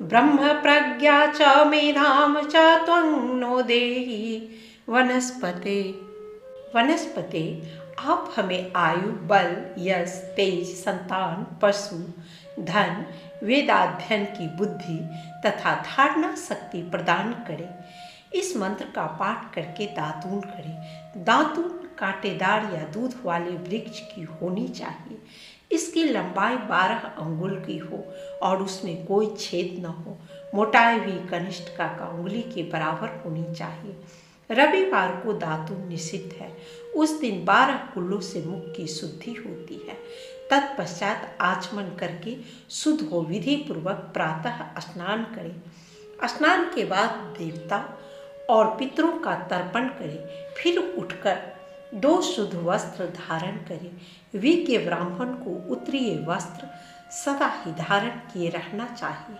ब्रह्म प्रज्ञा च मेधाम च त्वं नो देहि वनस्पते। वनस्पते, आप हमें आयु, बल, यश, तेज, संतान, पशु, धन, वेदाध्ययन की बुद्धि तथा धारणा शक्ति प्रदान करें। इस मंत्र का पाठ करके दातून करें। दातून कांटेदार या दूध वाले वृक्ष की होनी चाहिए। इसकी लंबाई 12 अंगुल की हो और उसमें कोई छेद न हो। मोटाई भी कनिष्ठ का उंगली के बराबर होनी चाहिए। रविवार को दातून निषिद्ध है। उस दिन 12 कुल्लों से मुख की शुद्धि होती है। तत्पश्चात आचमन करके शुद्ध हो विधि पूर्वक प्रातः स्नान करें। स्नान के बाद देवता और पितरों का तर्पण करें। फिर उठकर 2 शुद्ध वस्त्र धारण करें। विज्ञ ब्राह्मण को उत्तरीय वस्त्र सदा ही धारण किए रहना चाहिए।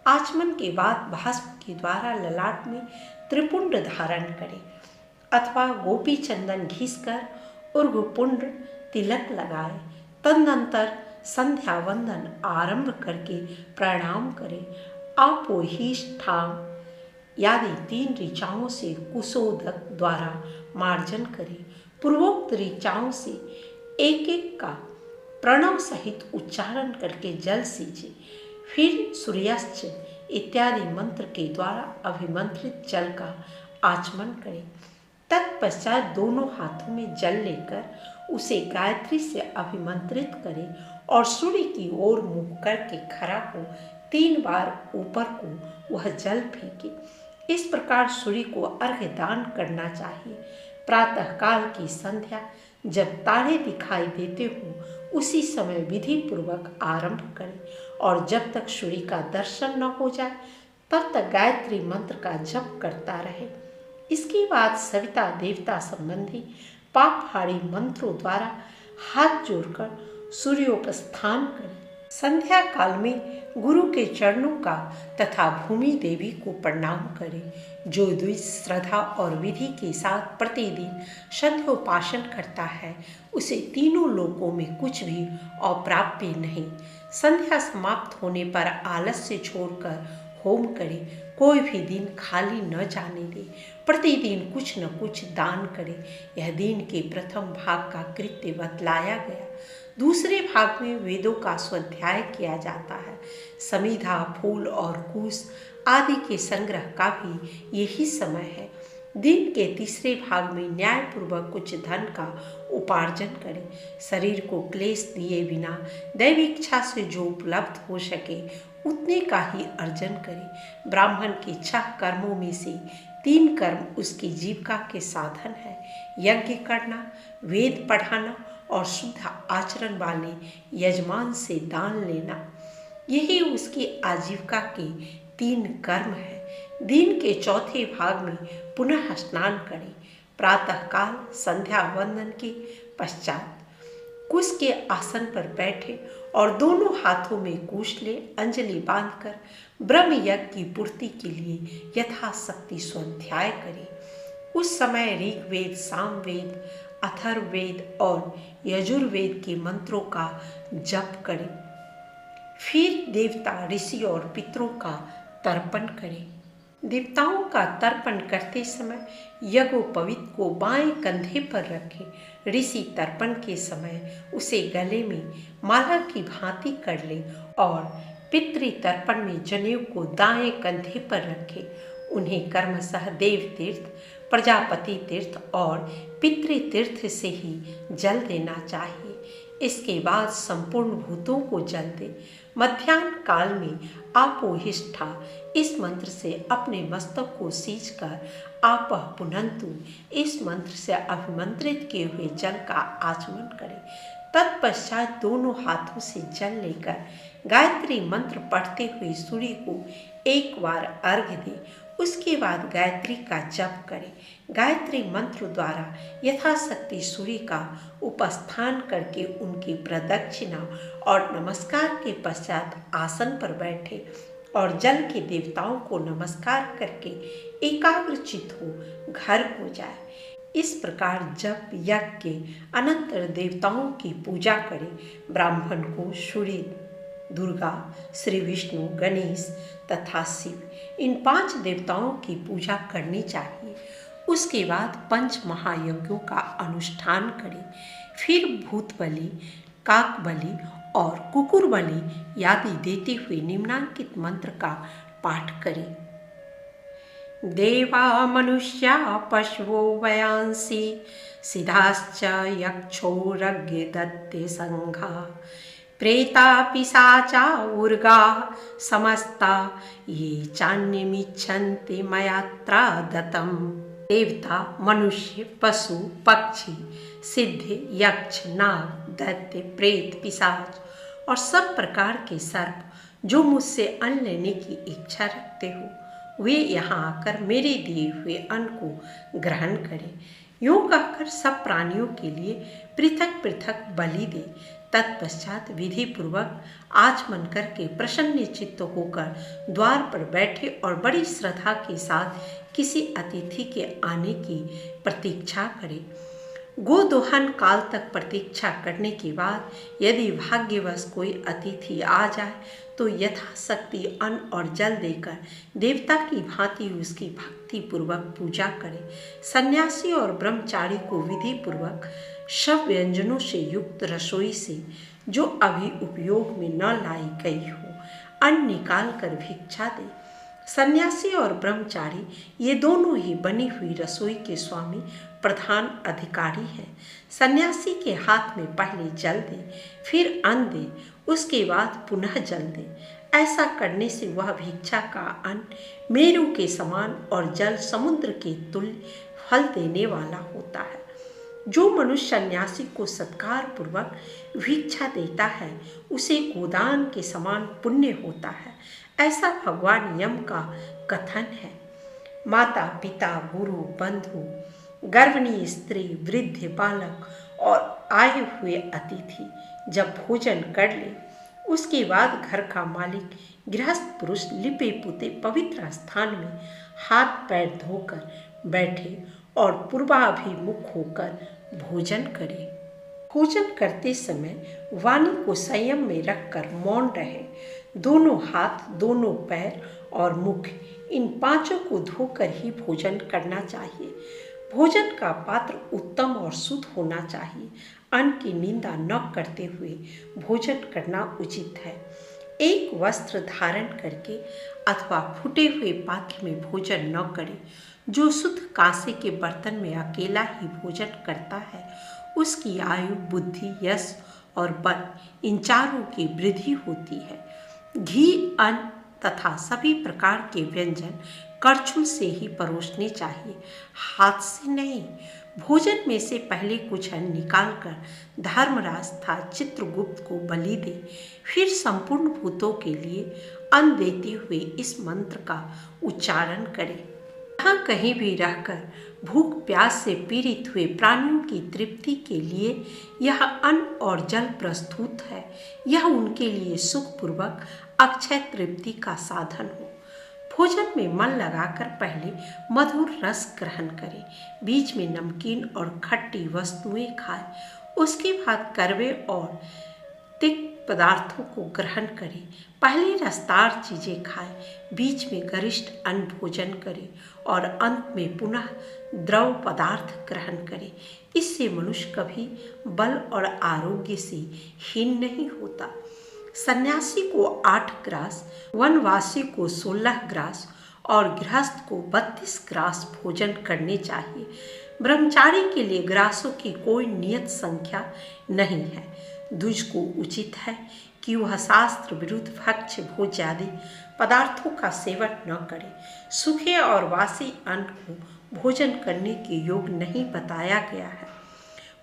आचमन के बाद भस्म के द्वारा ललाट में त्रिपुंड धारण करें अथवा गोपी चंदन घिसकर उर्गपुंड तिलक लगाएं। तदनंतर संध्या वंदन आरंभ करके प्रणाम करें। आपोहिष्ठाम यादि 3 ऋचाओं से कुशोदक द्वारा मार्जन करें। पूर्वोक्त ऋचाओं से एक एक का प्रणव सहित उच्चारण करके जल सींचे। फिर सूर्यास्त इत्यादि मंत्र के द्वारा अभिमंत्रित जल का आचमन करें। तत्पश्चात दोनों हाथों में जल लेकर उसे गायत्री से अभिमंत्रित करें और सूर्य की ओर मुंह करके खड़ा हो 3 बार ऊपर को वह जल फेंके। इस प्रकार सूर्य को अर्घ्य दान करना चाहिए। प्रातःकाल की संध्या जब तारे दिखाई देते हो उसी समय विधि पूर्वक आरंभ करें और जब तक सूर्य का दर्शन न हो जाए तब तक गायत्री मंत्र का जप करता रहे। इसके बाद सविता देवता संबंधी पापहारी मंत्रों द्वारा हाथ जोड़कर सूर्योपस्थान करें। संध्या काल में गुरु के चरणों का तथा भूमि देवी को प्रणाम करें। जो द्विज श्रद्धा और विधि के साथ प्रतिदिन संध्योपासन करता है उसे तीनों लोकों में कुछ भी अप्राप्य नहीं। संध्या समाप्त होने पर आलस्य छोड़कर होम करे। कोई भी दिन खाली न जाने दे। प्रतिदिन कुछ न कुछ दान करे। यह दिन के प्रथम भाग का कृत्य बतलाया गया। दूसरे भाग में वेदों का स्वाध्याय किया जाता है। समिधा, फूल और कुश आदि के संग्रह का भी यही समय है। दिन के तीसरे भाग में न्यायपूर्वक कुछ धन का उपार्जन करें। शरीर को क्लेश दिए बिना दैविक इच्छा से जो उपलब्ध हो सके उतने का ही अर्जन करें। ब्राह्मण के 6 कर्मों में से 3 कर्म उसकी जीविका के साधन है। यज्ञ करना, वेद पढ़ाना और शुद्ध आचरण वाले यजमान से दान लेना, यही उसकी आजीविका के 3 कर्म है। दिन के चौथे भाग में पुनः स्नान करें। प्रातःकाल संध्या वंदन के पश्चात कुश के आसन पर बैठे और दोनों हाथों में कुश ले अंजलि बांधकर ब्रह्म यज्ञ की पूर्ति के लिए यथाशक्ति स्वाध्याय करें। उस समय ऋग्वेद, सामवेद, अथर्ववेद और यजुर्वेद के मंत्रों का जप करें। फिर देवता, ऋषि और पितरों का तर्पण करें। देवताओं का तर्पण करते समय यज्ञोपवीत को बाएं कंधे पर रखें। ऋषि तर्पण के समय उसे गले में माला की भांति कर ले और पितृ तर्पण में जनेऊ को दाएं कंधे पर रखें। उन्हें कर्मशः देव तीर्थ, प्रजापति तीर्थ और पितृ तीर्थ से ही जल देना चाहिए। इसके बाद संपूर्ण भूतों को जल दे। मध्याह्न काल में आपोहिष्ठा इस मंत्र से अपने मस्तक को सींचकर आपः पुनन्तु इस मंत्र से अभिमंत्रित किए हुए जल का आचमन करें। तत्पश्चात दोनों हाथों से जल लेकर गायत्री मंत्र पढ़ते हुए सूर्य को एक बार अर्घ्य दे। उसके बाद गायत्री का जप करें। गायत्री मंत्र द्वारा यथाशक्ति सूर्य का उपस्थान करके उनकी प्रदक्षिणा और नमस्कार के पश्चात आसन पर बैठे और जल के देवताओं को नमस्कार करके एकाग्रचित हो घर को जाए। इस प्रकार जप यज्ञ के अनंतर देवताओं की पूजा करें। ब्राह्मण को सूर्य, दुर्गा, श्री विष्णु, गणेश तथा शिव, इन 5 देवताओं की पूजा करनी चाहिए। उसके बाद 5 महायज्ञों का अनुष्ठान करें। फिर भूत बलि, काक बलि और कुकुर बलि आदि देते हुए निम्नांकित मंत्र का पाठ करें। देवा मनुष्या पशवो वयांसी सिद्धाश्च यक्षोरज्ञ दत्ते संघा प्रेता पिशाचा उर्गा समस्ता ये चान्यमिच्छन्ति मयात्रा दत्तम। देवता, मनुष्य, पशु, पक्षी, सिद्ध, यक्ष, नाग, दैत्य, प्रेत, पिशाच और सब प्रकार के सर्प जो मुझसे अन्न लेने की इच्छा रखते हो, वे यहाँ आकर मेरे दिए हुए अन्न को ग्रहण करें। यूँ कहकर सब प्राणियों के लिए पृथक पृथक बलि दे। तत्पश्चात विधि पूर्वक आचमन करके प्रसन्न चित्त होकर द्वार पर बैठे और बड़ी श्रद्धा के साथ किसी अतिथि के आने की प्रतीक्षा करें। गोदोहन काल तक प्रतीक्षा करने के बाद यदि भाग्यवश कोई अतिथि आ जाए तो यथाशक्ति अन्न और जल देकर देवता की भांति उसकी भक्ति पूर्वक पूजा करें। सन्यासी और ब्रह्मचारी को विधि पूर्वक सब व्यंजनों से युक्त रसोई से जो अभी उपयोग में न लाई गई हो अन्न निकाल कर भिक्षा दे। सन्यासी और ब्रह्मचारी ये दोनों ही बनी हुई रसोई के स्वामी प्रधान अधिकारी हैं। सन्यासी के हाथ में पहले जल दे, फिर अन्न दे, उसके बाद पुनः जल दे। ऐसा करने से वह भिक्षा का अन्न मेरु के समान और जल समुद्र के तुल्य फल देने वाला होता है। जो मनुष्य सन्यासी को सत्कार पूर्वक भिक्षा देता है उसे गोदान के समान पुण्य होता है, ऐसा भगवान यम का कथन है। माता, पिता, गुरु, बंधु, गर्भिणी स्त्री, वृद्ध, बालक और आए हुए अतिथि जब भोजन कर ले उसके बाद घर का मालिक गृहस्थ पुरुष लिपे पुते पवित्र स्थान में हाथ पैर धोकर बैठे और पूर्वाभिमुख होकर भोजन करे। भोजन करते समय वाणी को संयम में रखकर मौन रहे। दोनों हाथ, दोनों पैर और मुख, इन 5 को धोकर ही भोजन करना चाहिए। भोजन का पात्र उत्तम और शुद्ध होना चाहिए। अन्न की निंदा न करते हुए भोजन करना उचित है। एक वस्त्र धारण करके अथवा फूटे हुए पात्र में भोजन न करें। जो शुद्ध कांसे के बर्तन में अकेला ही भोजन करता है उसकी आयु, बुद्धि, यश और बल इन 4 की वृद्धि होती है। घी, अन्न तथा सभी प्रकार के व्यंजन करछुल से ही परोसने चाहिए, हाथ से नहीं। भोजन में से पहले कुछ अन्न निकालकर धर्मराज तथा चित्रगुप्त को बलि दे, फिर संपूर्ण भूतों के लिए अन्न देते हुए इस मंत्र का उच्चारण करें। यहाँ कहीं भी रहकर भूख प्यास से पीड़ित हुए प्राणियों की तृप्ति के लिए यह अन्न और जल प्रस्तुत है। यह उनके लिए सुखपूर्वक अक्षय तृप्ति का साधन हो। भोजन में मन लगाकर पहले मधुर रस ग्रहण करें, बीच में नमकीन और खट्टी वस्तुएं खाएं, उसके बाद कड़वे और तिक्त पदार्थों को ग्रहण करें। पहले रसदार चीज़ें खाएं, बीच में गरिष्ठ अन्न भोजन करें और अंत में पुनः द्रव पदार्थ ग्रहण करें। इससे मनुष्य कभी बल और आरोग्य से हीन नहीं होता। सन्यासी को 8 ग्रास, वनवासी को 16 ग्रास और गृहस्थ को 32 ग्रास भोजन करने चाहिए। ब्रह्मचारी के लिए ग्रासों की कोई नियत संख्या नहीं है। द्विज को उचित है कि वह शास्त्र विरुद्ध भक्ष्य भोज्य आदि पदार्थों का सेवन न करे। सूखे और वासी अन्न को भोजन करने के योग नहीं बताया गया है।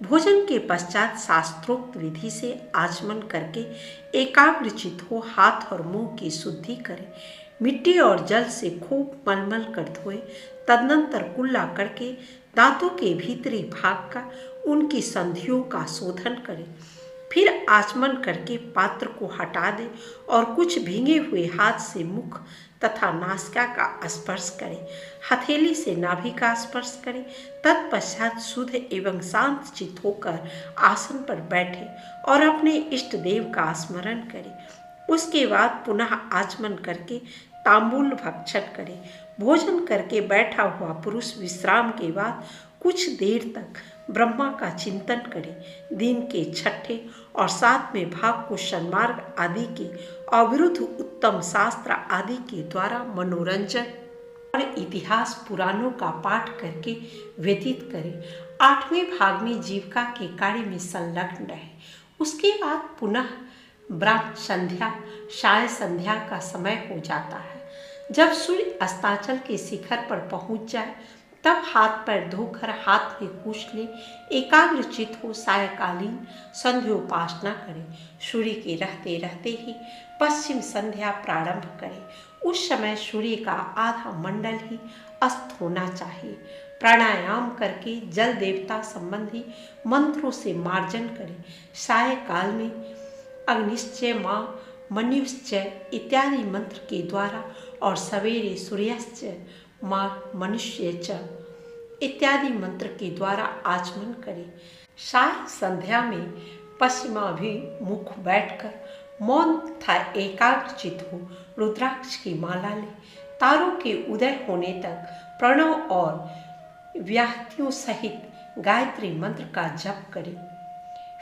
भोजन के पश्चात शास्त्रोक्त विधि से आचमन करके एकाग्रचित हो हाथ और मुंह की शुद्धि करें। मिट्टी और जल से खूब मलमल कर धोए। तदनंतर कुल्ला करके दांतों के भीतरी भाग का उनकी संधियों का शोधन करे। फिर आचमन करके पात्र को हटा दे और कुछ भींगे हुए हाथ से मुख तथा नासिका का स्पर्श करे। हथेली से नाभि का स्पर्श करे। तत्पश्चात शुद्ध एवं शांत चित्त होकर आसन पर बैठे और अपने इष्ट देव का स्मरण करे। उसके बाद पुनः आचमन करके तांबूल भक्षण करे। भोजन करके बैठा हुआ पुरुष विश्राम के बाद कुछ देर तक ब्रह्मा का चिंतन करे। दिन के छठे और सातवें भाग को सन्मार्ग आदि के अविरुद्ध उत्तम शास्त्र आदि के द्वारा मनोरंजन और इतिहास पुराणों का पाठ करके व्यतीत करे। आठवें भाग में जीविका के कार्य में संलग्न रहे। उसके बाद पुनः ब्राह्म संध्या साय संध्या का समय हो जाता है। जब सूर्य अस्ताचल के शिखर पर पहुंच जाए तब हाथ पैर धोकर हाथ में कुश ले एकाग्रचित हो सायकालीन संध्योपासना करें। सूर्य के रहते रहते ही पश्चिम संध्या प्रारंभ करें। उस समय सूर्य का आधा मंडल ही अस्त होना चाहिए। प्राणायाम करके जल देवता संबंधी मंत्रों से मार्जन करें। सायकाल में अग्निश्चय माँ मनुष्य इत्यादि मंत्र के द्वारा और सवेरे सूर्याश्चय माँ मनुष्य च इत्यादि मंत्र के द्वारा आचमन करें। साय संध्या में पश्चिमाभिमुख बैठकर मौन तथा एकाग्रचित हो रुद्राक्ष की माला ले। तारों के उदय होने तक प्रणव और व्याहतियों सहित गायत्री मंत्र का जप करें।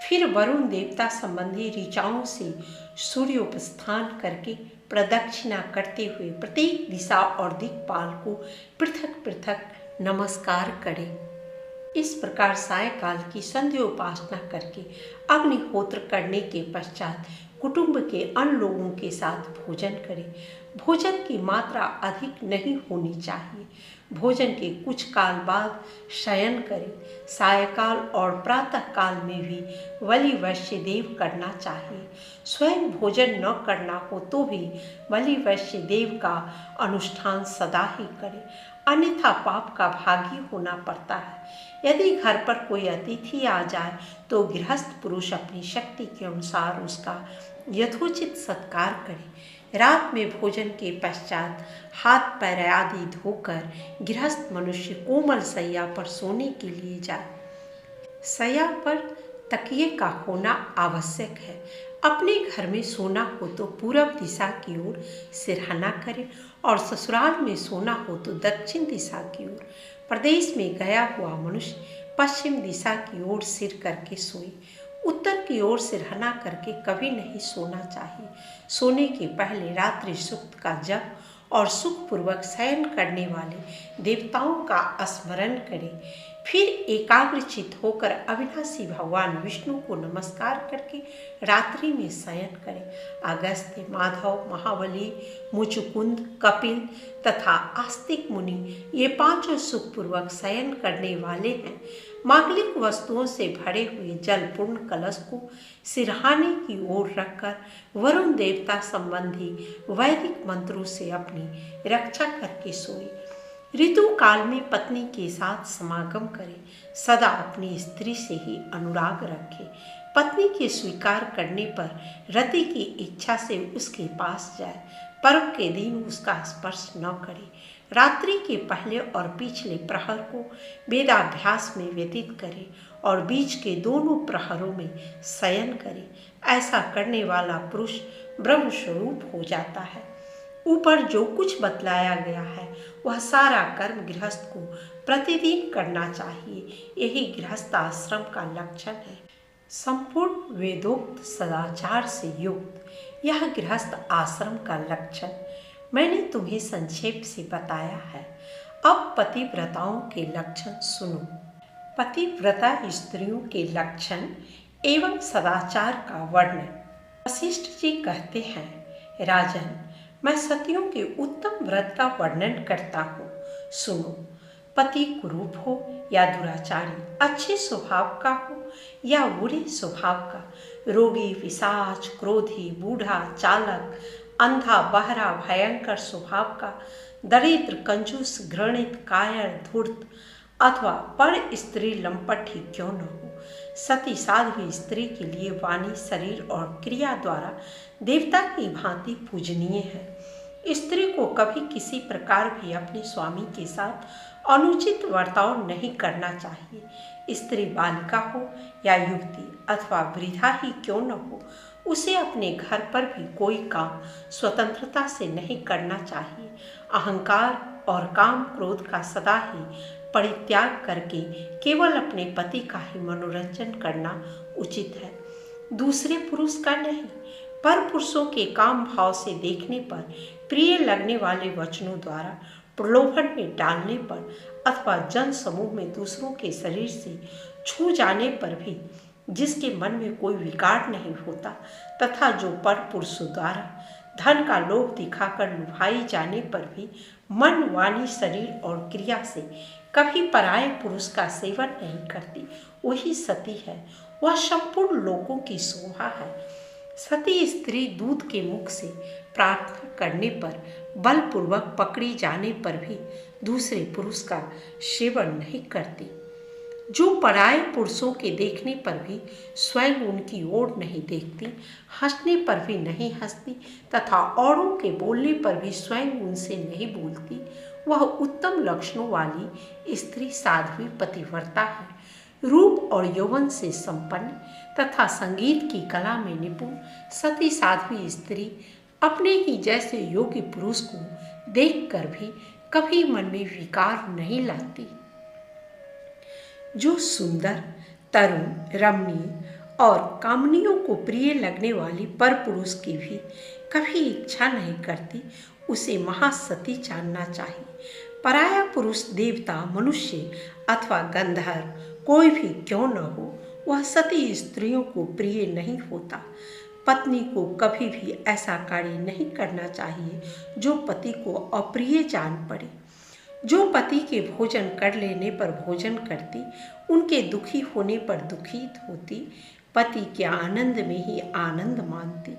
फिर वरुण देवता संबंधी ऋचाओं से सूर्योपस्थान करके प्रदक्षिणा करते हुए प्रत्येक दिशा और दिक्पाल को पृथक पृथक नमस्कार करें। इस प्रकार सायकाल की संध्योपासना करके अग्निहोत्र करने के पश्चात कुटुंब के अन्य लोगों के साथ भोजन करें। भोजन की मात्रा अधिक नहीं होनी चाहिए। भोजन के कुछ काल बाद शयन करें। सायकाल और प्रातः काल में भी बलि वैश्य देव करना चाहिए। स्वयं भोजन न करना हो तो भी बलि वैश्य देव का अनुष्ठान सदा ही करें, अन्यथा पाप का भागी होना पड़ता है। यदि घर पर कोई अतिथि आ जाए तो गृहस्थ पुरुष अपनी शक्ति के अनुसार उसका यथोचित सत्कार करे। रात में भोजन के पश्चात हाथ पैर आदि धोकर गृहस्थ मनुष्य कोमल सैया पर सोने के लिए जाए। सैया पर तकिए का होना आवश्यक है। अपने घर में सोना हो तो पूरब दिशा की ओर सिरहाना करें और ससुराल में सोना हो तो दक्षिण दिशा की ओर। प्रदेश में गया हुआ मनुष्य पश्चिम दिशा की ओर सिर करके सोए। उत्तर की ओर सिरहाना करके कभी नहीं सोना चाहिए। सोने के पहले रात्रि सूक्त का जप और सुखपूर्वक शयन करने वाले देवताओं का स्मरण करें। फिर एकाग्रचित होकर अविनाशी भगवान विष्णु को नमस्कार करके रात्रि में शयन करें। अगस्त्य, माधव, महाबली, मुचुकुंद, कपिल तथा आस्तिक मुनि ये पांचों सुखपूर्वक शयन करने वाले हैं। मांगलिक वस्तुओं से भरे हुए जलपूर्ण कलश को सिरहाने की ओर रखकर वरुण देवता संबंधी वैदिक मंत्रों से अपनी रक्षा करके सोए। ऋतु काल में पत्नी के साथ समागम करें। सदा अपनी स्त्री से ही अनुराग रखें। पत्नी के स्वीकार करने पर रति की इच्छा से उसके पास जाए। पर्व के दिन उसका स्पर्श न करे। रात्रि के पहले और पिछले प्रहर को वेदाभ्यास में व्यतीत करें और बीच के दोनों प्रहरों में शयन करें। ऐसा करने वाला पुरुष ब्रह्म स्वरूप हो जाता है। ऊपर जो कुछ बतलाया गया है वह सारा कर्म गृहस्थ को प्रतिदिन करना चाहिए। यही गृहस्थ आश्रम का लक्षण है। संपूर्ण वेदोक्त सदाचार से युक्त यह गृहस्थ आश्रम का लक्षण मैंने तुम्हें संक्षेप से बताया है। अब पतिव्रताओं के लक्षण सुनो। पतिव्रता स्त्रियों के लक्षण एवं सदाचार का वर्णन। वशिष्ठ जी कहते हैं, राजन, मैं सतियों के उत्तम व्रत का वर्णन करता हूँ, सुनो। पति कुरूप हो या दुराचारी, अच्छे स्वभाव का हो या बुरे स्वभाव का, रोगी, पिशाच, क्रोधी, बूढ़ा, चालक, अंधा, बहरा, भयंकर स्वभाव का, दरिद्र, कंजूस, घृणित, कायर, धूर्त अथवा पर स्त्री लंपट ही क्यों न हो, सती साध्वी स्त्री के लिए वाणी, शरीर और क्रिया द्वारा देवता की भांति पूजनीय है। स्त्री को कभी किसी प्रकार भी अपने स्वामी के साथ अनुचित बर्ताव नहीं करना चाहिए। स्त्री बालिका हो या युवती अथवा वृद्धा ही क्यों न हो, उसे अपने घर पर भी कोई काम स्वतंत्रता से नहीं करना चाहिए। अहंकार और काम क्रोध का सदा ही परित्याग करके केवल अपने पति का ही मनोरंजन करना उचित है, दूसरे पुरुष का नहीं। पर पुरुषों के काम भाव से देखने पर, प्रिय लगने वाले वचनों द्वारा प्रलोभन में डालने पर अथवा जन समूह में दूसरों के शरीर से छू जाने पर भी जिसके मन में कोई विकार नहीं होता, तथा जो पर पुरुषों द्वारा धन का लोभ दिखाकर लुभाई जाने पर भी मन, वाणी, शरीर और क्रिया से कभी पराये पुरुष का सेवन नहीं करती, वही सती है। वह संपूर्ण लोगों की शोभा है। सती स्त्री दूध के मुख से प्रार्थना करने पर, बलपूर्वक पकड़ी जाने पर भी दूसरे पुरुष का सेवन नहीं करती, जो पराये पुरुषों के देखने पर भी स्वयं उनकी ओर नहीं देखती, हंसने पर भी नहीं हंसती तथा औरों के बोलने पर भी स्वयं उनसे नहीं बोलती, वह उत्तम लक्षणों वाली स्त्री साध्वी पतिव्रता है। रूप और यौवन से संपन्न तथा संगीत की कला में निपुण सती साध्वी स्त्री अपने ही जैसे योग्य पुरुष को देखकर भी कभी मन में विकार नहीं लाती। जो सुंदर, तरुण, रमणीय और कामनियों को प्रिय लगने वाली पर पुरुष की भी कभी इच्छा नहीं करती, उसे महासती जानना चाहिए। पराया पुरुष देवता, मनुष्य अथवा गंधर्व कोई भी क्यों न हो, वह सती स्त्रियों को प्रिय नहीं होता। पत्नी को कभी भी ऐसा कार्य नहीं करना चाहिए जो पति को अप्रिय जान पड़े। जो पति के भोजन कर लेने पर भोजन करती, उनके दुखी होने पर दुखित होती, पति के आनंद में ही आनंद मानती,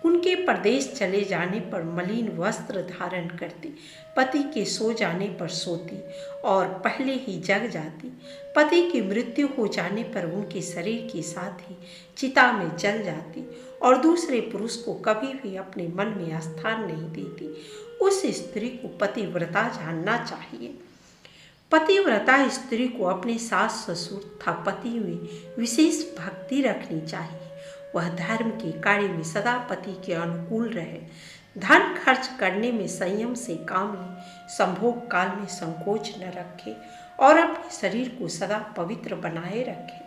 उनके परदेश चले जाने पर मलिन वस्त्र धारण करती, पति के सो जाने पर सोती और पहले ही जग जाती, पति की मृत्यु हो जाने पर उनके शरीर के साथ ही चिता में जल जाती और दूसरे पुरुष को कभी भी अपने मन में स्थान नहीं देती। उस स्त्री को पतिव्रता जानना चाहिए। पतिव्रता स्त्री को अपने सास ससुर तथा पति में विशेष भक्ति रखनी चाहिए। वह धर्म के कार्य में सदा पति के अनुकूल रहे, धन खर्च करने में संयम से काम ले, संभोग काल में संकोच न रखे और अपने शरीर को सदा पवित्र बनाए रखे।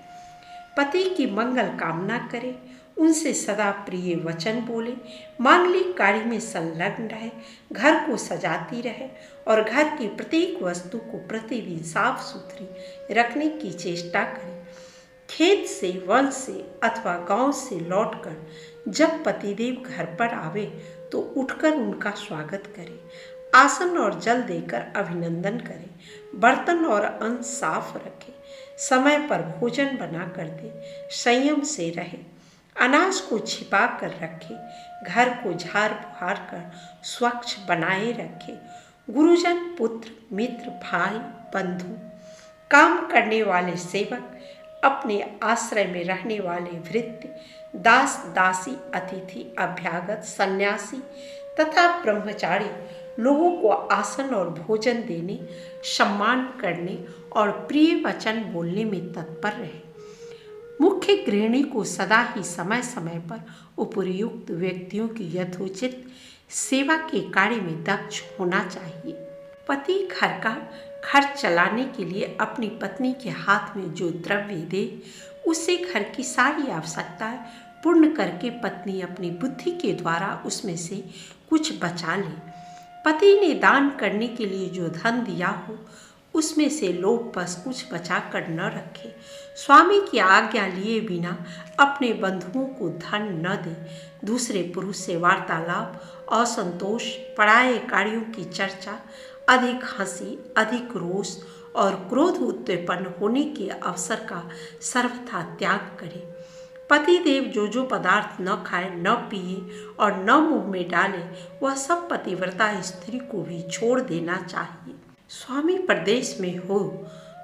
पति की मंगल कामना करे, उनसे सदा प्रिय वचन बोले, मांगलिक कार्य में संलग्न रहे, घर को सजाती रहे और घर की प्रत्येक वस्तु को प्रतिदिन साफ सुथरी रखने की चेष्टा करे। खेत से, वन से अथवा गांव से लौटकर जब पतिदेव घर पर आवे तो उठकर उनका स्वागत करे, आसन और जल देकर अभिनंदन करे, बर्तन और अन्न साफ रखे, समय पर भोजन बना कर दे, संयम से रहे, अनाज को छिपा कर रखे, घर को झाड़ बुहार कर स्वच्छ बनाए रखे, गुरुजन, पुत्र, मित्र, भाई, बंधु, काम करने वाले सेवक, अपने आश्रय में रहने वाले भृत्य, दास, दासी, अतिथि, अभ्यागत, सन्यासी तथा ब्रह्मचारी लोगों को आसन और भोजन देने, सम्मान करने और प्रिय वचन बोलने में तत्पर रहे। मुख्य गृहिणी को सदा ही समय समय पर उपयुक्त व्यक्तियों की यथोचित सेवा के कार्य में दक्ष होना चाहिए। पति घर का खर्च चलाने के लिए अपनी पत्नी के हाथ में जो द्रव्य दे, उससे घर की सारी आवश्यकताएं पूर्ण करके पत्नी अपनी बुद्धि के द्वारा उसमें से कुछ बचा ले। पति ने दान करने के लिए जो धन दिया हो, उसमें से लोभवश कुछ बचा कर न रखे। स्वामी की आज्ञा लिए बिना अपने बंधुओं को धन न दे। दूसरे पुरुष से वार्तालाप, असंतोष, पराये कार्यों की चर्चा, अधिक हंसी, अधिक रोष और क्रोध उत्पन्न होने के अवसर का सर्वथा त्याग करे। पति देव जो पदार्थ न खाए, न पिए और न मुंह में डाले, वह सब पतिव्रता स्त्री को भी छोड़ देना चाहिए। स्वामी प्रदेश में हो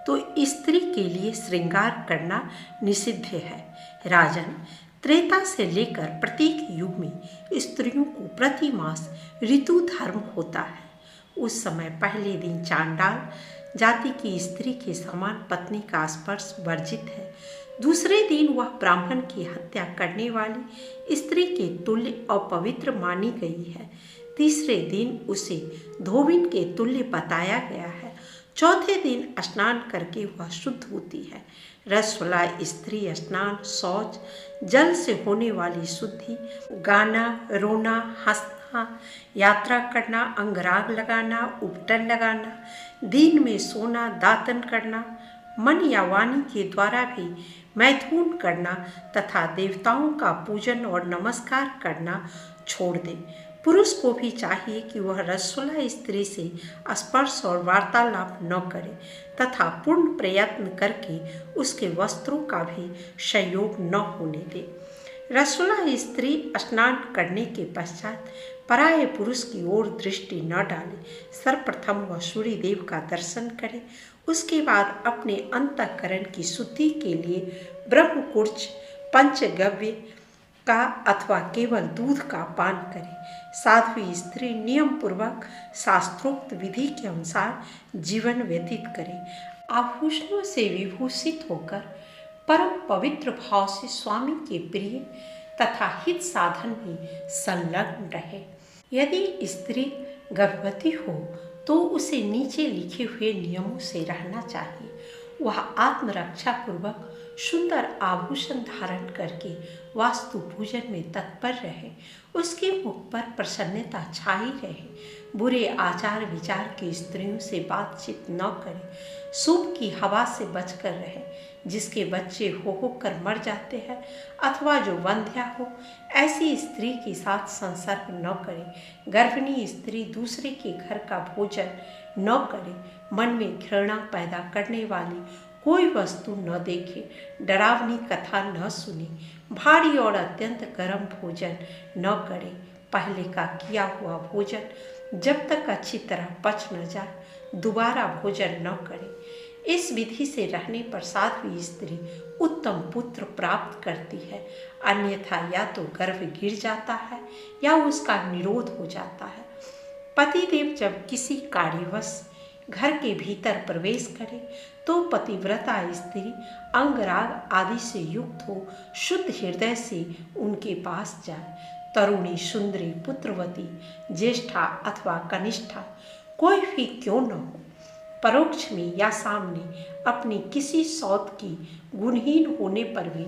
तो स्त्री के लिए श्रृंगार करना निषिद्ध है। राजन, त्रेता से लेकर प्रत्येक युग में स्त्रियों को प्रति मास ऋतु धर्म होता है। उस समय पहले दिन चांडाल जाति की स्त्री के समान पत्नी का स्पर्श वर्जित है। दूसरे दिन वह ब्राह्मण की हत्या करने वाली स्त्री के तुल्य अपवित्र मानी गई है। तीसरे दिन उसे धोबिन के तुल्य बताया गया है। चौथे दिन स्नान करके वह शुद्ध होती है। रसवला स्त्री स्नान, शौच, जल से होने वाली शुद्धि, गाना, रोना, हंसना, यात्रा करना, अंगराग लगाना, उपटन लगाना, दिन में सोना, दातन करना, मन या वाणी के द्वारा भी मैथुन करना तथा देवताओं का पूजन और नमस्कार करना छोड़ दे। पुरुष को भी चाहिए कि वह रसवला स्त्री से स्पर्श और वार्तालाप न करे तथा पूर्ण प्रयत्न करके उसके वस्त्रों का भी संयोग न होने दे। रसवला स्त्री स्नान करने के पश्चात पराये पुरुष की ओर दृष्टि न डाले। सर्वप्रथम वह सूर्य देव का दर्शन करे, उसके बाद अपने अंतःकरण की शुद्धि के लिए ब्रह्मकुर्च, पंचगव्य का अथवा केवल दूध का पान करे। साध्वी स्त्री नियम पूर्वक शास्त्रोक्त विधि के अनुसार जीवन व्यतीत करे। आभूषणों से विभूषित होकर परम पवित्र भाव से स्वामी के प्रिय तथा हित साधन में संलग्न रहे। यदि स्त्री गर्भवती हो तो उसे नीचे लिखे हुए नियमों से रहना चाहिए। वह आत्मरक्षा पूर्वक सुंदर आभूषण धारण करके वास्तु पूजन में तत्पर रहे। उसके मुख पर प्रसन्नता छाई रहे। बुरे आचार विचार की स्त्रियों से बातचीत न करे। सूप की हवा से बचकर रहे। जिसके बच्चे हो कर मर जाते हैं अथवा जो वंध्या हो, ऐसी स्त्री के साथ संसर्ग न करे। गर्भिणी स्त्री दूसरे के घर का भोजन न करे। मन में घृणा पैदा करने वाली कोई वस्तु न देखे। डरावनी कथा न सुने। भारी और अत्यंत गर्म भोजन न करे। पहले का किया हुआ भोजन जब तक अच्छी तरह पच न जाए दोबारा भोजन न करे। इस विधि से रहने पर साध्वी स्त्री उत्तम पुत्र प्राप्त करती है, अन्यथा या तो गर्भ गिर जाता है या उसका निरोध हो जाता है। पतिदेव जब किसी कार्यवश घर के भीतर प्रवेश करे तो पतिव्रता स्त्री अंगराग आदि से युक्त हो शुद्ध हृदय से उनके पास जाए। तरुणी, सुंदरी, पुत्रवती, ज्येष्ठा अथवा कनिष्ठा कोई भी क्यों न हो, परोक्ष में या सामने अपनी किसी सौत की गुणहीन होने पर भी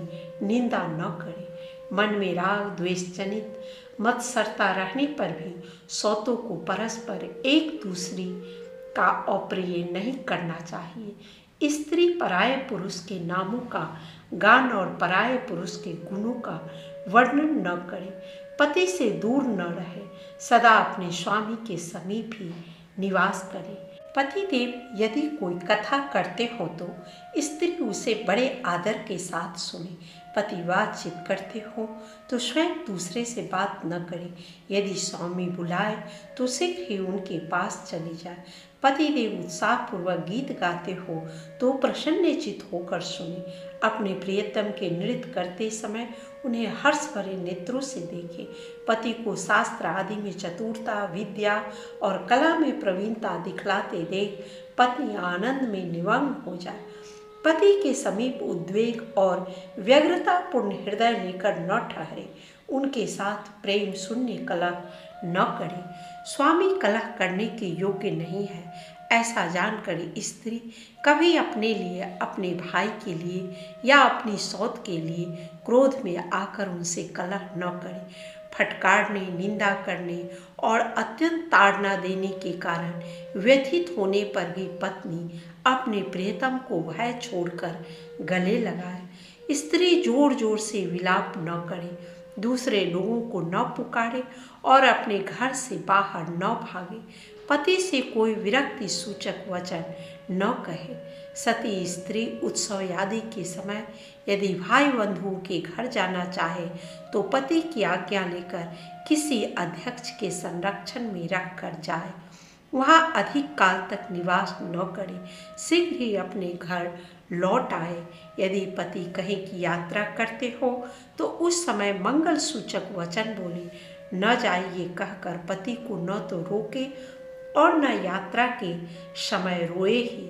निंदा न करे। मन में राग द्वेष जनित मत्सरता रहने पर भी सौतों को परस्पर एक दूसरी का अप्रिय नहीं करना चाहिए। स्त्री पराये पुरुष के नामों का गान और पराये पुरुष के गुणों का वर्णन न करे। पति से दूर न रहे, सदा अपने स्वामी के समीप ही निवास करे। पतिदेव यदि कोई कथा करते हो तो स्त्री उसे बड़े आदर के साथ सुने। पति बातचीत करते हो तो स्वयं दूसरे से बात न करे। यदि स्वामी बुलाए तो शीघ्र ही उनके पास चले जाए। पतिदेव उत्साहपूर्वक गीत गाते हो तो प्रसन्नचित्त होकर सुने। अपने प्रियतम के नृत्य करते समय उन्हें हर्ष भरे नेत्रों से देखे। पति को शास्त्र आदि में चतुरता, विद्या और कला में प्रवीणता दिखलाते देख पत्नी आनंद में निमग्न हो जाए। पति के समीप उद्वेग और व्यग्रतापूर्ण हृदय लेकर न ठहरे। उनके साथ प्रेम शून्य कलह न करे। स्वामी कलह करने के योग्य नहीं है, ऐसा जानकर स्त्री कभी अपने लिए, अपने भाई के लिए या अपनी सौत के लिए क्रोध में आकर उनसे कलह न करे। फटकारने, निंदा करने और अत्यंत ताड़ना देने के कारण व्यथित होने पर भी पत्नी अपने प्रियतम को भय छोड़कर गले लगाए। स्त्री जोर जोर से विलाप न करे, दूसरे लोगों को न पुकारे और अपने घर से बाहर न भागे। पति से कोई विरक्ति सूचक वचन न कहे। सती स्त्री उत्सव आदि के समय यदि भाई बंधुओं के घर जाना चाहे तो पति की आज्ञा लेकर किसी अध्यक्ष के संरक्षण में रख कर जाए। वहाँ अधिक काल तक निवास न करे, शीघ्र ही अपने घर लौट आए। यदि पति कहीं की यात्रा करते हो तो उस समय मंगल सूचक वचन बोले, न जाइए कहकर पति को न तो रोके और न यात्रा के समय रोए ही।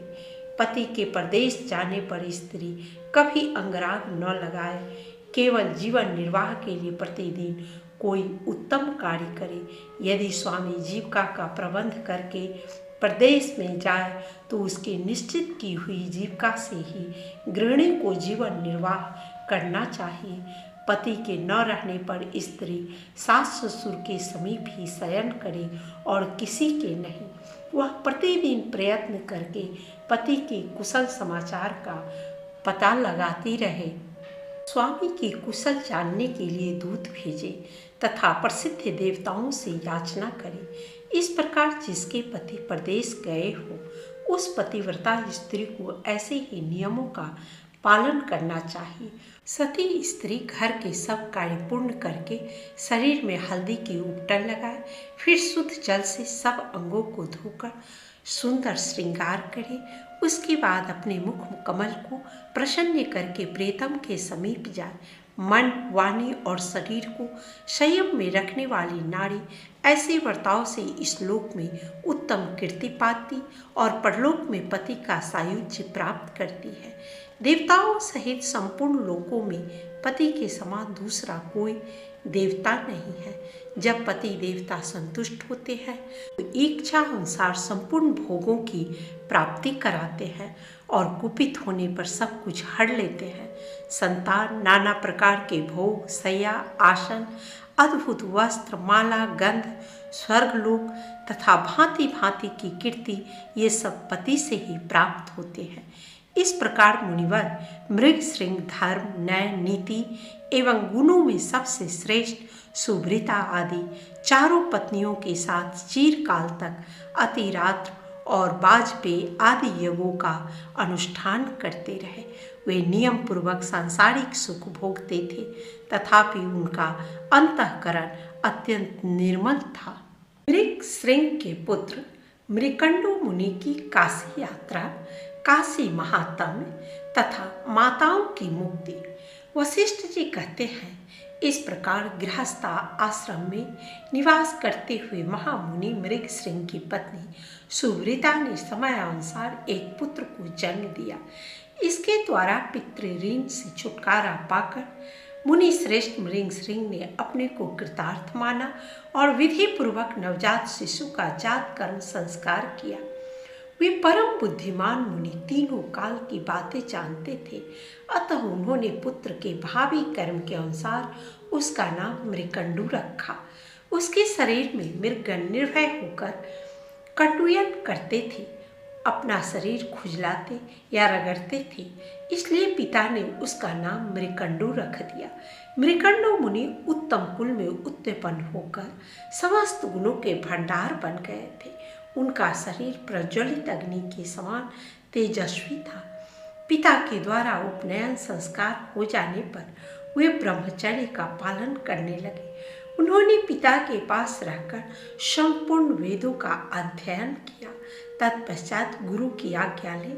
पति के प्रदेश जाने पर स्त्री कभी अंगराग न लगाए, केवल जीवन निर्वाह के लिए प्रतिदिन कोई उत्तम कार्य करे। यदि स्वामी जीविका का प्रबंध करके प्रदेश में जाए तो उसके निश्चित की हुई जीविका से ही गृहिणी को जीवन निर्वाह करना चाहिए। पति के न रहने पर स्त्री सास ससुर के समीप ही शयन करे और किसी के नहीं। वह प्रतिदिन प्रयत्न करके पति के कुशल समाचार का पता लगाती रहे, स्वामी की कुशल जानने के लिए दूत भेजे तथा प्रसिद्ध देवताओं से याचना करे। इस प्रकार जिसके पति प्रदेश गए हो उस पतिव्रता स्त्री को ऐसे ही नियमों का पालन करना चाहिए। सती स्त्री घर के सब कार्य पूर्ण करके शरीर में हल्दी की उपटन लगाए, फिर शुद्ध जल से सब अंगों को धोकर सुंदर श्रृंगार करे। उसके बाद अपने मुख कमल को प्रसन्न करके प्रेतम के समीप जाए। मन, वाणी और शरीर को संयम में रखने वाली नारी ऐसे बर्ताव से इस लोक में उत्तम कीर्ति पाती और परलोक में पति का सायुज्य प्राप्त करती है। देवताओं सहित संपूर्ण लोकों में पति के समान दूसरा कोई देवता नहीं है। जब पति देवता संतुष्ट होते हैं तो इच्छा अनुसार संपूर्ण भोगों की प्राप्ति कराते हैं और कुपित होने पर सब कुछ हर लेते हैं। संतान, नाना प्रकार के भोग, शैया, आसन, अद्भुत वस्त्र, माला, गंध, स्वर्गलोक तथा भांति भांति की कीर्ति ये सब पति से ही प्राप्त होते हैं। इस प्रकार मुनिवर मृग, श्रृंग, धर्म, न्याय, नीति एवं गुणों में सबसे श्रेष्ठ सुभृता आदि चारों पत्नियों के साथ चिरकाल तक अतिरात्र और वाजपेयी आदि यज्ञों का अनुष्ठान करते रहे। वे नियम पूर्वक सांसारिक सुख भोगते थे, तथापि उनका अंतःकरण अत्यंत निर्मल था। मृग श्रृंग के पुत्र मृकंडु मुनि की काशी यात्रा, काशी महात्म्य तथा माताओं की मुक्ति। वशिष्ठ जी कहते हैं, इस प्रकार गृहस्थ आश्रम में निवास करते हुए महामुनि मृग श्रृंग की पत्नी सुभृता ने समयानुसार एक पुत्र को जन्म दिया। इसके द्वारा पितृऋण से छुटकारा पाकर मुनि श्रेष्ठ मृग श्रृंग ने अपने को कृतार्थ माना और विधि पूर्वक नवजात शिशु का जात कर्म संस्कार किया। वे परम बुद्धिमान मुनि तीनों काल की बातें जानते थे, अतः उन्होंने पुत्र के भावी कर्म के अनुसार उसका नाम मृकंडु रखा। उसके शरीर में मृगगण निर्भय होकर कंडुयन करते थे, अपना शरीर खुजलाते या रगड़ते थे, इसलिए पिता ने उसका नाम मृकंडु रख दिया। मृकंडु मुनि उत्तम कुल में उत्पन्न होकर समस्त गुणों के भंडार बन गए थे। उनका शरीर प्रज्वलित अग्नि के समान तेजस्वी था। पिता के द्वारा उपनयन संस्कार हो जाने पर वे ब्रह्मचर्य का पालन करने लगे। उन्होंने पिता के पास रहकर संपूर्ण वेदों का अध्ययन किया। तत्पश्चात गुरु की आज्ञा ले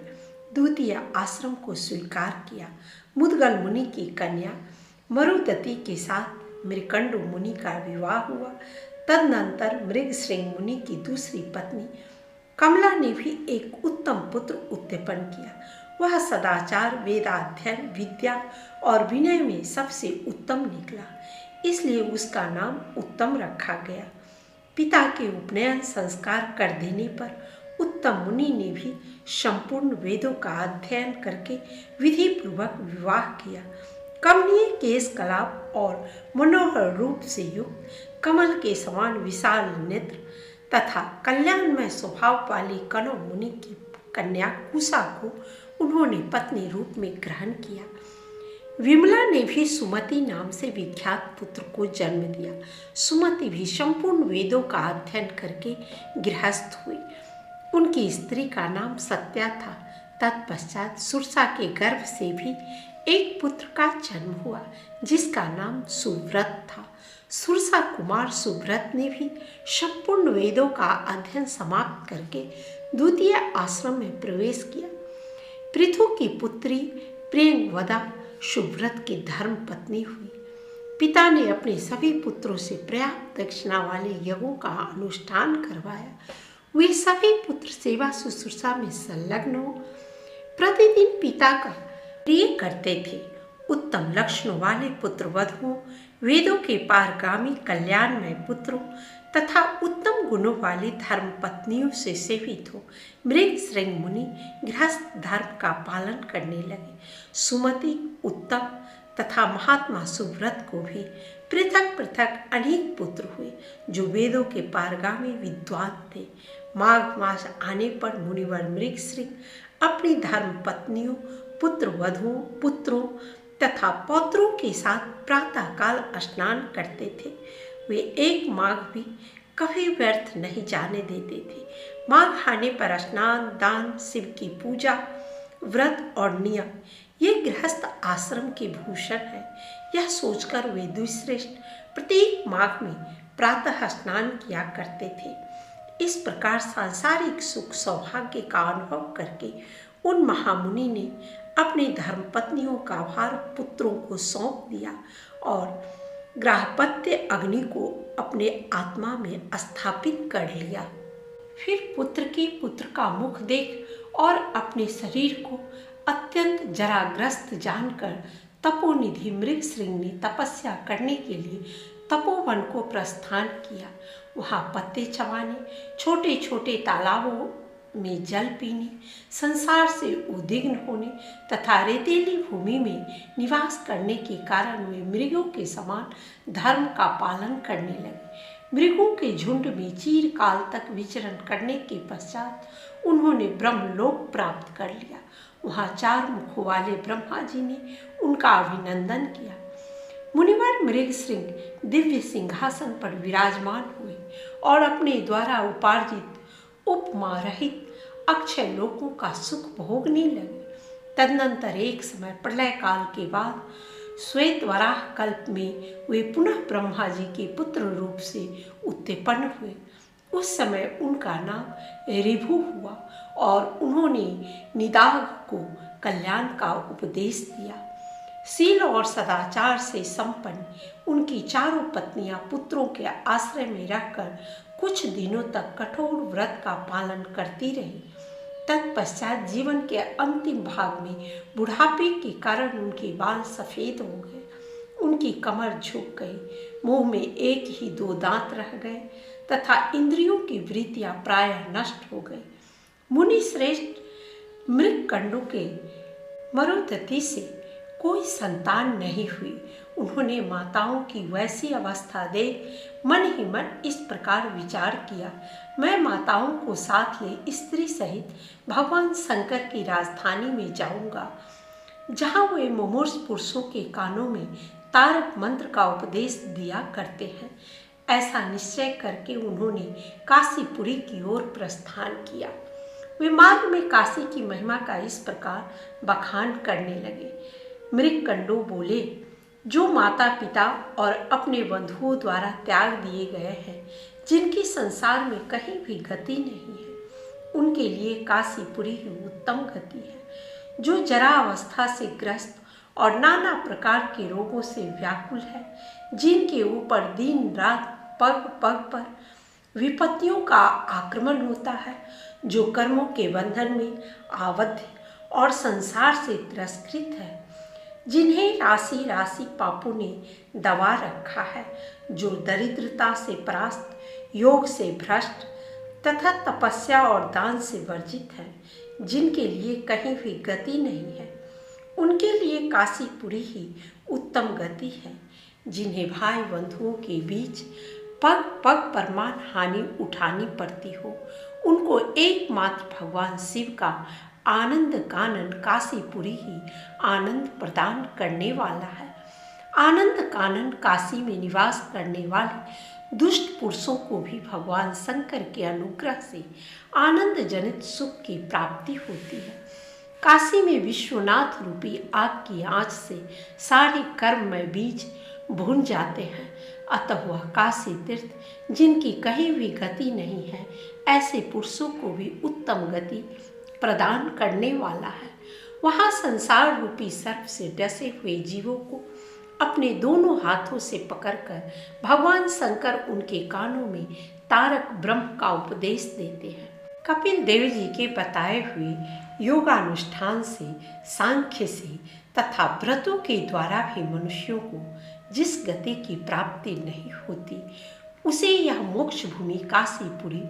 द्वितीय आश्रम को स्वीकार किया। मुद्गल मुनि की कन्या मरुदति के साथ मृकंडु मुनि का विवाह हुआ। तदनंतर मृग श्रृंग मुनि की दूसरी पत्नी कमला ने भी एक उत्तम पुत्र उत्पन्न किया। वह सदाचार, वेदाध्ययन, विद्या और विनय में सबसे उत्तम निकला, इसलिए उसका नाम उत्तम रखा गया। पिता के उपनयन संस्कार कर देने पर उत्तम मुनि ने भी संपूर्ण वेदों का अध्ययन करके विधि पूर्वक विवाह किया। कमनीय केश कलाप और मनोहर रूप से युक्त, कमल के समान विशाल नेत्र तथा कल्याणमय स्वभाव वाली कनौ मुनि की कन्या कुशा को उन्होंने पत्नी रूप में ग्रहण किया। विमला ने भी सुमति नाम से विख्यात पुत्र को जन्म दिया। सुमति भी संपूर्ण वेदों का अध्ययन करके गृहस्थ हुई। उनकी स्त्री का नाम सत्या था। तत्पश्चात सुरसा के गर्भ से भी एक पुत्र का जन्म हुआ जिसका नाम सुव्रत था। सुरसा कुमार सुव्रत ने भी संपूर्ण वेदों का अध्ययन समाप्त करके द्वितीय आश्रम में प्रवेश किया। पृथु की पुत्री प्रियंवदा सुव्रत की धर्म पत्नी हुई। पिता ने अपने सभी पुत्रों से पर्याप्त दक्षिणा वाले यज्ञों का अनुष्ठान करवाया। वे सभी पुत्र सेवा शुश्रूषा में संलग्न हो प्रतिदिन पिता का प्रिय करते थे। उत्तम लक्षणों वाले पुत्र वधुओं, वेदों के पारगामी कल्याणमय पुत्रों तथा उत्तम गुणों वाली धर्म पत्नियों से सेवित हो मृगश्रृंग मुनि गृहस्थ धर्म का पालन करने लगे। सुमति, उत्तम तथा महात्मा सुव्रत को भी पृथक पृथक अनेक पुत्र हुए जो वेदों के पारगामी विद्वान थे। माघ मास आने पर मुनिवर मृगश्रृंग अपनी धर्म पत्नियों, पुत्र वधुओं, पुत्रों तथा पौत्रों के साथ प्रातःकाल स्नान करते थे। वे एक माघ भी कभी व्यर्थ नहीं जाने देते थे। माघ आने पर स्नान, दान, शिव की पूजा, व्रत और नियम ये गृहस्थ आश्रम के भूषण है। यह सोचकर वे द्विश्रेष्ठ प्रत्येक माघ में प्रातः स्नान किया करते थे। इस प्रकार सांसारिक सुख सौभाग्य का अनुभव करके उन महामुनि ने अपनी धर्मपत्नियों का भार पुत्रों को सौंप दिया और ग्राहपत्य अग्नि को अपने आत्मा में स्थापित कर लिया। फिर पुत्र का मुख देख और अपने शरीर को अत्यंत जराग्रस्त जानकर तपोनिधि मृगश्रृंग ने तपस्या करने के लिए तपोवन को प्रस्थान किया। वहाँ पत्ते चबाने, छोटे छोटे तालाबों में जल पीने, संसार से उद्विग्न होने तथा रेतीली भूमि में निवास करने के कारण वे मृगों के समान धर्म का पालन करने लगे। मृगों के झुंड में चिरकाल तक विचरण करने के पश्चात उन्होंने ब्रह्मलोक प्राप्त कर लिया। वहाँ 4 मुखों वाले ब्रह्मा जी ने उनका अभिनंदन किया। मुनिवर मृगश्रृंग दिव्य सिंहासन पर विराजमान हुए और अपने द्वारा उपार्जित उपमा रहित अक्षय लोकों का सुख भोगने लगे। तदनंतर एक समय प्रलय काल के बाद श्वेत वराह कल्प में वे पुनः ब्रह्मा जी के पुत्र रूप से उत्पन्न हुए। उस समय उनका नाम ऋभु हुआ और उन्होंने निदाघ को कल्याण का उपदेश दिया। शील और सदाचार से संपन्न उनकी चारों पत्नियां पुत्रों के आश्रय में रहकर कुछ दिनों तक कठोर व्रत का पालन करती रही। तत्पश्चात जीवन के अंतिम भाग में बुढ़ापे के कारण उनके बाल सफेद हो गए, उनकी कमर झुक गई, मुंह में एक ही 2 दांत रह गए तथा इंद्रियों की वृत्तियां प्रायः नष्ट हो गई। मुनि श्रेष्ठ मृगकंडों के मरोदति से कोई संतान नहीं हुई। उन्होंने माताओं की वैसी अवस्था देख मन ही मन इस प्रकार विचार किया, मैं माताओं को साथ ले स्त्री सहित भगवान शंकर की राजधानी में जाऊंगा, जहां वे मुमूर्ष पुरुषों के कानों में तारक मंत्र का उपदेश दिया करते हैं। ऐसा निश्चय करके उन्होंने काशीपुरी की ओर प्रस्थान किया। वे मार्ग में काशी की महिमा का इस प्रकार बखान करने लगे। मृगकंडों बोले, जो माता पिता और अपने बंधुओं द्वारा त्याग दिए गए हैं, जिनकी संसार में कहीं भी गति नहीं है, उनके लिए काशीपुरी ही उत्तम गति है। जो जरा अवस्था से ग्रस्त और नाना प्रकार के रोगों से व्याकुल है, जिनके ऊपर दिन रात पग पग पर विपत्तियों का आक्रमण होता है, जो कर्मों के बंधन में आबद्ध और संसार से तिरस्कृत है, जिन्हें राशि राशि पापों ने दबा रखा है, जो दरिद्रता से परास्त, योग से भ्रष्ट तथा तपस्या और दान से वर्जित है, जिनके लिए कहीं भी गति नहीं है, उनके लिए काशीपुरी ही उत्तम गति है। जिन्हें भाई बंधुओं के बीच पग पग पर मान हानि उठानी पड़ती हो, उनको एकमात्र भगवान शिव का आनंद कानन काशीपुरी ही आनंद प्रदान करने वाला है। आनंद कानन काशी में निवास करने वाले दुष्ट पुरुषों को भी भगवान शंकर के अनुग्रह से आनंद जनित सुख की प्राप्ति होती है। काशी में विश्वनाथ रूपी आग की आंच से सारे कर्ममय बीज भून जाते हैं, अतः वह काशी तीर्थ जिनकी कहीं भी गति नहीं है, ऐसे पुरुषों को भी उत्तम गति प्रदान करने वाला है। वहाँ संसार रूपी सर्प से डसे हुए जीवों को अपने दोनों हाथों से पकड़कर भगवान शंकर उनके कानों में तारक ब्रह्म का उपदेश देते हैं। कपिल देव जी के बताए हुए योगानुष्ठान से, सांख्य से तथा व्रतों के द्वारा भी मनुष्यों को जिस गति की प्राप्ति नहीं होती, उसे यह मोक्ष भूमि काशीपुरी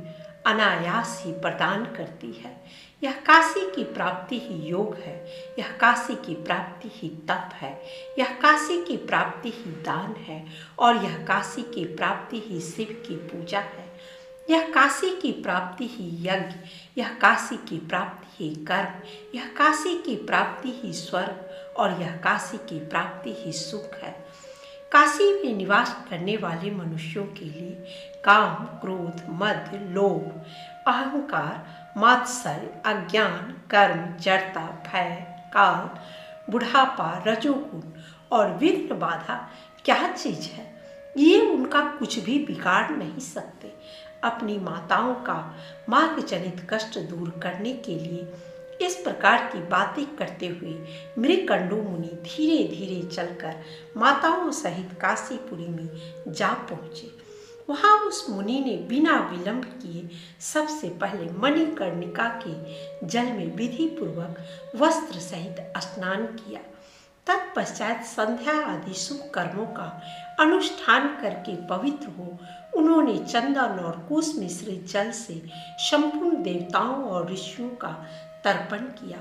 अनायास ही प्रदान करती है। यह काशी की प्राप्ति ही योग है, यह काशी की प्राप्ति ही तप है, यह काशी की प्राप्ति ही दान है और यह काशी की प्राप्ति ही शिव की पूजा है। यह काशी की प्राप्ति ही यज्ञ, यह काशी की प्राप्ति ही कर्म, यह काशी की प्राप्ति ही स्वर्ग और यह काशी की प्राप्ति ही सुख है। काशी में निवास करने वाले मनुष्यों के लिए काम, क्रोध, मद, लोभ, अहंकार, मात्सर्य, अज्ञान, कर्म, जड़ता, भय, काल, बुढ़ापा, रजोगुण और विघ्न बाधा क्या चीज है? ये उनका कुछ भी बिगाड़ नहीं सकते। अपनी माताओं का मार्ग जनित कष्ट दूर करने के लिए इस प्रकार की बातें करते हुए मृकंडू मुनि धीरे धीरे चलकर माताओं सहित काशीपुरी में जा पहुँचे। वहाँ उस मुनि ने बिना विलंब किए सबसे पहले मणिकर्णिका के जल में विधि पूर्वक वस्त्र सहित स्नान किया। तत्पश्चात संध्या आदि शुभ कर्मों का अनुष्ठान करके पवित्र हो उन्होंने चंदन और कुश मिश्रित जल से संपूर्ण देवताओं और ऋषियों का तर्पण किया।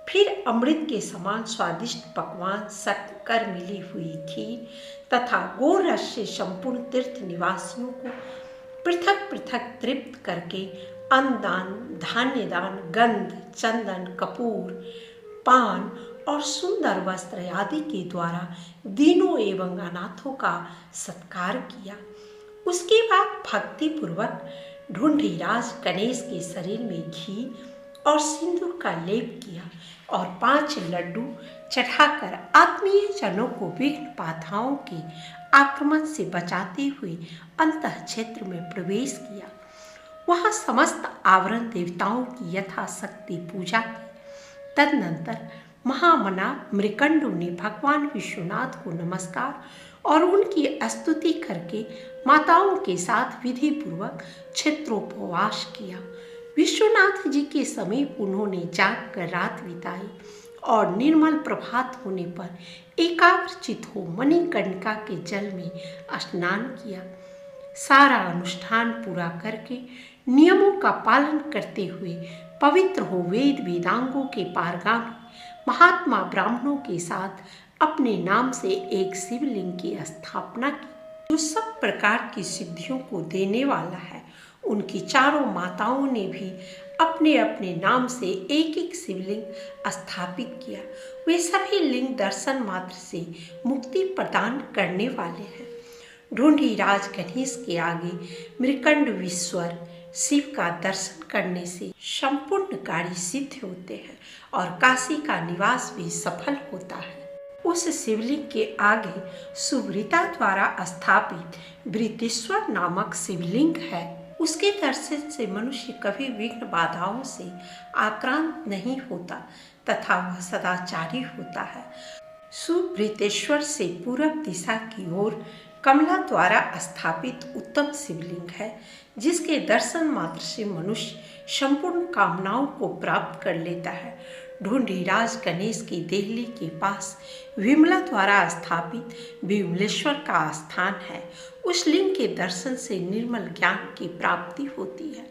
फिर अमृत के समान स्वादिष्ट पकवान, शक्कर मिली हुई खीर तथा गोरस से संपूर्ण तीर्थ निवासियों को पृथक पृथक तृप्त करके अन्नदान, धान्य दान, गंध, चंदन, कपूर, पान और सुंदर वस्त्र आदि के द्वारा दीनों एवं अनाथों का सत्कार किया। उसके बाद भक्ति पूर्वक ढूंढीराज गणेश के शरीर में घी और सिंदूर का लेप किया और 5 लड्डू चढ़ाकर आत्मीय जनों को विघ्न बाधाओं के आक्रमण से बचाते हुए अंतः क्षेत्र में प्रवेश किया। वहाँ समस्त आवरण देवताओं की यथाशक्ति पूजा की। तदनंतर महामना मृकंडु ने भगवान विश्वनाथ को नमस्कार और उनकी स्तुति करके माताओं के साथ विधि पूर्वक क्षेत्रोपवास किया। विश्वनाथ जी के समीप उन्होंने जाग कर रात बिताई और निर्मल प्रभात होने पर एकाग्रचित हो मणिकर्णिका के जल में स्नान किया। सारा अनुष्ठान पूरा करके नियमों का पालन करते हुए पवित्र हो वेद वेदांगों के पारगामी महात्मा ब्राह्मणों के साथ अपने नाम से एक शिवलिंग की स्थापना की, जो सब प्रकार की सिद्धियों को देने वाला है। उनकी चारों माताओं ने भी अपने अपने नाम से एक एक शिवलिंग स्थापित किया। वे सभी लिंग दर्शन मात्र से मुक्ति प्रदान करने वाले हैं। ढूंढीराज गणेश के आगे मृकंड विश्वर शिव का दर्शन करने से संपूर्ण कार्य सिद्ध होते हैं और काशी का निवास भी सफल होता है। उस शिवलिंग के आगे सुब्रता द्वारा स्थापित वृत्तेश्वर नामक शिवलिंग है। उसके दर्शन से मनुष्य कभी विघ्न बाधाओं से आक्रांत नहीं होता तथा वह सदाचारी होता है। सुब्रतेश्वर से पूरब दिशा की ओर कमला द्वारा स्थापित उत्तम शिवलिंग है, जिसके दर्शन मात्र से मनुष्य संपूर्ण कामनाओं को प्राप्त कर लेता है। ढूंढीराज गणेश की देहली के पास विमला द्वारा स्थापित विमलेश्वर का स्थान है। उस लिंग के दर्शन से निर्मल ज्ञान की प्राप्ति होती है।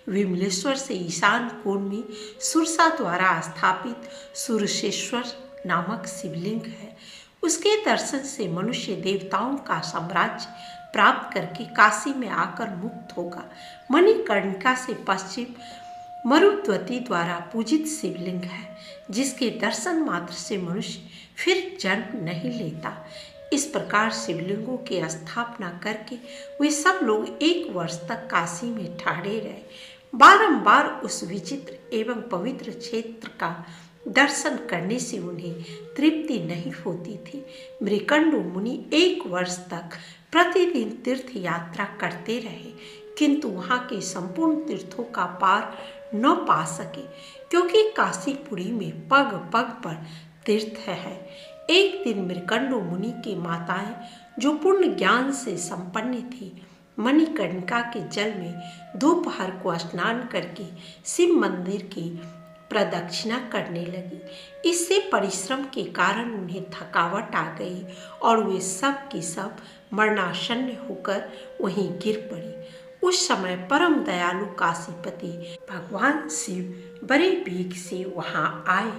विमलेश्वर से ईशान कोण में सुरसा द्वारा स्थापित सुरसेश्वर नामक शिवलिंग है। उसके दर्शन से मनुष्य देवताओं का साम्राज्य प्राप्त करके काशी में आकर मुक्त होगा। मणिकर्णिका से पश्चिम मरुद्वती द्वारा पूजित शिवलिंग है, जिसके दर्शन मात्र से मनुष्य फिर जन्म नहीं लेता। इस प्रकार शिवलिंगों की स्थापना करके वे सब लोग 1 वर्ष तक काशी में ठहरे रहे। बारंबार उस विचित्र एवं पवित्र क्षेत्र का दर्शन करने से उन्हें तृप्ति नहीं होती थी। मृकंडु मुनि 1 वर्ष तक प्रतिदिन तीर्थ यात्रा करते रहे, किंतु वहाँ के संपूर्ण तीर्थों का पार न पा सके, क्योंकि काशीपुरी में पग पग पर तीर्थ है। एक दिन मृकंडु मुनि की माताएं, जो पूर्ण ज्ञान से संपन्न थी, मणिकर्णिका के जल में दोपहर को स्नान करके शिव मंदिर की प्रदक्षिणा करने लगी। इससे परिश्रम के कारण उन्हें थकावट आ गई और वे सब की सब मरणासन्न होकर वहीं गिर पड़ी। उस समय परम दयालु काशीपति भगवान शिव बड़े वेग से वहां आए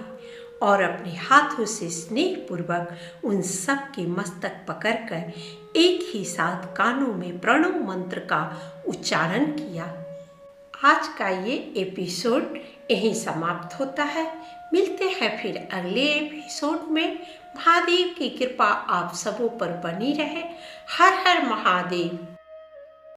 और अपने हाथों से स्नेहपूर्वक उन सब के मस्तक पकड़कर एक ही साथ कानों में प्रणव मंत्र का उच्चारण किया। आज का ये एपिसोड यहीं समाप्त होता है। मिलते हैं फिर अगले एपिसोड में। महादेव की कृपा आप सबों पर बनी रहे। हर हर महादेव।